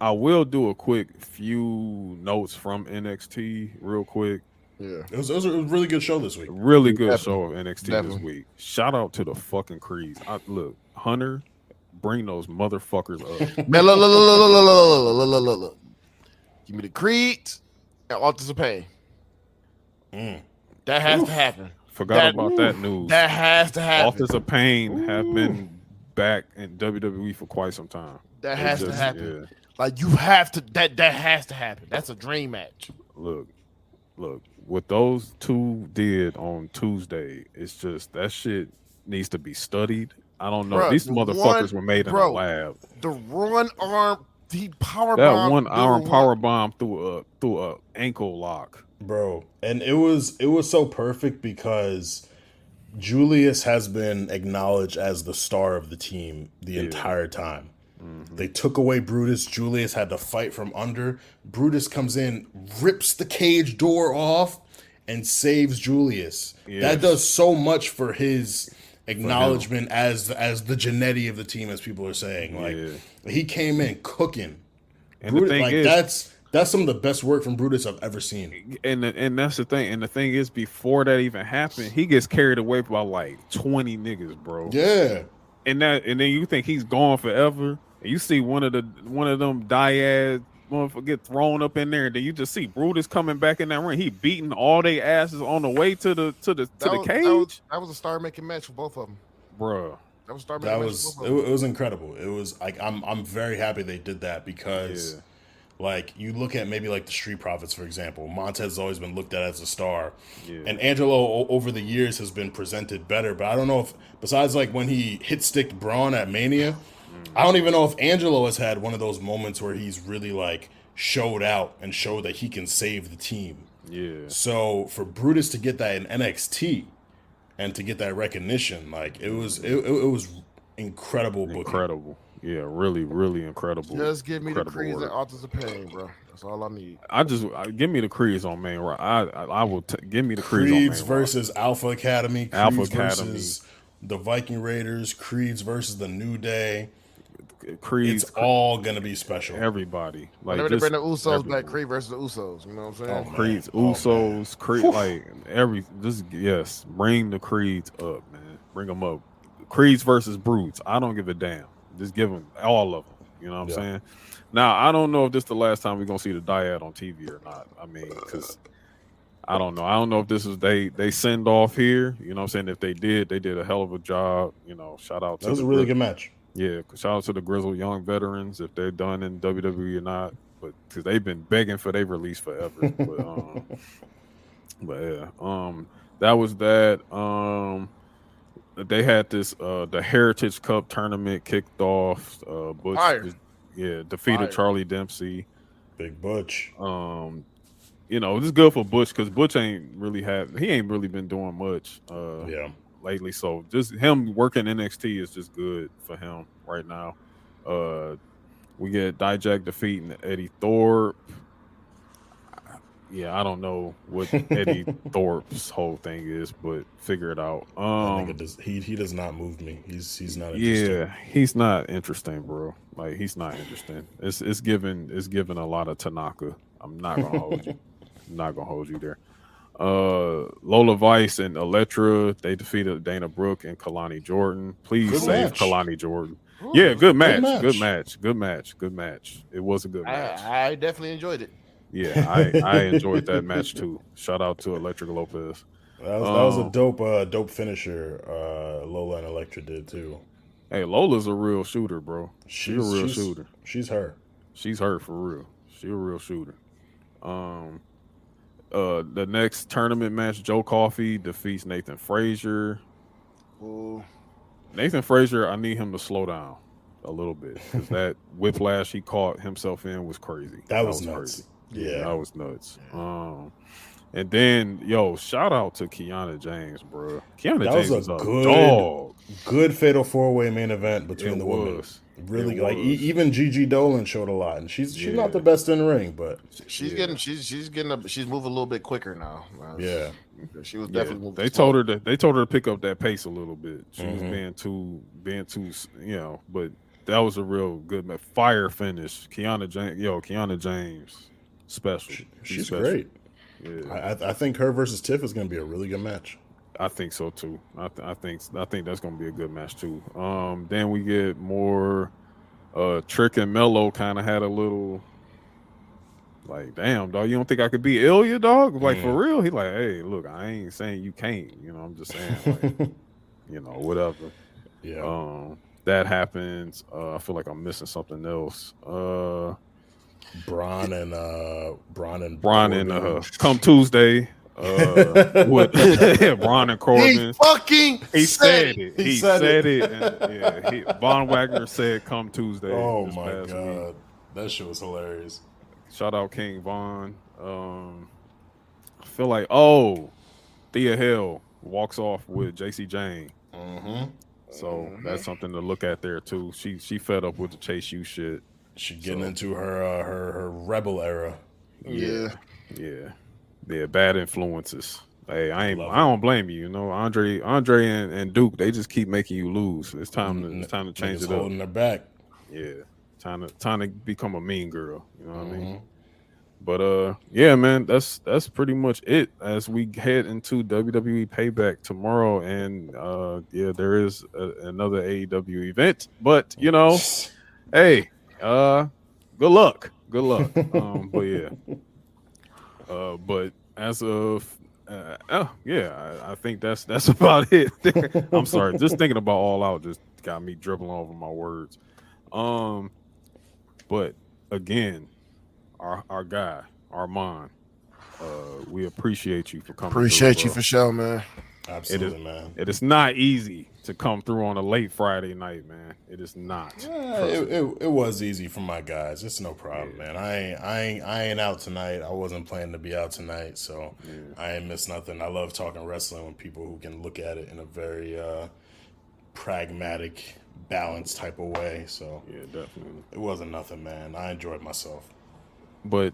I will do a quick few notes from NXT real quick. Yeah, it was a really good show this week. Really good show of NXT this week. Shout out to the fucking Creeds. Look, Hunter, bring those motherfuckers up. Man, look. Give me the Creeds and Authors of Pain. That has to happen. Forgot about that news. That has to happen. Authors of Pain have been back in WWE for quite some time. That has to happen. Yeah. Like, you have to. That has to happen. That's a dream match. Look. What those two did on Tuesday, it's just that shit needs to be studied. I don't know. Bruh, these motherfuckers were made in a lab. The one arm. He power that bomb. One arm power bomb through a ankle lock, bro. And it was so perfect because Julius has been acknowledged as the star of the team the entire time. Mm-hmm. They took away Brutus. Julius had to fight from under. Brutus comes in, rips the cage door off, and saves Julius. Yes. That does so much for his acknowledgement as the Jannetty of the team, as people are saying. Like, he came in cooking. And Brutus, the thing is, that's some of the best work from Brutus I've ever seen. And that's the thing. And the thing is, before that even happened, he gets carried away by like 20 niggas, bro. Yeah. And then you think he's gone forever. And you see one of them Diaz motherfucker get thrown up in there, and then you just see Brutus coming back in that ring. He beating all they asses on the way to the cage. That was a star-making match for both of them, bro. That was star-making match for both of them. It was incredible. It was like I'm very happy they did that because, like, you look at maybe like the Street Profits, for example. Montez has always been looked at as a star, and Angelo over the years has been presented better. But I don't know if, besides like when he hit-sticked Braun at Mania, I don't even know if Angelo has had one of those moments where he's really like showed out and showed that he can save the team. Yeah. So for Brutus to get that in NXT and to get that recognition, like it was incredible booking. Incredible. Yeah, really, really incredible. Just give me the Creeds and Authors of Pain, bro. That's all I need. Give me the Creeds on main right. I will give me the Creeds on main versus Alpha Academy. Creeds versus the Viking Raiders. Creeds versus the New Day. Creed, it's all gonna be special. Everybody, like, whenever they bring the Usos back, Creed versus the Usos. You know what I'm saying? Creeds, Usos, Creed, bring the Creeds up, man. Bring them up. Creeds versus Brutes. I don't give a damn. Just give them all of them. You know what I'm saying? Now, I don't know if this is the last time we're gonna see the Dyad on TV or not. I mean, because I don't know. I don't know if this is they send off here. You know what I'm saying? If they did a hell of a job. You know, shout out to that was a really good match. Yeah, shout out to the Grizzled Young Veterans, if they're done in WWE or not, but because they've been begging for their release forever. That was that. They had this the Heritage Cup tournament kicked off. Butch, defeated Charlie Dempsey. Big Butch. You know, it's good for Butch because Butch ain't really been doing much. Lately, so just him working NXT is just good for him right now. We get Dijak defeating Eddie Thorpe. Yeah, I don't know what Eddie Thorpe's whole thing is, but figure it out. That nigga he does not move me. He's not interesting. Yeah, he's not interesting, bro. Like he's not interesting. It's given a lot of Tanaka. I'm not gonna hold you. I'm not gonna hold you there. Lola Vice and Elektra, they defeated Dana Brooke and Kalani Jordan. Please Good save match. Kalani Jordan. Ooh, Yeah, good match. match. Good match. It was a good match. I definitely enjoyed it. Yeah, I enjoyed that match too. Shout out to Electric Lopez. That was a dope finisher. Lola and Elektra did too. Hey, Lola's a real shooter, bro. She's a real shooter. She's her. She's her for real. She's a real shooter. The next tournament match, Joe Coffey defeats Nathan Frazier. Ooh. Nathan Frazier, I need him to slow down a little bit because that whiplash he caught himself in was crazy. That was nuts. crazy. Yeah, that was nuts. And then, shout out to Kiana James, bro. Kiana James was a dog. Good fatal 4-way main event between the women. Really, like even Gigi Dolan showed a lot, and she's not the best in the ring, but she's moving a little bit quicker now. Yeah, she was definitely moving. They told her to pick up that pace a little bit. She was being too, but that was a real good fire finish. Kiana James, special. She's special. great. Yeah, I think her versus Tiff is going to be a really good match. I think so too. I think that's going to be a good match too. Then we get more. Trick and Mello kind of had a little. Like, damn, dog, you don't think I could beat Ilya, dog? Like, for real? He like, hey, look, I ain't saying you can't. I'm just saying, like, whatever. Yeah. That happens. I feel like I'm missing something else. Braun and come Tuesday. With Braun and Corbin. He said it. He said it. And, Von Wagner said come Tuesday. Oh my god. Week. That shit was hilarious. Shout out King Von. I feel like Thea Hill walks off with JC Jane. So that's something to look at there too. She fed up with the Chase U shit. She getting into her rebel era. Yeah. Bad influences. Hey, I don't blame you. Andre and Duke, they just keep making you lose. It's time to change it up. Holding her back. Yeah, time to become a mean girl. You know what I mean? But yeah, man, that's pretty much it as we head into WWE Payback tomorrow, and there is another AEW event. But hey, good luck. But yeah, but as of I think that's about it. I'm sorry, just thinking about All Out just got me dribbling over my words. But again, our guy Armon, we appreciate you for coming. Appreciate you for sure, man. Absolutely, man. It is not easy to come through on a late Friday night, man. It is not. Yeah, it was easy for my guys. It's no problem, man. I ain't out tonight. I wasn't planning to be out tonight, so I ain't miss nothing. I love talking wrestling with people who can look at it in a very pragmatic, balanced type of way. So yeah, definitely. It wasn't nothing, man. I enjoyed myself. But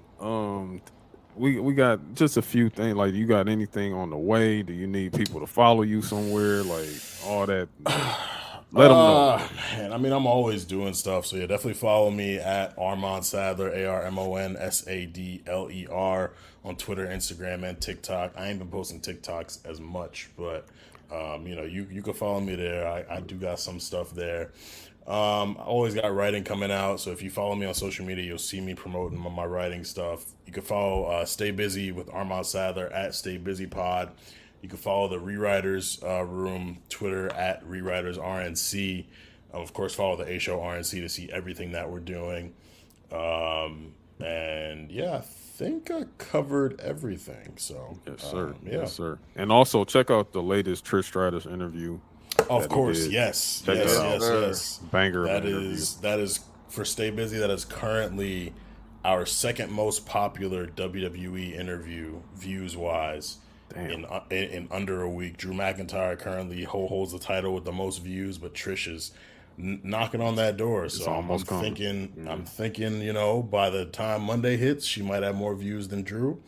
we got just a few things. Like, you got anything on the way? Do you need people to follow you somewhere? Like all that. Let them know. Man, I mean, I'm always doing stuff. So yeah, definitely follow me at Armon Sadler, ARMON SADLER on Twitter, Instagram, and TikTok. I ain't been posting TikToks as much, but you can follow me there. I do got some stuff there. I always got writing coming out, so if you follow me on social media, you'll see me promoting my writing stuff. You can follow Stay Busy with Armon Sadler at Stay Busy Pod. You can follow the Rewriters Room Twitter at Rewriters RNC. Of course, follow the A Show RNC to see everything that we're doing. And yeah, I think I covered everything. So yes, sir. Yeah. Yes, sir. And also check out the latest Trish Stratus interview. Of course, yes. Banger. That is for Stay Busy. That is currently our second most popular WWE interview views wise in under a week. Drew McIntyre currently holds the title with the most views, but Trish is knocking on that door. So I'm thinking, by the time Monday hits, she might have more views than Drew.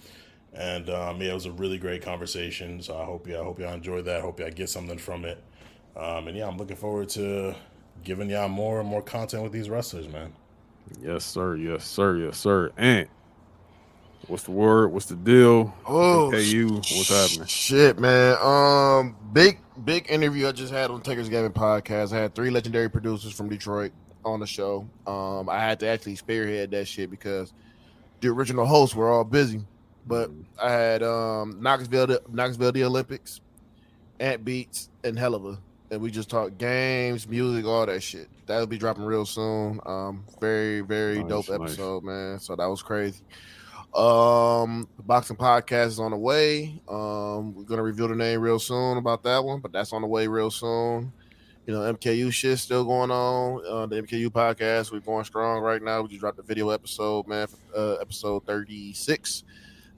And it was a really great conversation. So I hope y'all enjoyed that. Hope y'all get something from it. And yeah, I'm looking forward to giving y'all more and more content with these wrestlers, man. Yes, sir. Yes, sir. Yes, sir. And what's the word? What's the deal? Oh, MKU, what's happening? Shit, man. Big interview I just had on Taker's Gaming Podcast. I had 3 legendary producers from Detroit on the show. I had to actually spearhead that shit because the original hosts were all busy. But I had Knoxville the Olympics, Ant Beats, and Helluva. And we just talked games, music, all that shit. That'll be dropping real soon. Very, very dope episode, man. So that was crazy. The boxing podcast is on the way. We're gonna reveal the name real soon about that one, but that's on the way real soon. You know, MKU shit still going on. The MKU podcast, we're going strong right now. We just dropped the video episode, man. Episode 36.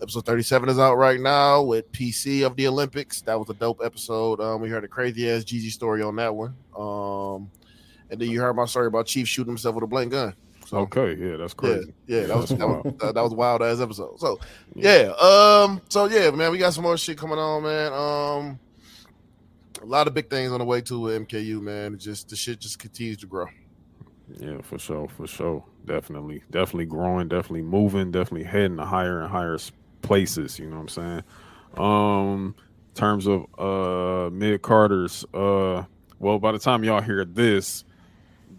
Episode 37 is out right now with PC of the Olympics. That was a dope episode. We heard a crazy ass Gigi story on that one. And then you heard my story about Chief shooting himself with a blank gun. So, okay, yeah, that's crazy. Yeah, that was a wild ass episode. So yeah, man, we got some more shit coming on, man. A lot of big things on the way too with MKU, man. The shit just continues to grow. Yeah, for sure. Definitely growing, definitely moving, definitely heading to higher and higher places. You know what I'm saying? In terms of Midcarders, well, by the time y'all hear this,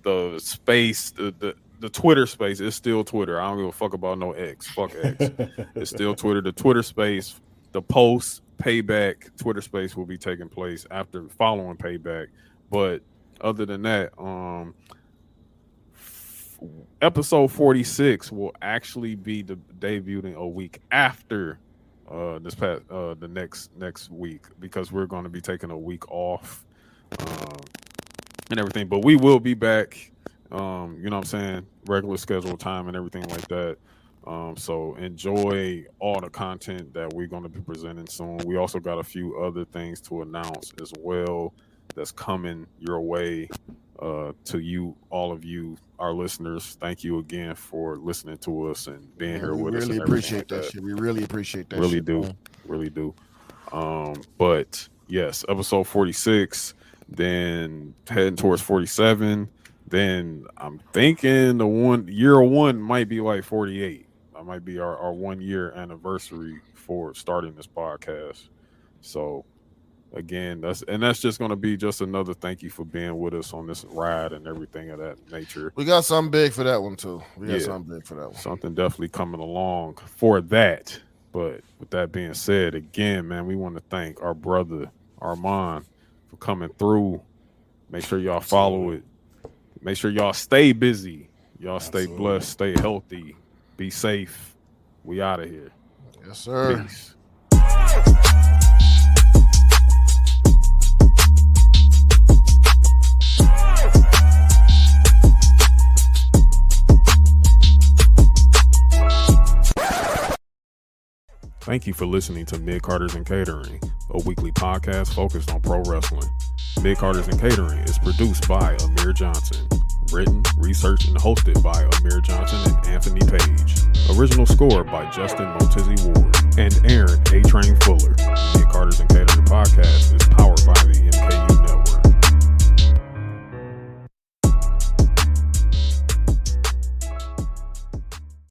the space, the Twitter space is still Twitter. I don't give a fuck about no X. Fuck X. It's still Twitter. The Twitter space, the post Payback Twitter space will be taking place after following Payback. But other than that, episode 46 will actually be debuting a week after the next week, because we're going to be taking a week off and everything. But we will be back. You know what I'm saying? Regular schedule time and everything like that. So enjoy all the content that we're going to be presenting soon. We also got a few other things to announce as well that's coming your way. To you, all of you, our listeners, thank you again for listening to us and being here with us. We really appreciate that shit. We really appreciate that shit. Really do. But yes, episode 46, then heading towards 47. Then I'm thinking year one might be like 48. That might be our 1 year anniversary for starting this podcast. So again, that's just going to be just another thank you for being with us on this ride and everything of that nature. We got something big for that one too. Something definitely coming along for that. But with that being said, again, man, we want to thank our brother Armon for coming through. Make sure y'all follow it. Make sure y'all stay busy. Y'all stay blessed, stay healthy, be safe. We out of here. Yes, sir. Peace. Thank you for listening to Midcarders and Catering, a weekly podcast focused on pro wrestling. Midcarders and Catering is produced by Amir Johnson. Written, researched, and hosted by Amir Johnson and Anthony Page. Original score by Justin Motizzi Ward and Aaron A. Train Fuller.